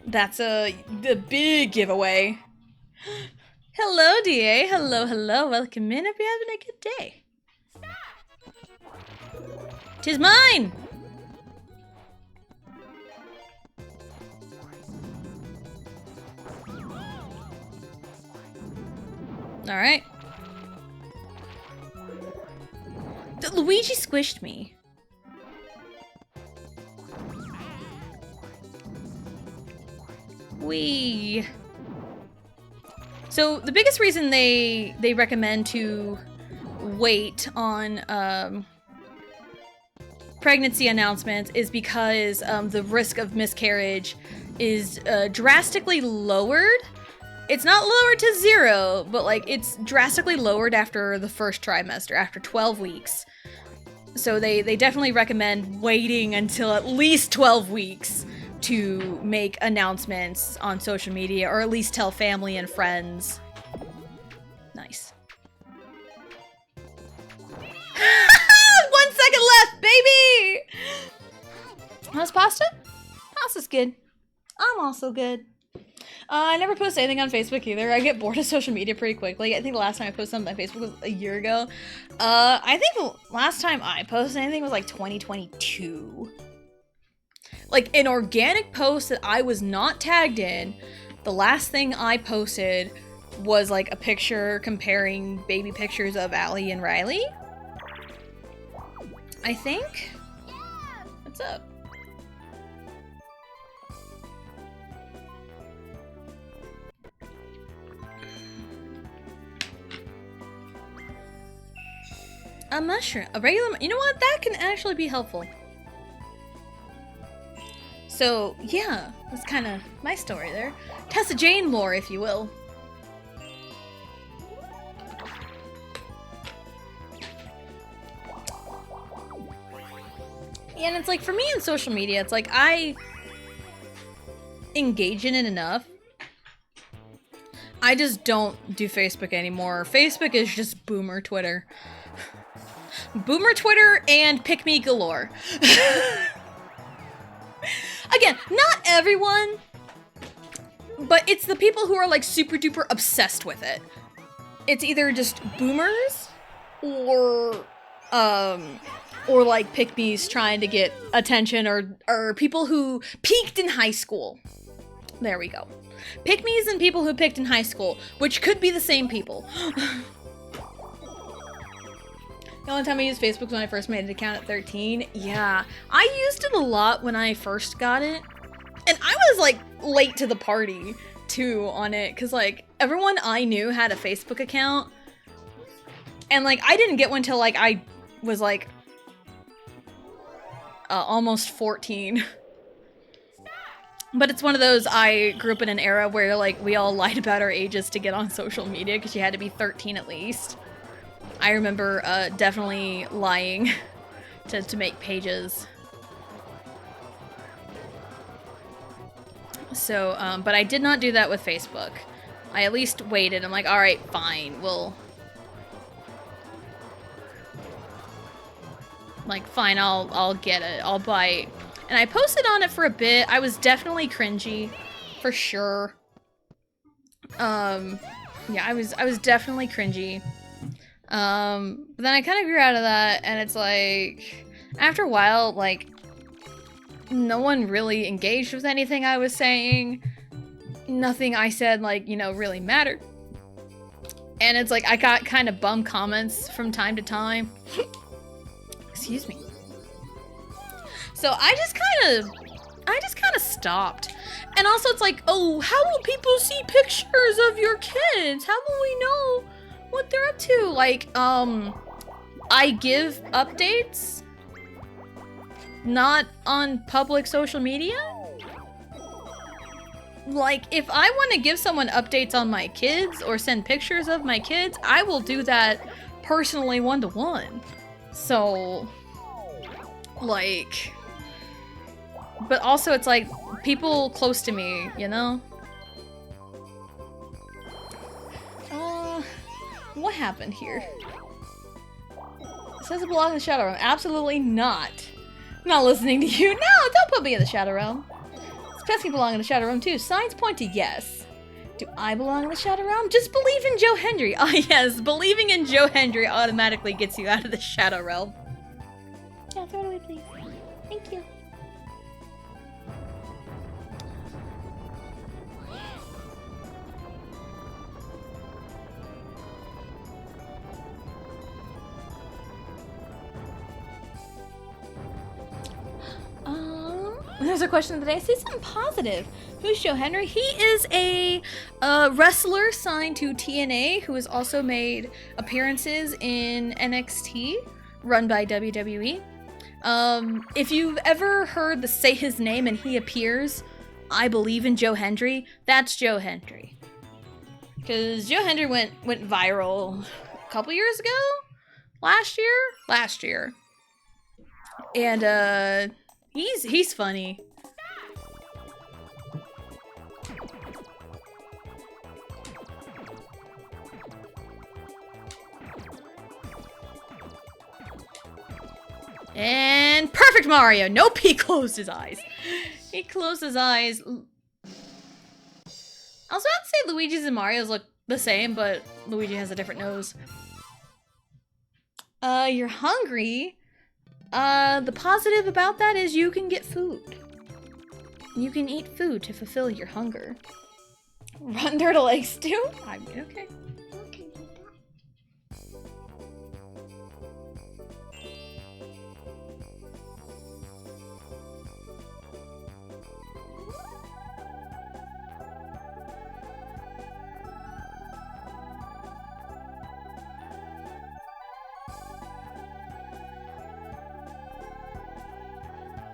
that's a big giveaway. Hello, DA. Hello, hello. Welcome in. Hope you're having a good day. Tis mine! Alright. Luigi squished me. Wee. So the biggest reason they recommend to wait on pregnancy announcements is because the risk of miscarriage is drastically lowered. It's not lowered to 0, but like it's drastically lowered after the first trimester, after 12 weeks. So they definitely recommend waiting until at least 12 weeks to make announcements on social media, or at least tell family and friends. Nice. 1 second left, baby! How's pasta? Pasta's good. I'm also good. I never post anything on Facebook either. I get bored of social media pretty quickly. I think the last time I posted something on Facebook was a year ago. I think the last time I posted anything was like 2022. Like an organic post that I was not tagged in, the last thing I posted was like a picture comparing baby pictures of Allie and Riley. I think? What's up? A mushroom. A regular... You know what? That can actually be helpful. So, yeah. That's kind of my story there. Tessa Jane lore, if you will. Yeah, and it's like, for me in social media, it's like, I engage in it enough. I just don't do Facebook anymore. Facebook is just boomer Twitter. Boomer Twitter and pick me galore. Again, not everyone, but it's the people who are like super duper obsessed with it. It's either just boomers or like pick me's trying to get attention, or people who peaked in high school. There we go. Pick me's and people who picked in high school, which could be the same people. The only time I used Facebook was when I first made an account at 13. Yeah, I used it a lot when I first got it. And I was like late to the party too on it, because like everyone I knew had a Facebook account. And like I didn't get one till like I was like almost 14. But it's one of those, I grew up in an era where like we all lied about our ages to get on social media because you had to be 13 at least. I remember definitely lying to make pages. So, but I did not do that with Facebook. I at least waited. I'm like, all right, fine, fine, I'll get it. I'll buy it. And I posted on it for a bit. I was definitely cringy, for sure. Yeah, I was definitely cringy. But then I kind of grew out of that, and it's like, after a while, like, no one really engaged with anything I was saying. Nothing I said, like, you know, really mattered. And it's like, I got kind of bum comments from time to time. Excuse me. So I just kind of stopped. And also it's like, oh, how will people see pictures of your kids? How will we know what they're up to? Like, I give updates, not on public social media. Like, if I want to give someone updates on my kids or send pictures of my kids, I will do that personally one-to-one. So, like, but also it's like people close to me, you know? What happened here? It says it belongs in the Shadow Realm. Absolutely not. I'm not listening to you. No, don't put me in the Shadow Realm. This pesky belong in the Shadow Realm too. Signs point to yes. Do I belong in the Shadow Realm? Just believe in Joe Hendry. Ah, yes, believing in Joe Hendry automatically gets you out of the Shadow Realm. Yeah, throw it away, please. Thank you. There's a question of the day. Say something positive. Who's Joe Hendry? He is a wrestler signed to TNA who has also made appearances in NXT, run by WWE. If you've ever heard the say his name and he appears, I believe in Joe Hendry, that's Joe Hendry. Because Joe Hendry went viral a couple years ago? Last year. And, he's funny. And perfect Mario. Nope, he closed his eyes. He closed his eyes. I was about to say Luigi's and Mario's look the same, but Luigi has a different nose. You're hungry? The positive about that is you can get food. You can eat food to fulfill your hunger. Run turtle eggs too? I mean, okay.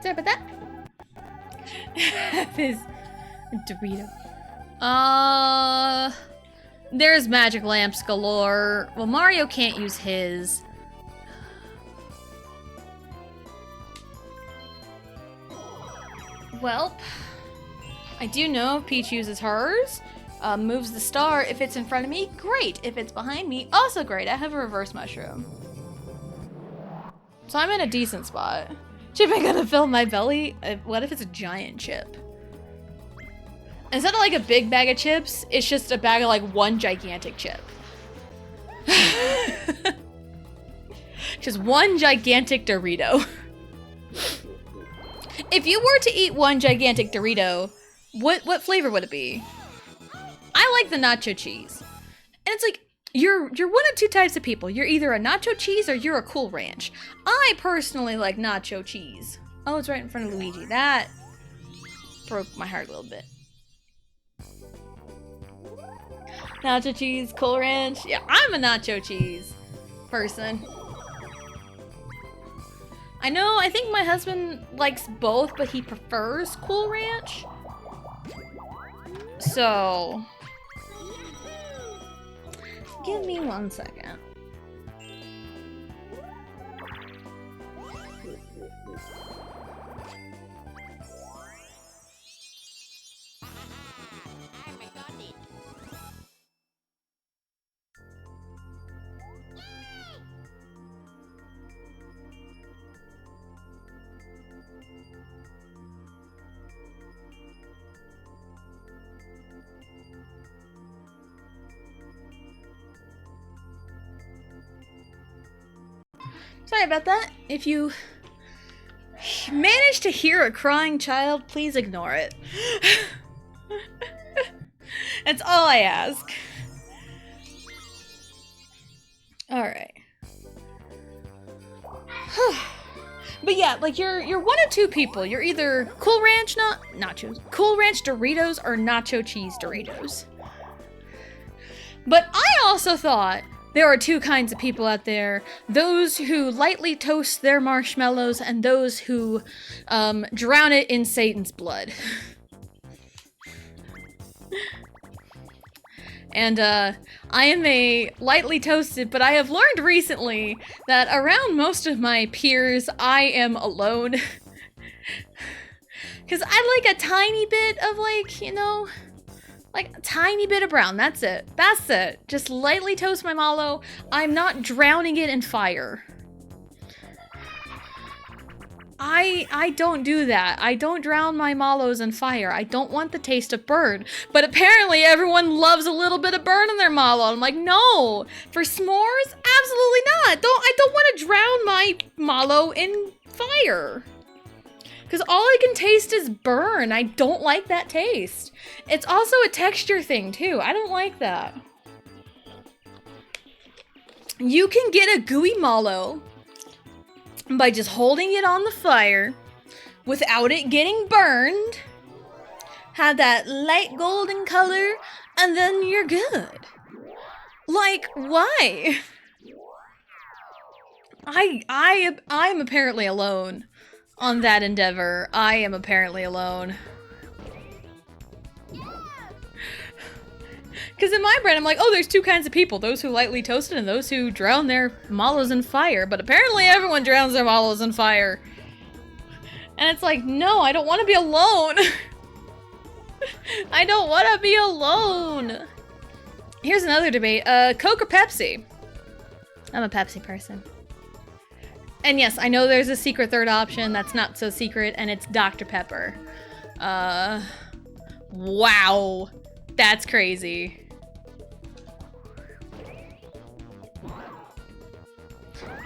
Sorry about that. His Dorito. There's magic lamps galore. Well, Mario can't use his. Well, I do know Peach uses hers. Moves the star. If it's in front of me, great. If it's behind me, also great. I have a reverse mushroom. So I'm in a decent spot. Chip ain't gonna fill my belly? What if it's a giant chip? Instead of like a big bag of chips, it's just a bag of like one gigantic chip. Just one gigantic Dorito. If you were to eat one gigantic Dorito, what flavor would it be? I like the nacho cheese. And it's like, you're one of two types of people. You're either a nacho cheese or you're a Cool Ranch. I personally like nacho cheese. Oh, it's right in front of Luigi. That broke my heart a little bit. Nacho cheese, Cool Ranch. Yeah, I'm a nacho cheese person. I think my husband likes both, but he prefers Cool Ranch. So, give me 1 second. Sorry about that. If you manage to hear a crying child, please ignore it. That's all I ask. Alright. But yeah, like you're one of two people. You're either Cool Ranch nachos, Cool Ranch Doritos, or Nacho Cheese Doritos. But I also thought there are two kinds of people out there: those who lightly toast their marshmallows, and those who drown it in Satan's blood. And I am a lightly toasted, but I have learned recently that around most of my peers, I am alone. Because I like a tiny bit of, like, you know, like a tiny bit of brown. That's it. That's it. Just lightly toast my mallow. I'm not drowning it in fire. I don't do that. I don't drown my mallows in fire. I don't want the taste of burn. But apparently everyone loves a little bit of burn in their mallow. I'm like, no. For s'mores? Absolutely not. I don't want to drown my mallow in fire. Because all I can taste is burn. I don't like that taste. It's also a texture thing, too. I don't like that. You can get a gooey mallow by just holding it on the fire without it getting burned. Have that light golden color, and then you're good. Like, why? I'm apparently alone on that endeavor. I am apparently alone. Because in my brain, I'm like, oh, there's two kinds of people. Those who lightly toast it and those who drown their mallows in fire. But apparently everyone drowns their mallows in fire. And it's like, no, I don't want to be alone. I don't want to be alone. Here's another debate. Coke or Pepsi? I'm a Pepsi person. And yes, I know there's a secret third option that's not so secret, and it's Dr. Pepper. Wow. That's crazy.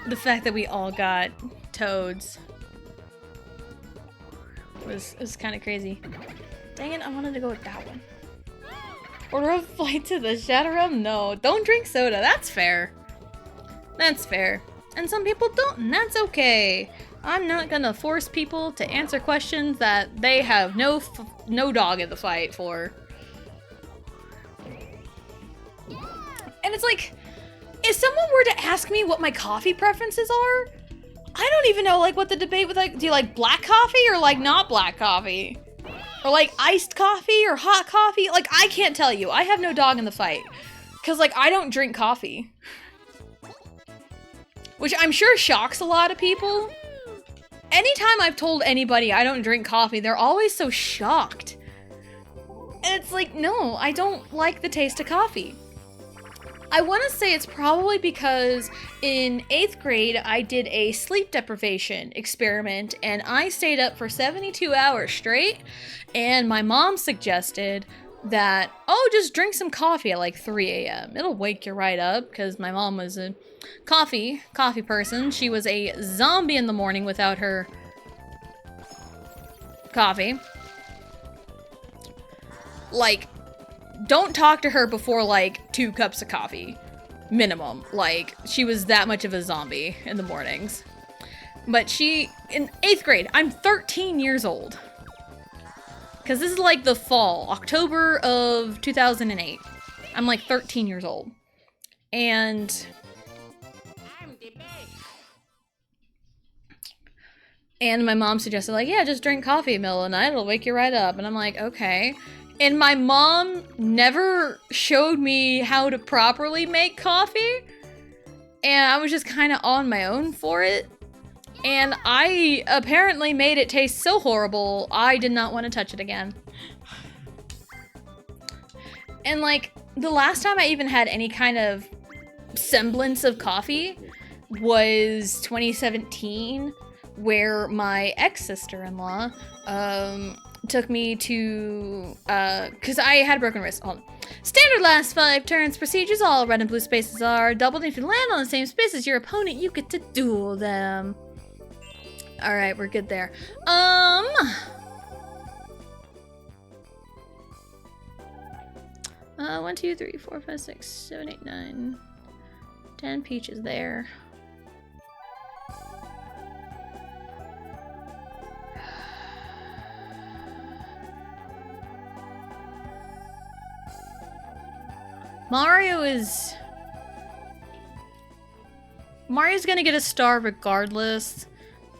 The fact that we all got toads was kind of crazy. Dang it, I wanted to go with that one. Order a flight to the Shadow Realm? No, don't drink soda. That's fair. That's fair. And some people don't, and that's okay. I'm not gonna force people to answer questions that they have no dog in the fight for. And it's like, if someone were to ask me what my coffee preferences are, I don't even know, like, what the debate with, like, do you like black coffee or, like, not black coffee? Or, like, iced coffee or hot coffee? Like, I can't tell you. I have no dog in the fight. Because, like, I don't drink coffee. Which I'm sure shocks a lot of people. Anytime I've told anybody I don't drink coffee, they're always so shocked. And it's like, no, I don't like the taste of coffee. I want to say it's probably because in 8th grade, I did a sleep deprivation experiment, and I stayed up for 72 hours straight, and my mom suggested that, oh, just drink some coffee at like 3 a.m. It'll wake you right up, because my mom was a coffee person. She was a zombie in the morning without her coffee. Like, don't talk to her before, like, 2 cups of coffee. Minimum. Like, she was that much of a zombie in the mornings. But she, in 8th grade, I'm 13 years old. Because this is, like, the fall. October of 2008. I'm, like, 13 years old. And my mom suggested, like, yeah, just drink coffee in the middle of the night. It'll wake you right up. And I'm like, okay. And my mom never showed me how to properly make coffee. And I was just kind of on my own for it. And I apparently made it taste so horrible, I did not want to touch it again. And like, the last time I even had any kind of semblance of coffee was 2017, where my ex-sister-in-law, took me to, because I had a broken wrist. Hold on. Standard last 5 turns procedures. All red and blue spaces are doubled. If you land on the same space as your opponent, you get to duel them. Alright, we're good there. 1, 2, 3, 4, 5, 6, 7, 8, 9, 10 peaches there. Mario's gonna get a star regardless.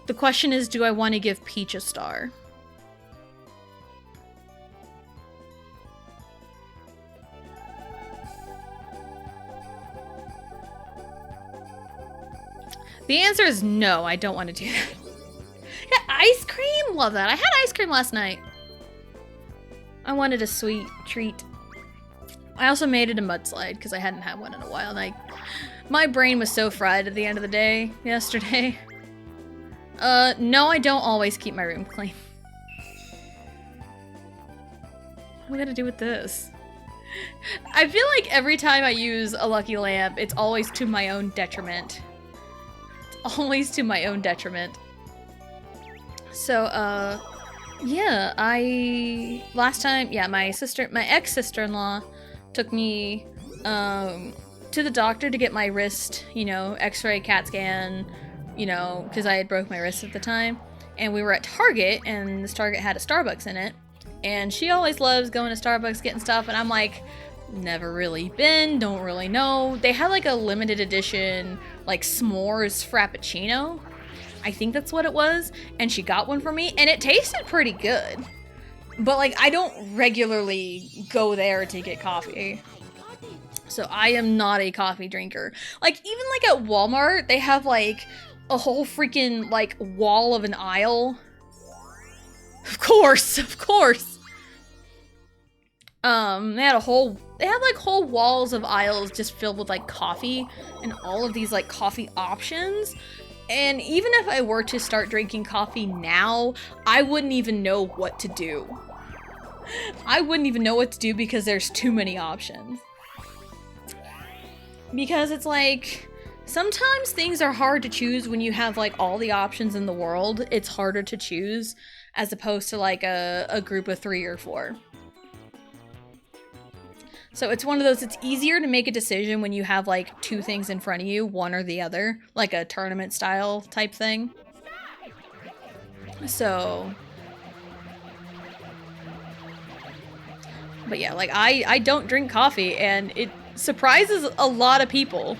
The question is, do I want to give Peach a star? The answer is no, I don't want to do that. Yeah, ice cream? Love that. I had ice cream last night. I wanted a sweet treat. I also made it a mudslide because I hadn't had one in a while, and my brain was so fried at the end of the day yesterday. No, I don't always keep my room clean. What am I gonna do with this? I feel like every time I use a Lucky Lamp, it's always to my own detriment. It's always to my own detriment. So, yeah, last time, yeah, my ex-sister-in-law took me, to the doctor to get my wrist, you know, x-ray, CAT scan, you know, because I had broke my wrist at the time. And we were at Target, and this Target had a Starbucks in it. And she always loves going to Starbucks, getting stuff, and I'm like, never really been, don't really know. They had like a limited edition, like s'mores frappuccino. I think that's what it was. And she got one for me, and it tasted pretty good. But like, I don't regularly go there to get coffee. So I am not a coffee drinker. Like, even like at Walmart, they have like a whole freaking like wall of an aisle. Of course. They had like whole walls of aisles just filled with like coffee and all of these like coffee options. And even if I were to start drinking coffee now, I wouldn't even know what to do. I wouldn't even know what to do because there's too many options. Because it's like, sometimes things are hard to choose when you have like all the options in the world. It's harder to choose as opposed to like a group of 3 or 4. So it's one of those, it's easier to make a decision when you have like 2 things in front of you, one or the other, like a tournament style type thing. So, but yeah, like I don't drink coffee, and it surprises a lot of people.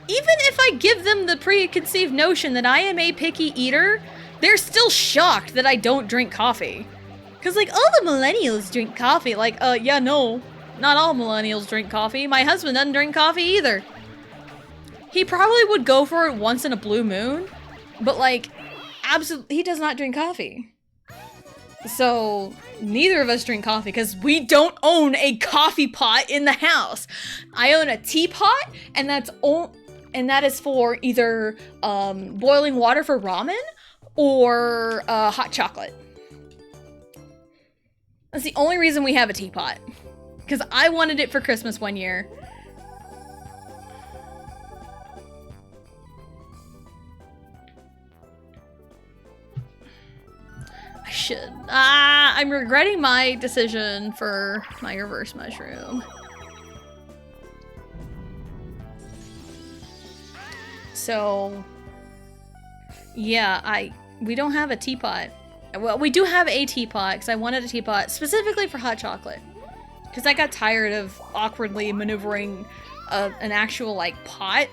Even if I give them the preconceived notion that I am a picky eater, they're still shocked that I don't drink coffee. Cause like, all the millennials drink coffee. Like, yeah, no. Not all millennials drink coffee. My husband doesn't drink coffee either. He probably would go for it once in a blue moon, but like, absolutely, he does not drink coffee. So neither of us drink coffee because we don't own a coffee pot in the house. I own a teapot, and that is for either boiling water for ramen or hot chocolate. That's the only reason we have a teapot. Because I wanted it for Christmas one year. I should. I'm regretting my decision for my reverse mushroom. So, yeah, we don't have a teapot. Well, we do have a teapot because I wanted a teapot specifically for hot chocolate. Because I got tired of awkwardly maneuvering an actual, like, pot.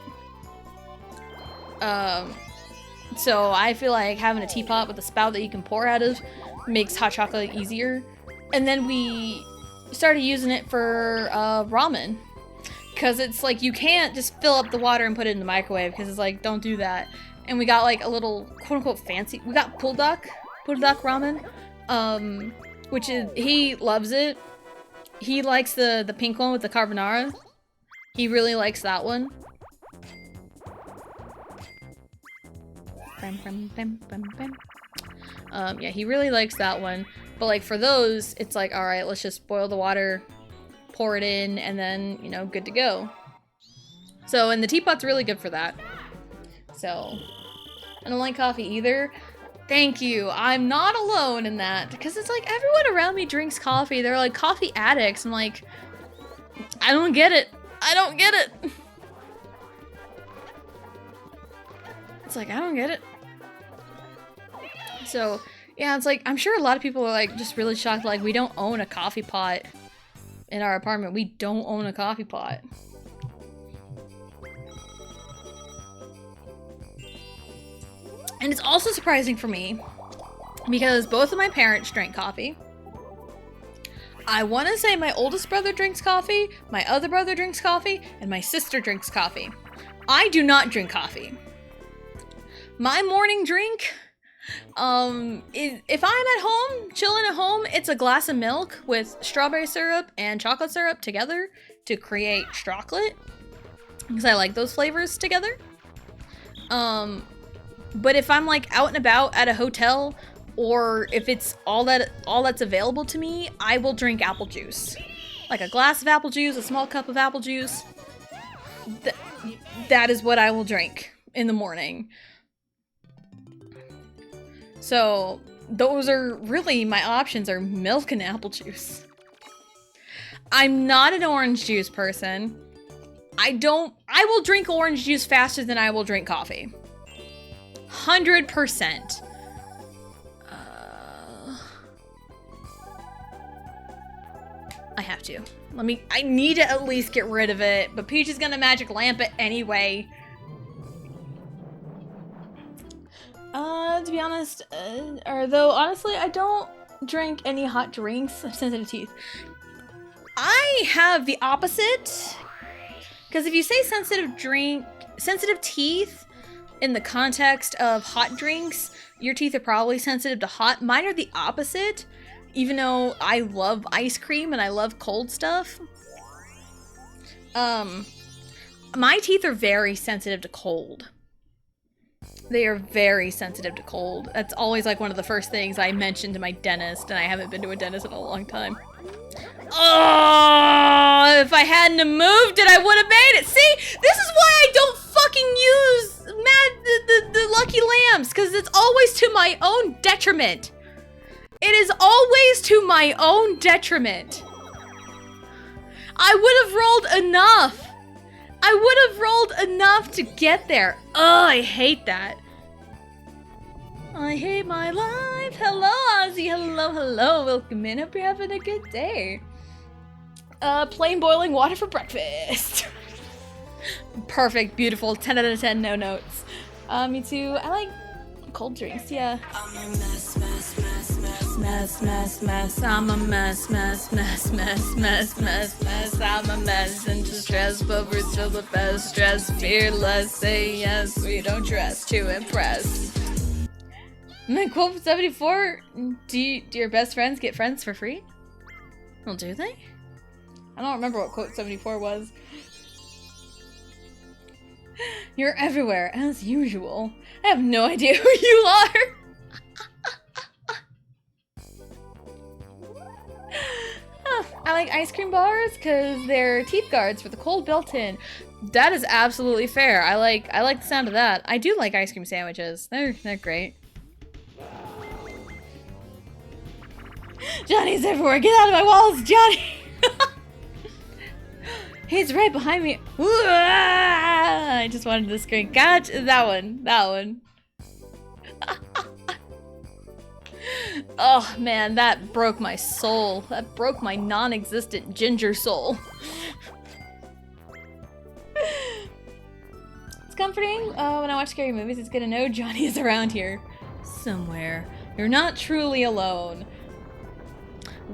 So I feel like having a teapot with a spout that you can pour out of makes hot chocolate easier. And then we started using it for ramen. Because it's like, you can't just fill up the water and put it in the microwave. Because it's like, don't do that. And we got like a little, quote-unquote, fancy. We got Buldak ramen. Which is, he loves it. He likes the pink one with the carbonara. He really likes that one. Yeah, he really likes that one. But like for those, it's like, alright, let's just boil the water pour it in, and then, you know, good to go. So, and the teapot's really good for that. So, I don't like coffee either. Thank you. I'm not alone in that. Because it's like everyone around me drinks coffee. They're like coffee addicts. I'm like, I don't get it. I don't get it. It's like, I don't get it. So, yeah, it's like, I'm sure a lot of people are like just really shocked. Like, we don't own a coffee pot in our apartment. We don't own a coffee pot. And it's also surprising for me because both of my parents drank coffee. I want to say my oldest brother drinks coffee, my other brother drinks coffee, and my sister drinks coffee. I do not drink coffee. My morning drink, if I'm at home, chilling at home, it's a glass of milk with strawberry syrup and chocolate syrup together to create chocolate. Because I like those flavors together. But if I'm like out and about at a hotel, or if it's all that's available to me, I will drink apple juice. Like a glass of apple juice, a small cup of apple juice. That is what I will drink in the morning. So those are really my options, are milk and apple juice. I'm not an orange juice person. I will drink orange juice faster than I will drink coffee. 100%. I have to. I need to at least get rid of it, but Peach is gonna magic lamp it anyway. To be honest, though honestly, I don't drink any hot drinks. I have sensitive teeth. I have the opposite. Because if you say sensitive teeth in the context of hot drinks, your teeth are probably sensitive to hot. Mine are the opposite. Even though I love ice cream and I love cold stuff. My teeth are very sensitive to cold. They are very sensitive to cold. That's always like one of the first things I mention to my dentist, and I haven't been to a dentist in a long time. Oh, if I hadn't have moved it, I would have made it. See, this is why I don't fucking use the Lucky Lamps, because it's always to my own detriment. It is always to my own detriment. I would have rolled enough. I would have rolled enough to get there. Oh, I hate that. I hate my life. Hello, Ozzy. Hello, hello. Welcome in. Hope you're having a good day. Plain boiling water for breakfast. Perfect, beautiful. 10 out of 10, no notes. Me too. I like cold drinks, yeah. I'm a mess, mess, mess, mess, mess, mess, mess. I'm a mess, mess, mess, mess, mess, mess, mess. I'm a mess into stress, but we're still the best. Stress, fearless, say yes. We don't dress to impress. My quote 74. Do your best friends get friends for free? Well, do they? I don't remember what quote 74 was. You're everywhere, as usual. I have no idea who you are. I like ice cream bars because they're teeth guards for the cold built in. That is absolutely fair. I like the sound of that. I do like ice cream sandwiches. They're great. Johnny's everywhere. Get out of my walls, Johnny. He's right behind me. I just wanted to scream. Gotcha. That one. Oh man, that broke my soul. That broke my non-existent ginger soul. It's comforting. When I watch scary movies, it's good to know Johnny is around here. Somewhere. You're not truly alone.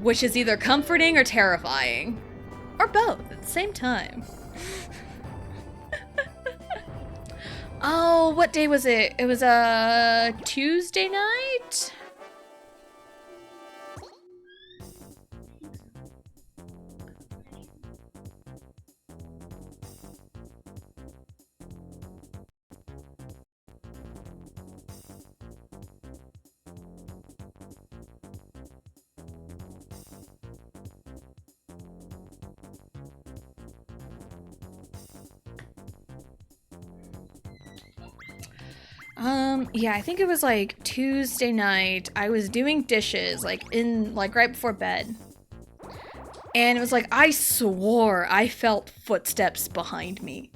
Which is either comforting or terrifying. Or both at the same time. Oh, what day was it? It was a Tuesday night? Yeah, I think it was like Tuesday night. I was doing dishes, like right before bed. And it was like, I swore I felt footsteps behind me.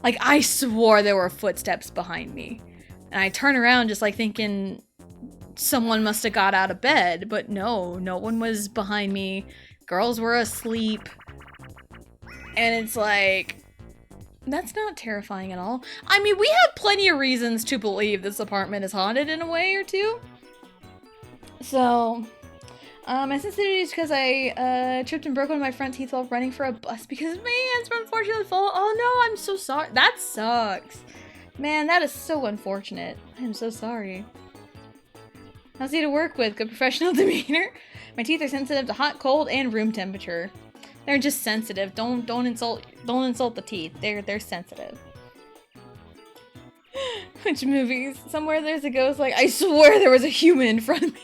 Like, I swore there were footsteps behind me. And I turn around just like thinking someone must have got out of bed, but no one was behind me. Girls were asleep. And it's like, that's not terrifying at all. I mean, we have plenty of reasons to believe this apartment is haunted in a way or two. So, my sensitivity is because I tripped and broke one of my front teeth while running for a bus because my hands were unfortunately full. Oh no, I'm so sorry. That sucks. Man, that is so unfortunate. I'm so sorry. How's he to work with? Good professional demeanor. My teeth are sensitive to hot, cold, and room temperature. They're just sensitive. Don't insult the teeth. They're sensitive. Which movies? Somewhere there's a ghost like, I swear there was a human in front of me.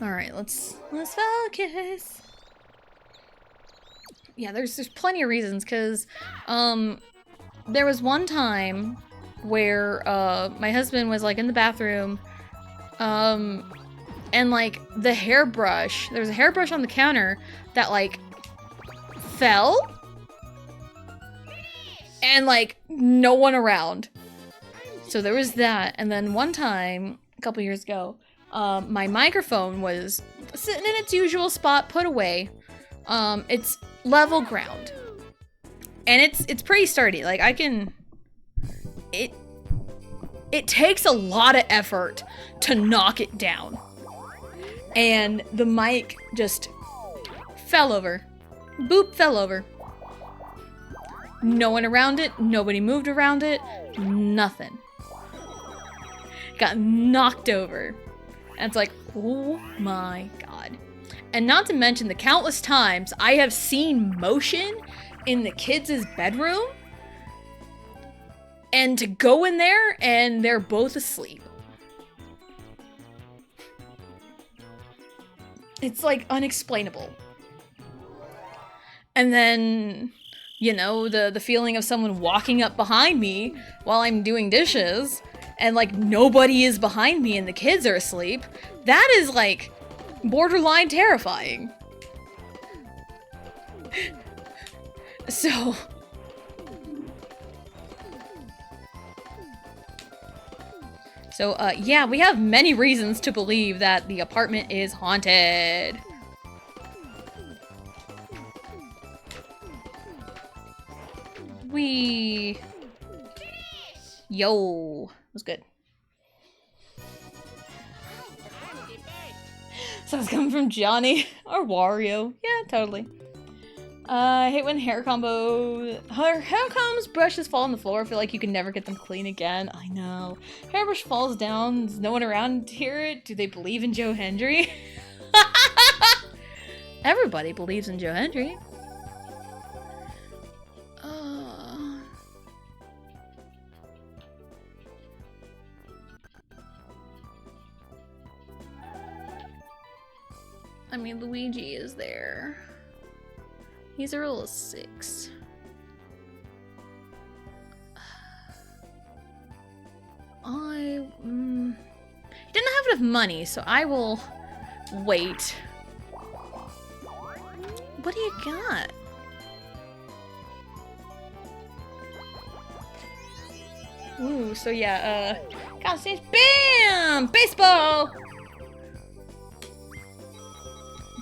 Alright, let's focus. Yeah, there's plenty of reasons, because there was one time where my husband was like in the bathroom, and like the hairbrush, there was a hairbrush on the counter that like fell, and like no one around. So there was that, and then one time a couple years ago, my microphone was sitting in its usual spot, put away. It's level ground, and it's pretty sturdy. Like I can, it takes a lot of effort to knock it down, and the mic just fell over. Boop, fell over. No one around it. Nobody moved around it. Nothing. Got knocked over. And it's like, oh my god. And not to mention the countless times I have seen motion in the kids' bedroom, and to go in there and they're both asleep. It's like unexplainable. And then, you know, the feeling of someone walking up behind me while I'm doing dishes, and like nobody is behind me and the kids are asleep. That is like borderline terrifying. So yeah, we have many reasons to believe that the apartment is haunted. Yo, it was good. So it's coming from Johnny or Wario. Yeah, totally. I hate when hair combs, brushes fall on the floor. I feel like you can never get them clean again. I know. Hairbrush falls down. There's no one around to hear it. Do they believe in Joe Hendry? Everybody believes in Joe Hendry. I mean, Luigi is there. He's a roll of 6. He didn't have enough money, so I will wait. What do you got? Ooh, so yeah, got stage. Bam! Baseball!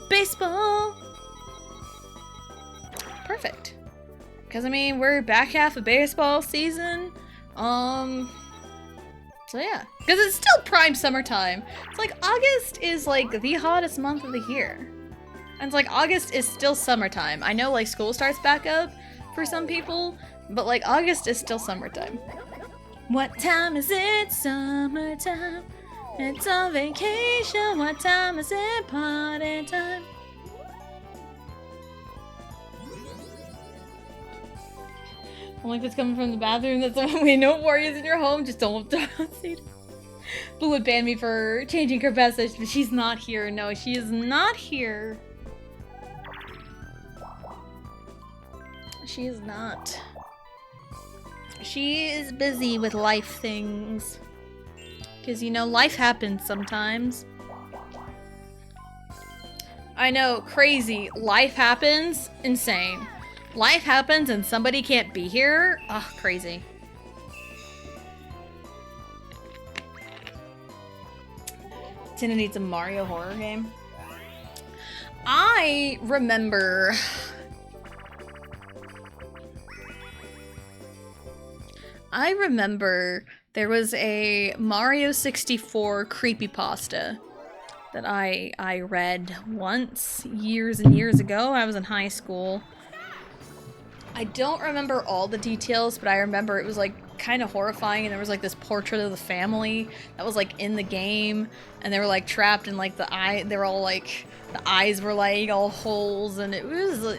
Baseball! Perfect. Because, I mean, we're back half of baseball season. So yeah. Because it's still prime summertime. It's like August is like the hottest month of the year. And it's like August is still summertime. I know like school starts back up for some people, but like August is still summertime. What time is it? Summertime. It's on vacation. What time is it? Party time. Only if it's coming from the bathroom. That's the one way. No warriors in your home. Just don't see. Blue would ban me for changing her message, but she's not here. No, she is not here. She is not. She is busy with life things. Because, you know, life happens sometimes. I know, crazy. Life happens. Insane. Life happens and somebody can't be here. Ugh, crazy. Tina needs a Mario horror game. I remember... there was a Mario 64 creepypasta that I read once, years and years ago. I was in high school. I don't remember all the details, but I remember it was like kind of horrifying, and there was like this portrait of the family that was like in the game, and they were like trapped in like the eye. They were all like, the eyes were like all holes, and it was,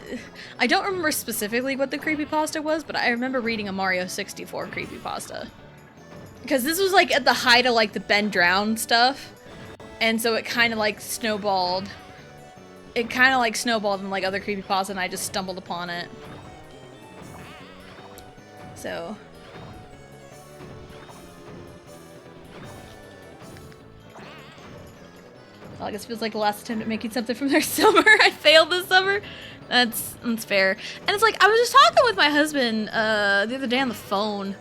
I don't remember specifically what the creepypasta was, but I remember reading a Mario 64 creepypasta. Because this was like at the height of like the Ben Drowned stuff, and so it kind of like snowballed. It kind of like snowballed in like other creepypasta, and I just stumbled upon it. So... August feels like the last attempt at making something from their summer. I failed this summer. That's fair. And it's like, I was just talking with my husband the other day on the phone.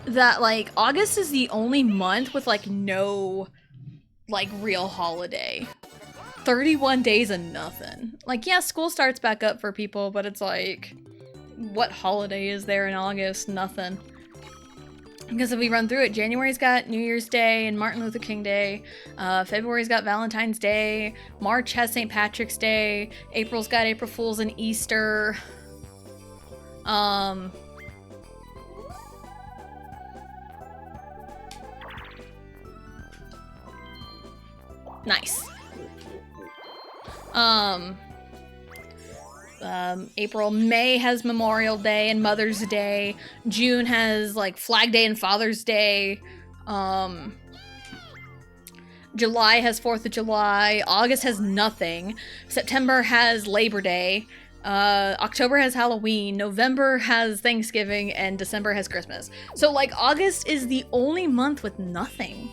That like August is the only month with like no like real holiday. 31 days and nothing. Like, yeah, school starts back up for people, but it's like, what holiday is there in August? Nothing. Because if we run through it, January's got New Year's Day and Martin Luther King Day. February's got Valentine's Day. March has St. Patrick's Day. April's got April Fool's and Easter. Nice. May has Memorial Day and Mother's Day. June has like Flag Day and Father's Day. July has 4th of July. August has nothing. September has Labor Day. October has Halloween. November has Thanksgiving, and December has Christmas. So like August is the only month with nothing.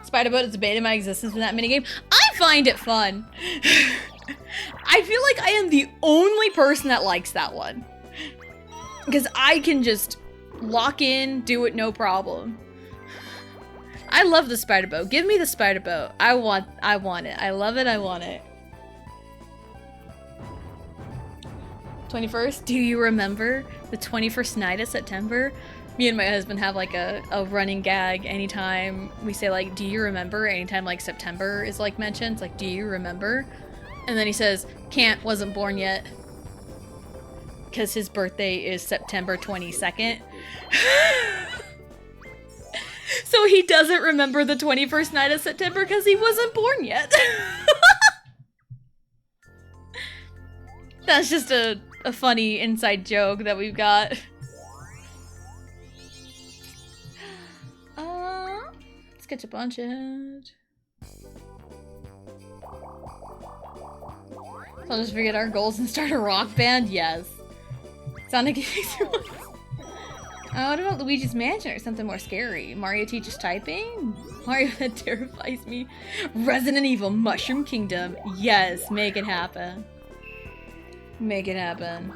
Spider-Boat has debated my existence in that minigame. I find it fun. I feel like I am the only person that likes that one. Because I can just lock in, do it no problem. I love the Spider-Boat. Give me the Spider-Boat. I want it. I love it. I want it. 21st? Do you remember the 21st night of September? Me and my husband have like a running gag anytime we say like, do you remember? Anytime like September is like mentioned, it's like, do you remember? And then he says, can't, wasn't born yet. Because his birthday is September 22nd. So he doesn't remember the 21st night of September because he wasn't born yet. That's just a funny inside joke that we've got. Let's get a bunch of it. So I'll just forget our goals and start a rock band? Yes. Sonic what about Luigi's Mansion or something more scary? Mario teaches typing? Mario that terrifies me. Resident Evil Mushroom Kingdom. Yes, make it happen. Make it happen.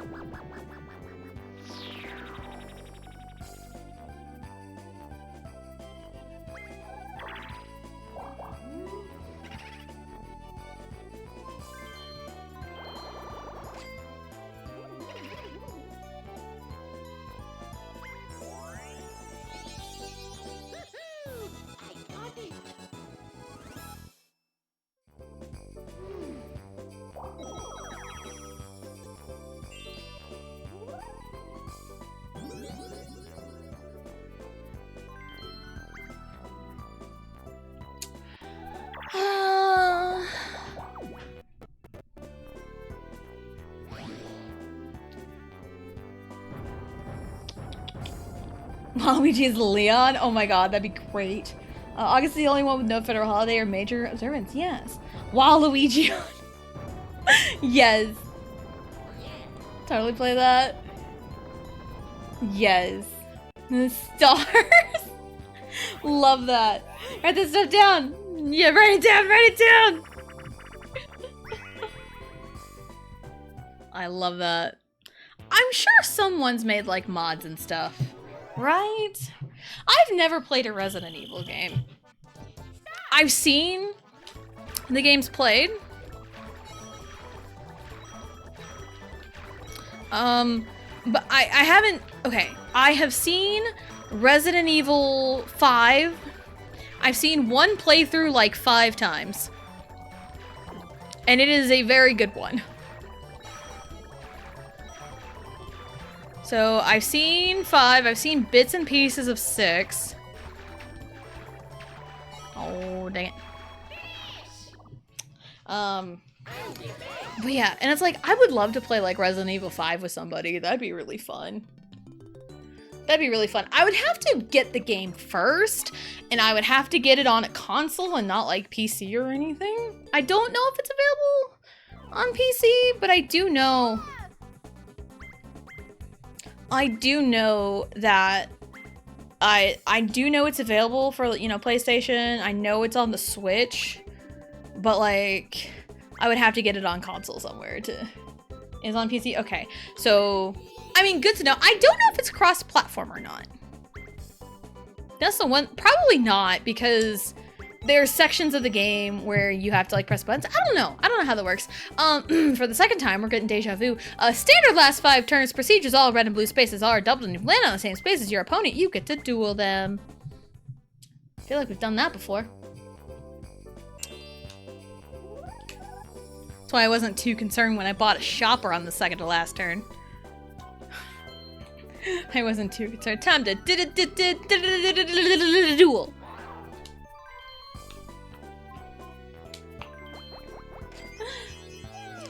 Waluigi is Leon? Oh my god, that'd be great. August is the only one with no federal holiday or major observance. Yes. Waluigi. Yes. Totally play that. Yes. The stars. Love that. Write this stuff down. Yeah, write it down, write it down. I love that. I'm sure someone's made like mods and stuff, right? I've never played a Resident Evil game. I've seen the games played. But I haven't, okay, I have seen Resident Evil 5. I've seen one playthrough like 5 times. And it is a very good one. So I've seen 5, I've seen bits and pieces of 6. Oh, dang it. But yeah, and it's like, I would love to play like Resident Evil 5 with somebody. That'd be really fun. That'd be really fun. I would have to get the game first, and I would have to get it on a console and not like PC or anything. I don't know if it's available on PC, but I do know that I do know it's available for, you know, PlayStation. I know it's on the Switch, but like I would have to get it on console somewhere to. Is on PC? Okay. So, I mean, good to know. I don't know if it's cross-platform or not. That's the one. Probably not, because there's sections of the game where you have to like press buttons. I don't know how that works. For the second time, we're getting deja vu. Standard last 5 turns procedures. All red and blue spaces are doubled, and if you land on the same space as your opponent, you get to duel them. I feel like we've done that before. That's why I wasn't too concerned when I bought a shopper on the second to last turn. I wasn't too concerned. Time to duel.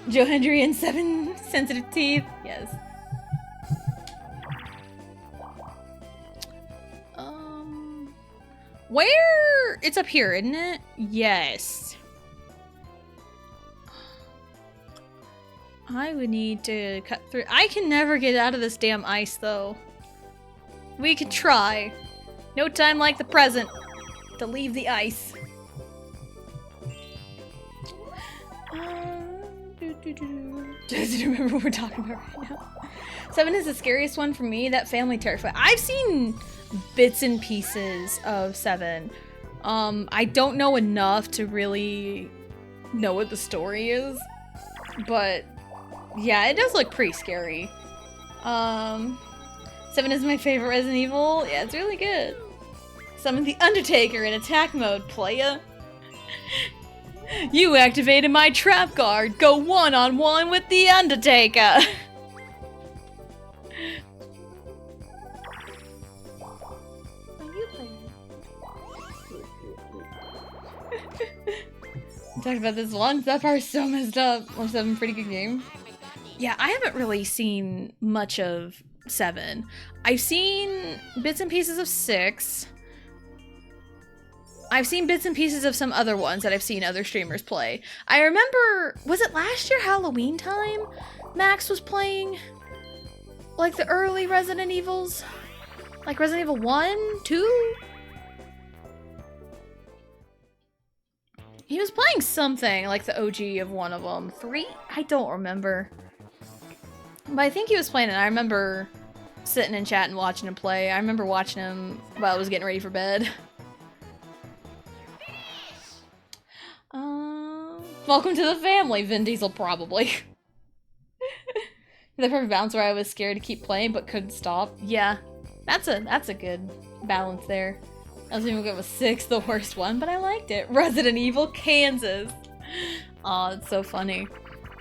Joe Hendry and 7 sensitive teeth. Yes. Where? It's up here, isn't it? Yes. I would need to cut through. I can never get out of this damn ice, though. We could try. No time like the present to leave the ice. Doesn't remember what we're talking about right now. 7 is the scariest one for me. That family terrified. I've seen bits and pieces of 7. I don't know enough to really know what the story is, but yeah, it does look pretty scary. 7 is my favorite Resident Evil. Yeah, it's really good. Summon the Undertaker in attack mode, playa. You activated my trap guard. Go one-on-one with the Undertaker. I talked about this once. That part's so messed up. Well, 7, pretty good game. Yeah, I haven't really seen much of 7. I've seen bits and pieces of 6. I've seen bits and pieces of some other ones that I've seen other streamers play. I remember, was it last year Halloween time? Max was playing like the early Resident Evils? Like Resident Evil 1, 2? He was playing something like the OG of one of them. 3? I don't remember. But I think he was playing it. I remember sitting in chat and watching him play. I remember watching him while I was getting ready for bed. Welcome to the family, Vin Diesel probably. The perfect balance where I was scared to keep playing but couldn't stop. Yeah, that's a good balance there. I was even good with 6, the worst one, but I liked it. Resident Evil Kansas. Aw, it's so funny.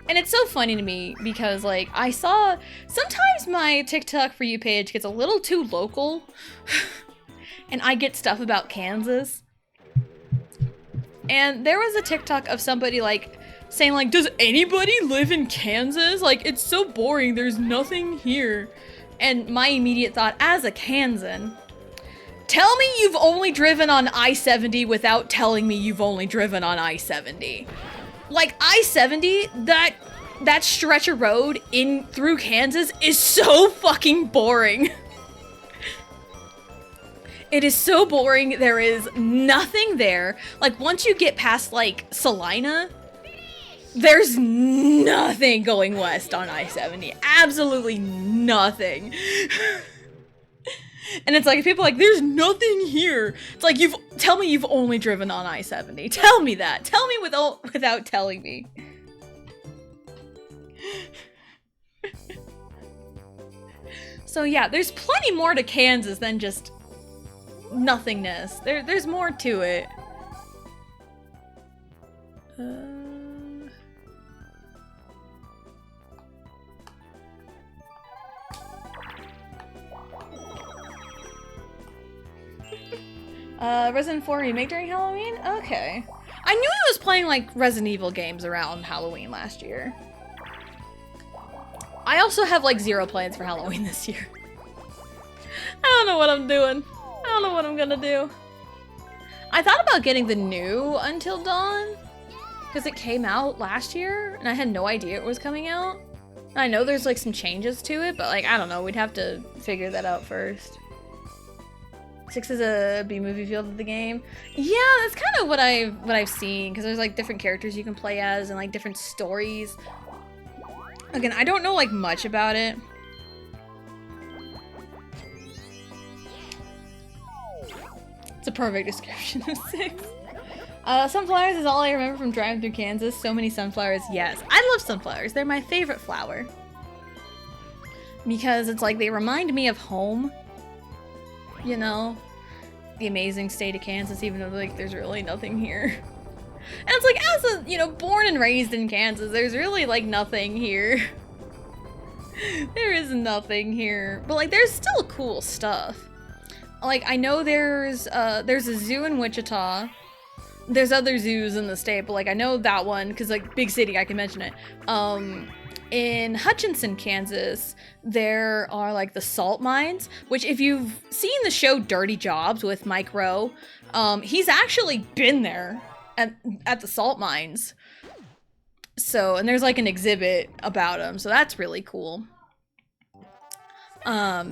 And it's so funny to me because, like, I saw... Sometimes my TikTok For You page gets a little too local. And I get stuff about Kansas. And there was a TikTok of somebody, like, saying, like, does anybody live in Kansas? Like, it's so boring. There's nothing here. And my immediate thought, as a Kansan, Tell me you've only driven on I-70 without telling me you've only driven on I-70. Like, I-70, that stretch of road in through Kansas is so fucking boring. It is so boring. There is nothing there. Like, once you get past, like, Salina, there's nothing going west on I-70. Absolutely nothing. And it's like, people are like, there's nothing here. It's like, tell me you've only driven on I-70. Tell me that. Tell me without telling me. So yeah, there's plenty more to Kansas than just nothingness. There's more to it. Resident 4 Remake during Halloween? Okay. I knew he was playing, like, Resident Evil games around Halloween last year. I also have, like, 0 plans for Halloween this year. I don't know what I'm doing. I don't know what I'm gonna do. I thought about getting the new Until Dawn, because it came out last year, and I had no idea it was coming out. And I know there's, like, some changes to it, but, like, I don't know. We'd have to figure that out first. 6 is a B-movie feel to the game. Yeah, that's kind of what I've seen, because there's like different characters you can play as and like different stories. Again, I don't know like much about it. It's a perfect description of 6. Sunflowers is all I remember from driving through Kansas. So many sunflowers. Yes, I love sunflowers. They're my favorite flower. Because it's like they remind me of home. You know, the amazing state of Kansas, even though like there's really nothing here. And it's like, as a, you know, born and raised in Kansas, there's really like nothing here. There is nothing here, but like there's still cool stuff. Like I know there's a zoo in Wichita. There's other zoos in the state, but like I know that one because like big city, I can mention it. In Hutchinson, Kansas, there are like the salt mines, which if you've seen the show Dirty Jobs with Mike Rowe, he's actually been there at the salt mines. So, and there's like an exhibit about him, so that's really cool. There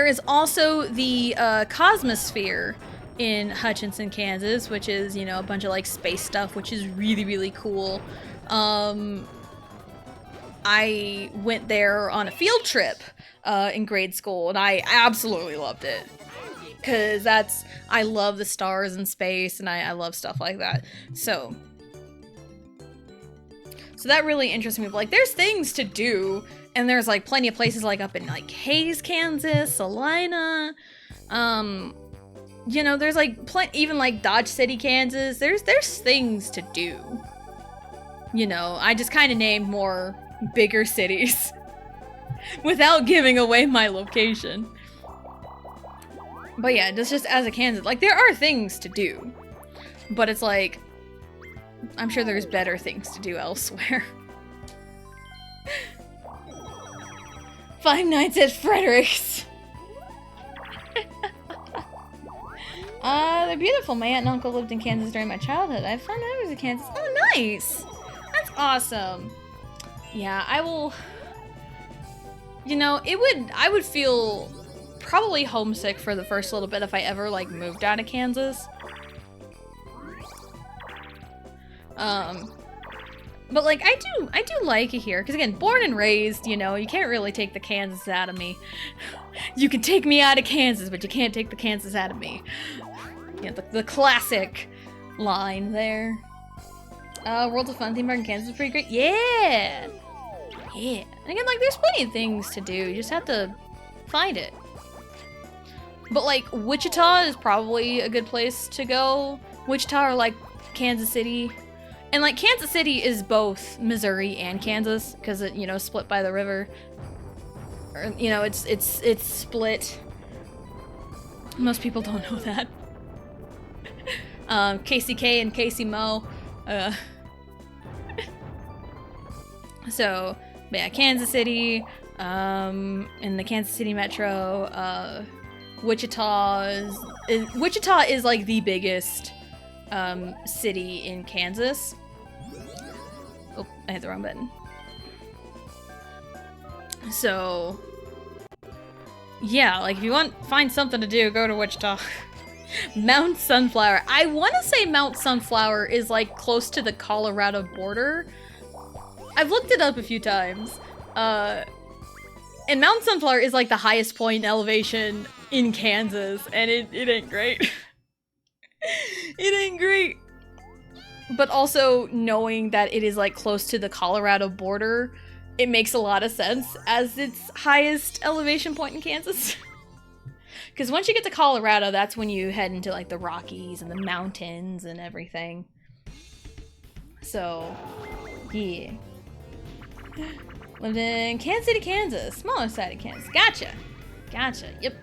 is also the Cosmosphere in Hutchinson, Kansas, which is, you know, a bunch of like space stuff, which is really, really cool. I went there on a field trip in grade school, and I absolutely loved it. Because I love the stars and space, and I love stuff like that. So that really interests me. But, like, there's things to do, and there's, like, plenty of places, like, up in, like, Hays, Kansas, Salina, you know, there's, like, even, like, Dodge City, Kansas. There's things to do. You know, I just kind of named more bigger cities without giving away my location. But yeah, just as a Kansas, like there are things to do, but it's like, I'm sure there's better things to do elsewhere. Five Nights at Frederick's. They're beautiful. My aunt and uncle lived in Kansas during my childhood. I have fond memories of Kansas. Oh, nice. That's awesome. Yeah, I will. You know, I would feel probably homesick for the first little bit if I ever like moved out of Kansas. But like I do like it here because again, born and raised, you know, you can't really take the Kansas out of me. You can take me out of Kansas, but you can't take the Kansas out of me. Yeah, the classic line there. World of Fun theme park in Kansas is pretty great. Yeah. Yeah. And again, like, there's plenty of things to do. You just have to find it. But, like, Wichita is probably a good place to go. Wichita or, like, Kansas City. And, like, Kansas City is both Missouri and Kansas because it, you know, split by the river. Or, you know, it's split. Most people don't know that. KCK and KC Mo. So, yeah, Kansas City, in the Kansas City Metro, Wichita is like the biggest city in Kansas. Oh, I hit the wrong button. So, yeah, like if you find something to do, go to Wichita. Mount Sunflower. I want to say Mount Sunflower is like close to the Colorado border. I've looked it up a few times. And Mount Sunflower is like the highest point in elevation in Kansas, and it ain't great. It ain't great. But also knowing that it is like close to the Colorado border, it makes a lot of sense as its highest elevation point in Kansas. Because once you get to Colorado, that's when you head into like the Rockies and the mountains and everything. So, yeah. Lived in Kansas City, Kansas. Smaller side of Kansas. Gotcha. Yep.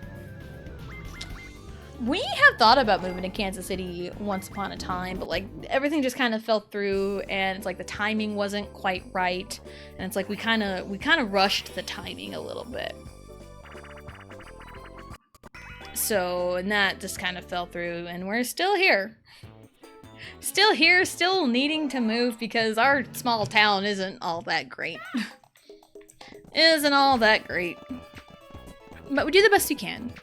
We have thought about moving to Kansas City once upon a time, but like everything just kind of fell through, and it's like the timing wasn't quite right, and it's like we kind of rushed the timing a little bit. So, and that just kind of fell through, and we're still here. Still needing to move because our small town isn't all that great. Isn't all that great. But we do the best we can.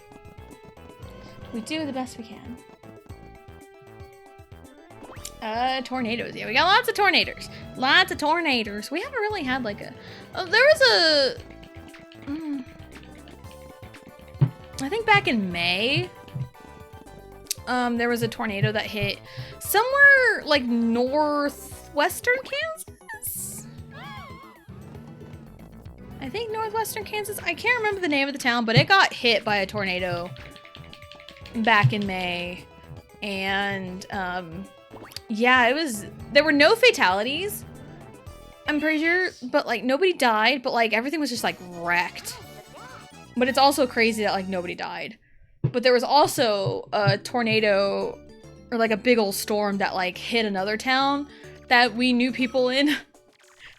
We do the best we can. Tornadoes. Yeah, we got lots of tornadoes. Lots of tornadoes. We haven't really had like a... Oh, there was a... I think back in May, there was a tornado that hit somewhere like northwestern Kansas? I think northwestern Kansas. I can't remember the name of the town, but it got hit by a tornado back in May. And yeah, there were no fatalities, I'm pretty sure, but like nobody died, but like everything was just like wrecked. But it's also crazy that like nobody died. But there was also a tornado or like a big old storm that like hit another town that we knew people in.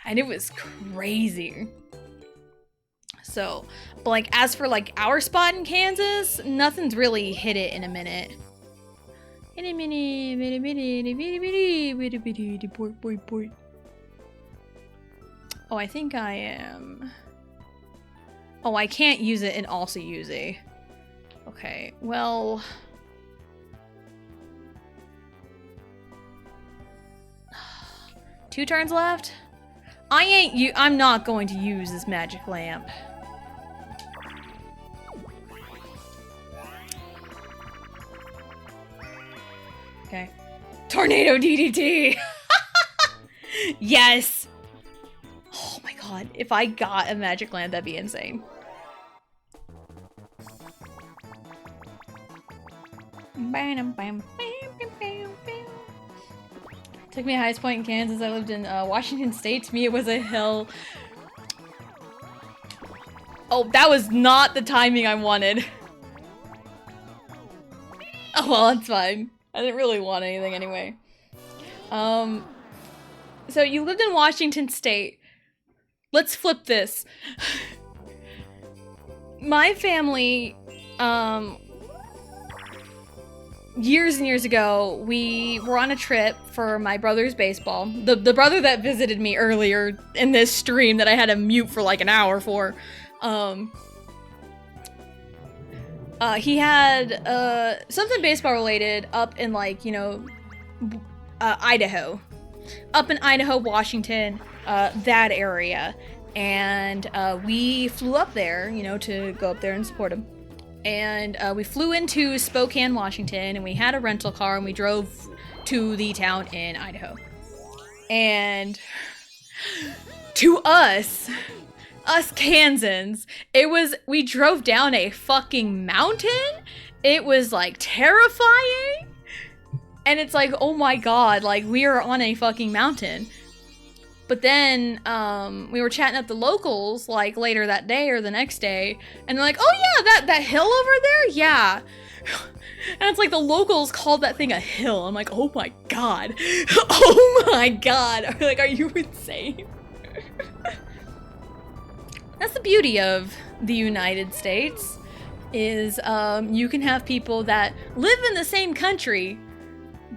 And it was crazy. So, but like as for like our spot in Kansas, nothing's really hit it in a minute. Oh, I think I am... Oh, I can't use it and also use it. Okay, well... 2 turns left? I'm not going to use this magic lamp. Okay. Tornado DDT! Yes! Oh my god, if I got a magic lamp, that'd be insane. Took me highest point in Kansas. I lived in Washington State. To me, it was a hill. Oh, that was not the timing I wanted. Oh well, it's fine. I didn't really want anything anyway. So you lived in Washington State. Let's flip this. My family, years and years ago, we were on a trip for my brother's baseball. The brother that visited me earlier in this stream that I had to mute for like an hour for. He had something baseball related up in like, you know, Idaho. Up in Idaho, Washington, that area. And we flew up there, you know, to go up there and support him. And we flew into Spokane, Washington, and we had a rental car, and we drove to the town in Idaho. And to us Kansans, we drove down a fucking mountain. It was like terrifying. And it's like, oh my god, like we are on a fucking mountain. But then we were chatting up the locals like later that day or the next day, and they're like, oh yeah, that hill over there? Yeah. And it's like the locals called that thing a hill. I'm like, oh my god. Oh my god. Like, are you insane? That's the beauty of the United States. is you can have people that live in the same country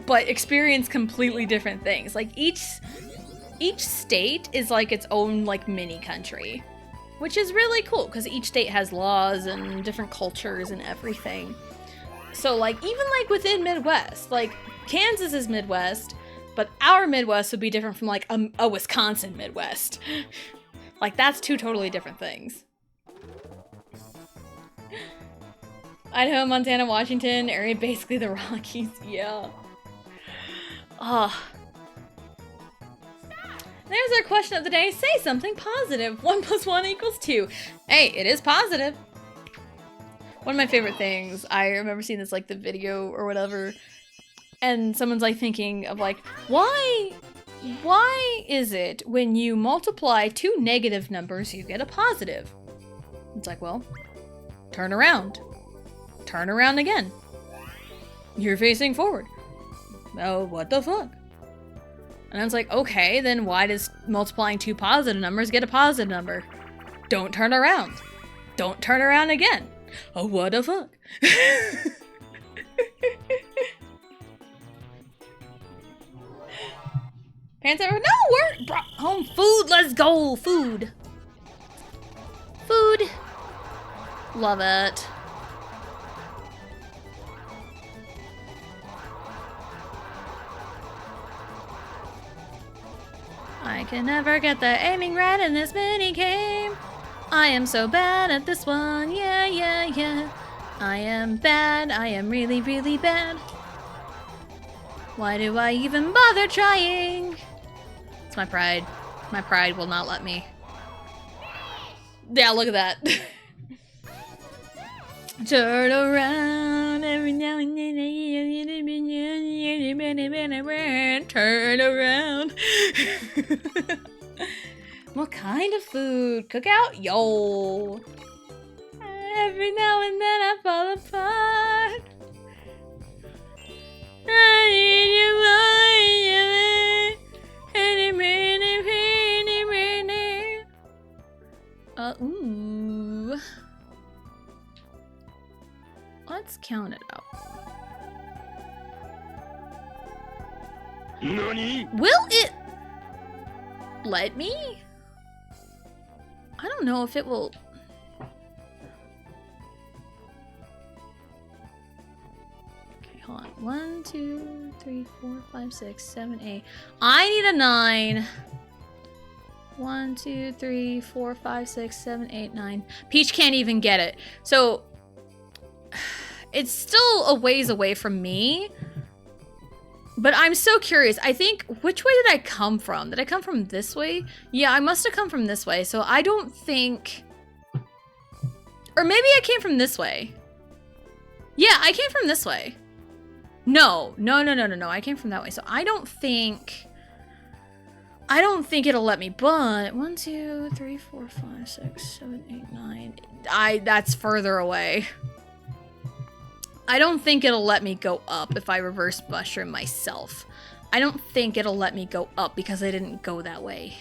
but experience completely different things. Like each state is like its own like mini country, which is really cool because each state has laws and different cultures and everything. So like even like within Midwest, like Kansas is Midwest, but our Midwest would be different from like a Wisconsin Midwest. Like that's two totally different things. Idaho, Montana, Washington, area basically the Rockies. Yeah. There's our question of the day. Say something positive. 1 + 1 = 2. Hey, it is positive. One of my favorite things, I remember seeing this like the video or whatever, and someone's like thinking of like, why is it when you multiply two negative numbers you get a positive? It's like, well, turn around. Turn around again. You're facing forward. Oh, what the fuck? And I was like, okay, then why does multiplying two positive numbers get a positive number? Don't turn around. Don't turn around again. Oh, what the fuck? Parents ever? No, we're brought home food. Let's go. Food. Food. Love it. I can never get the aiming right in this mini game. I am so bad at this one. Yeah, yeah, yeah. I am bad. I am really, really bad. Why do I even bother trying? It's my pride. My pride will not let me. Yeah, look at that. Turn around every now and then. Turn around. What kind of food? Cookout? Yo. Every now and then I fall apart. Ooh. Let's count it out. NANI? Will it let me? I don't know if it will. Okay, hold on. 1, 2, 3, 4, 5, 6, 7, 8. I need a 9. 1, 2, 3, 4, 5, 6, 7, 8, 9. Peach can't even get it. So it's still a ways away from me. But I'm so curious. I think, which way did I come from? Did I come from this way? Yeah, I must have come from this way. So I don't think... Or maybe I came from this way. Yeah, I came from this way. No. I came from that way. So I don't think it'll let me, but 1, 2, 3, 4, 5, 6, 7, 8, 9. That's further away. I don't think it'll let me go up if I reverse mushroom myself. I don't think it'll let me go up because I didn't go that way.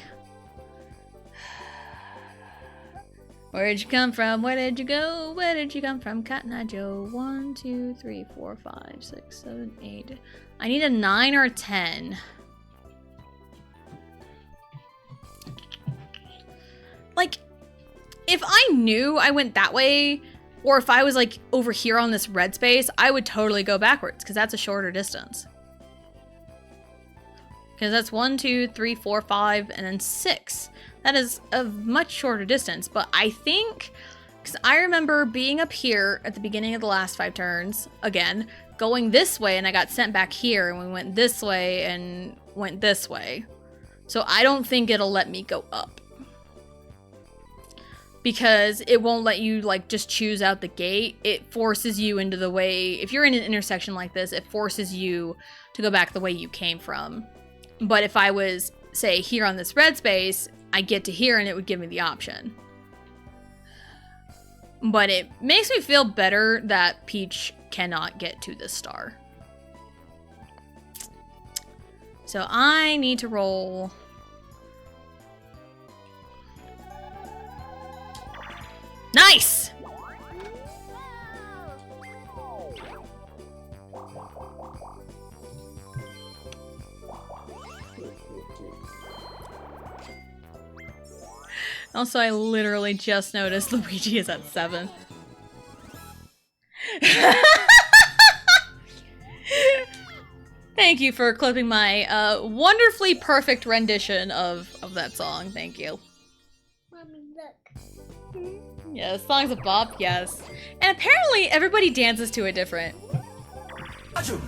Where'd you come from? Where did you go? Where did you come from? Cotton Eye Joe. 1, 2, 3, 4, 5, 6, 7, 8. I need a 9 or a 10. Like, if I knew I went that way, or if I was like over here on this red space, I would totally go backwards because that's a shorter distance. Because that's 1, 2, 3, 4, 5, and then 6. That is a much shorter distance. But I think, because I remember being up here at the beginning of the last 5 turns, again, going this way, and I got sent back here, and we went this way and went this way. So I don't think it'll let me go up. Because it won't let you, like, just choose out the gate. It forces you into the way... If you're in an intersection like this, it forces you to go back the way you came from. But if I was, say, here on this red space, I get to here and it would give me the option. But it makes me feel better that Peach cannot get to this star. So I need to roll... Nice! Also, I literally just noticed Luigi is at 7. Thank you for clipping my wonderfully perfect rendition of that song. Thank you. Mommy, look. Yes, songs of bop, yes. And apparently everybody dances to it different. Aju,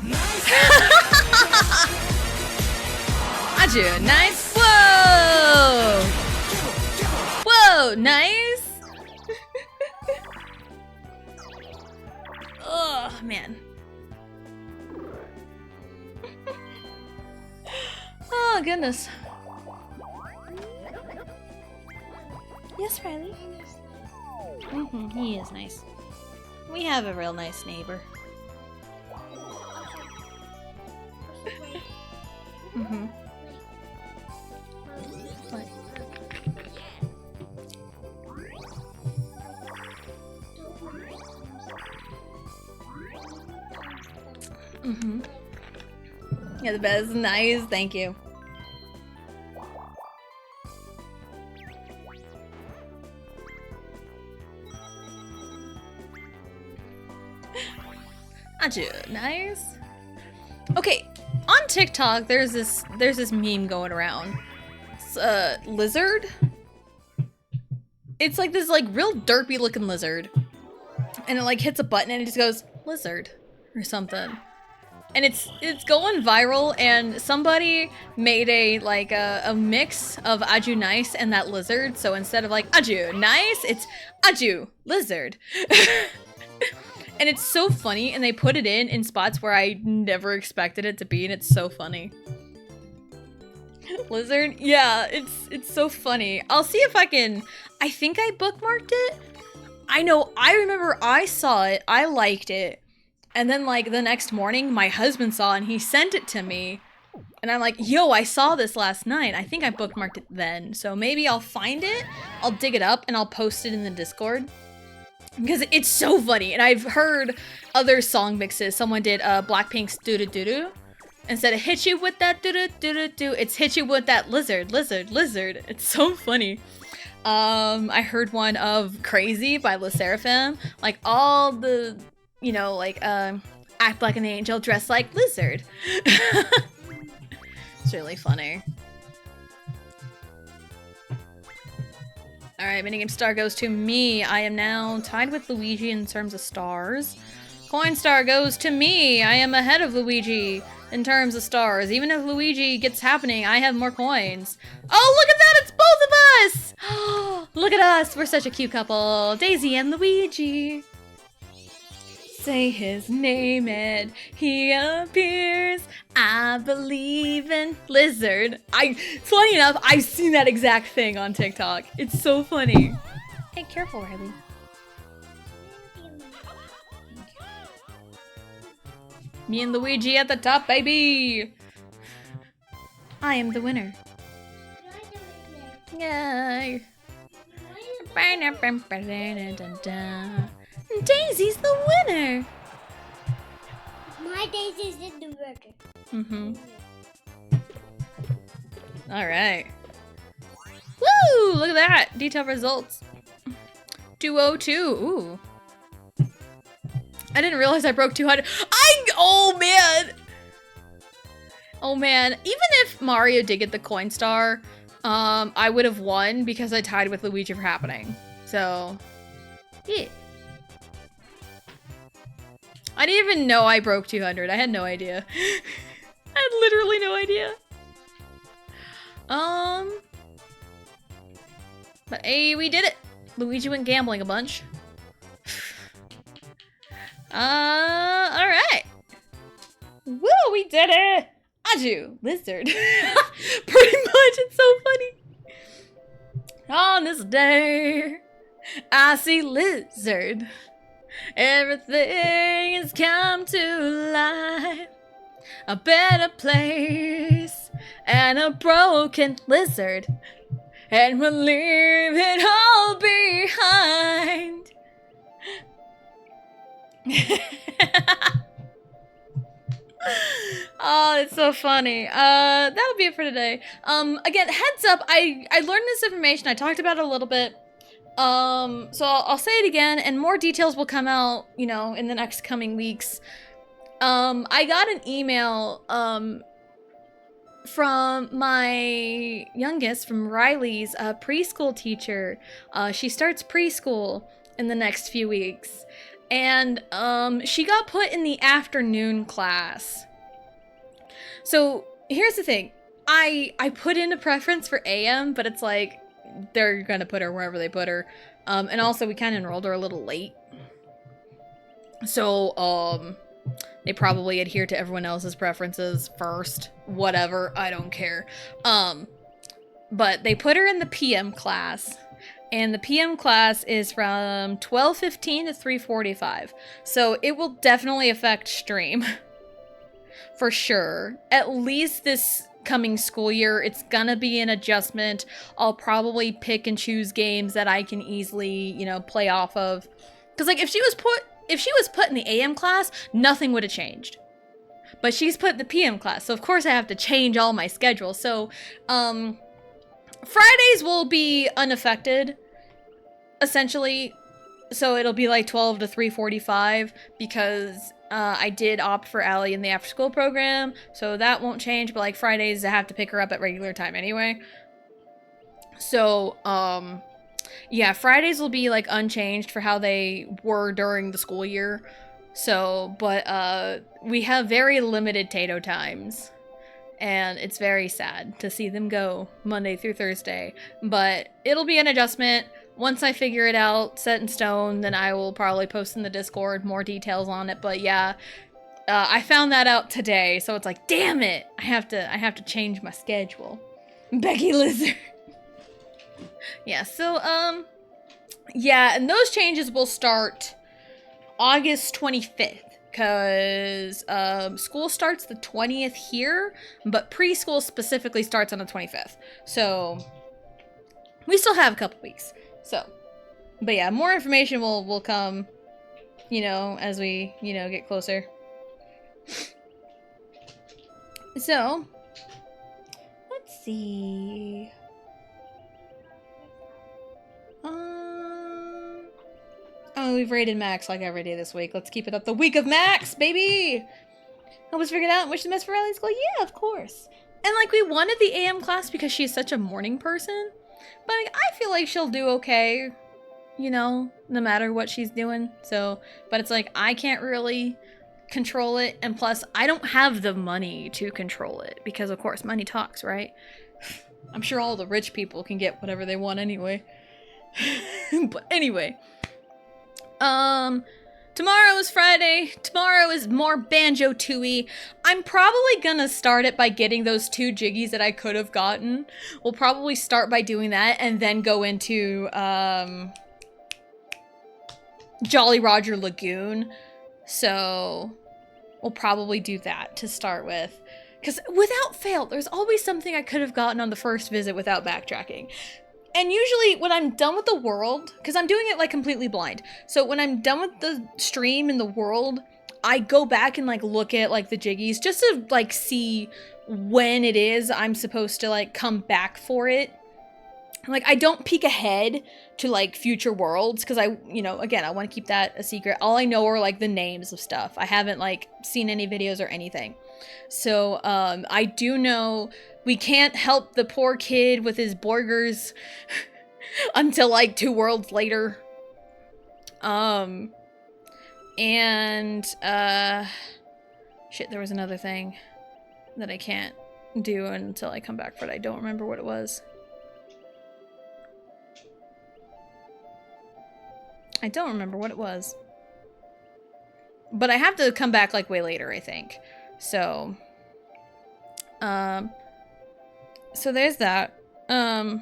nice. Whoa! Whoa, nice. Oh, man. Oh, goodness. Yes, Riley? He is nice. We have a real nice neighbor. What? Yeah, the bed is nice. Thank you. Aju, nice. Okay, on TikTok, there's this meme going around. It's a lizard. It's like this real derpy looking lizard, and it hits a button and it just goes lizard or something. And it's going viral, and somebody made a mix of Aju nice and that lizard. So instead of Aju nice, it's Aju lizard. And it's so funny, and they put it in spots where I never expected it to be, and it's so funny. Lizard? Yeah, it's so funny. I'll see if I think I bookmarked it. I know, I remember I saw it, I liked it, and then the next morning, my husband saw it, and he sent it to me. And I'm like, yo, I saw this last night. I think I bookmarked it then. So maybe I'll find it, I'll dig it up, and I'll post it in the Discord. Because it's so funny, and I've heard other song mixes. Someone did Blackpink's doo-doo-doo-doo. Instead of hit you with that doo-doo-doo-doo-doo, it's hit you with that lizard, lizard, lizard. It's so funny. I heard one of Crazy by LE SSERAFIM. All the, act like an angel, dress like lizard. It's really funny. Alright, minigame star goes to me. I am now tied with Luigi in terms of stars. Coin star goes to me. I am ahead of Luigi in terms of stars. Even if Luigi gets happening, I have more coins. Oh, look at that! It's both of us! Look at us! We're such a cute couple. Daisy and Luigi. Say his name and he appears. I believe in lizard. Funny enough, I've seen that exact thing on TikTok. It's so funny. Hey, careful, Riley. Me and Luigi at the top, baby. I am the winner. Yay. Daisy's the winner. My Daisy's in the burger. Alright. Woo! Look at that. Detailed results. 202. Ooh. I didn't realize I broke 200. Oh man! Oh man. Even if Mario did get the coin star, I would have won because I tied with Luigi for happening. So, yeah. I didn't even know I broke 200. I had no idea. I had literally no idea. But hey, we did it. Luigi went gambling a bunch. Alright. Woo, we did it! Aju, lizard. Pretty much, it's so funny. On this day, I see lizard. Everything has come to life. A better place and a broken lizard. And we'll leave it all behind. Oh, it's so funny. That'll be it for today. Again, heads up, I learned this information. I talked about it a little bit. So I'll say it again, and more details will come out, you know, in the next coming weeks. I got an email, from my youngest, from Riley's preschool teacher. She starts preschool in the next few weeks. And she got put in the afternoon class. So here's the thing. I put in a preference for AM, but it's like they're gonna put her wherever they put her. And also we kind of enrolled her a little late. So they probably adhere to everyone else's preferences first. Whatever, I don't care. But they put her in the PM class. And the PM class is from 12:15 to 3:45. So it will definitely affect stream. For sure. At least this coming school year, it's gonna be an adjustment. I'll probably pick and choose games that I can easily, you know, play off of. Because, like, if she was put in the AM class, nothing would have changed. But she's put in the PM class, so of course I have to change all my schedule. So, Fridays will be unaffected, essentially. So it'll be like 12 to 3:45 because I did opt for Allie in the after school program, so that won't change. But like Fridays, I have to pick her up at regular time anyway. So, yeah, Fridays will be like unchanged for how they were during the school year. So, but we have very limited Tato times. And it's very sad to see them go Monday through Thursday. But it'll be an adjustment. Once I figure it out, set in stone, then I will probably post in the Discord more details on it. But yeah, I found that out today, so it's like, damn it! I have to change my schedule. Becky Lizard. Yeah, so yeah, and those changes will start August 25th. Because school starts the 20th here, but preschool specifically starts on the 25th. So we still have a couple weeks. So, but yeah, more information will come, you know, as we, you know, get closer. So, let's see. Oh, we've rated Max like every day this week. Let's keep it up. The week of Max, baby! I was figured out and wish the best for Riley's school. Yeah, of course. And like, we wanted the AM class because she's such a morning person. But like, I feel like she'll do okay, you know, no matter what she's doing. So, but it's like, I can't really control it. And plus, I don't have the money to control it. Because of course, money talks, right? I'm sure all the rich people can get whatever they want anyway. But anyway. Tomorrow is Friday. Tomorrow is more Banjo-Tooie. I'm probably gonna start it by getting those 2 Jiggies that I could have gotten. We'll probably start by doing that and then go into, Jolly Roger Lagoon. So, we'll probably do that to start with. Because without fail, there's always something I could have gotten on the first visit without backtracking. And usually when I'm done with the world, because I'm doing it like completely blind. So when I'm done with the stream in the world, I go back and like look at like the Jiggies just to like see when it is I'm supposed to like come back for it. Like, I don't peek ahead to like future worlds because I, you know, again, I want to keep that a secret. All I know are like the names of stuff. I haven't like seen any videos or anything. So I do know we can't help the poor kid with his Borgers until like 2 worlds later. Shit, there was another thing that I can't do until I come back for it. I don't remember what it was. I don't remember what it was. But I have to come back like way later, I think. So, so there's that. We'll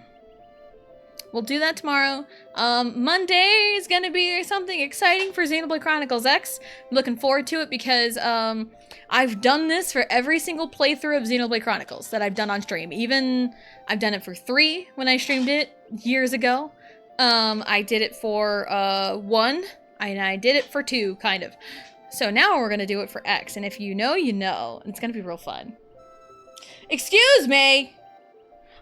do that tomorrow. Monday is gonna be something exciting for Xenoblade Chronicles X. I'm looking forward to it because, I've done this for every single playthrough of Xenoblade Chronicles that I've done on stream. Even, I've done it for 3 when I streamed it years ago. I did it for, 1, and I did it for 2, kind of. So now we're gonna do it for X, and if you know, you know. And it's gonna be real fun. Excuse me!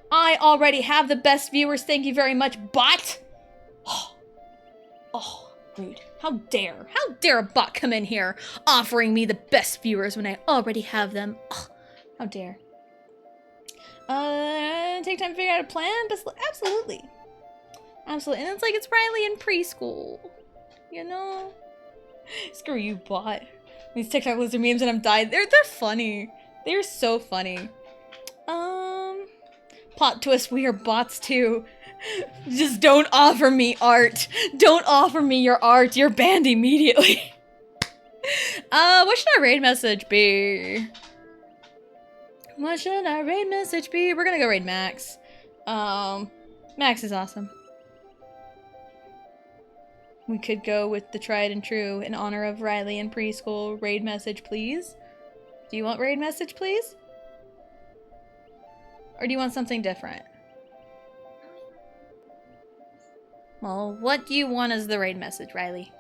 I already have the best viewers, thank you very much, bot! Oh, rude. How dare a bot come in here offering me the best viewers when I already have them? Oh, how dare. Take time to figure out a plan? Absolutely. Absolutely. And it's like, it's Riley in preschool. You know? Screw you, bot. These TikTok lizard memes and I'm dying. They're funny. They're so funny. Plot twist, we are bots too. Just don't offer me art. Don't offer me your art. You're banned immediately. What should our raid message be? What should our raid message be? We're gonna go raid Max. Max is awesome. We could go with the tried and true in honor of Riley in preschool. Raid message, please. Do you want raid message, please? Or do you want something different? Well, what do you want as the raid message, Riley?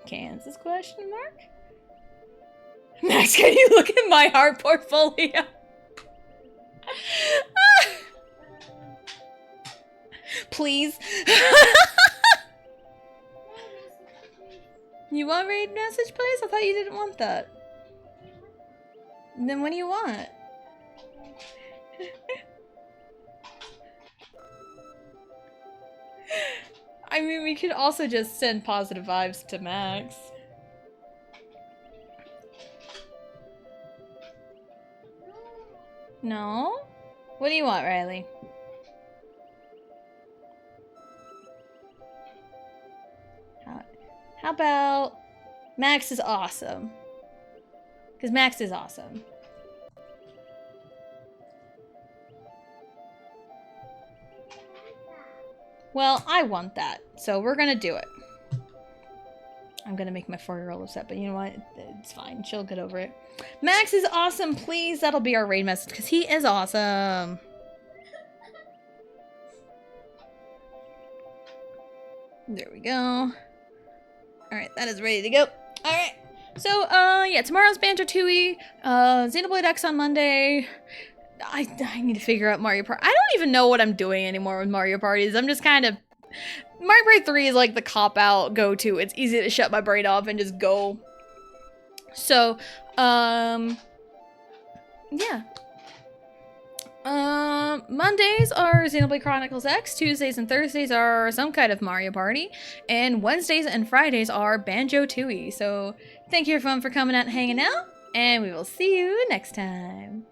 Kansas question mark? Max, can you look at my art portfolio? Please. You want raid message, please? I thought you didn't want that. Then what do you want? I mean, we could also just send positive vibes to Max. No? What do you want, Riley? How about Max is awesome? Because Max is awesome. Well, I want that, so we're gonna do it. I'm gonna make my 4-year-old upset, but you know what? It's fine. She'll get over it. Max is awesome, please. That'll be our raid message, because he is awesome. There we go. Alright, that is ready to go. Alright. So, yeah, tomorrow's Banjo-Tooie. Xenoblade X on Monday. I need to figure out Mario Party. I don't even know what I'm doing anymore with Mario Parties. I'm just kind of... Mario Party 3 is like the cop-out go-to. It's easy to shut my brain off and just go. So, yeah. Mondays are Xenoblade Chronicles X, Tuesdays and Thursdays are some kind of Mario Party, and Wednesdays and Fridays are Banjo-Tooie. So, thank you everyone for coming out and hanging out, and we will see you next time.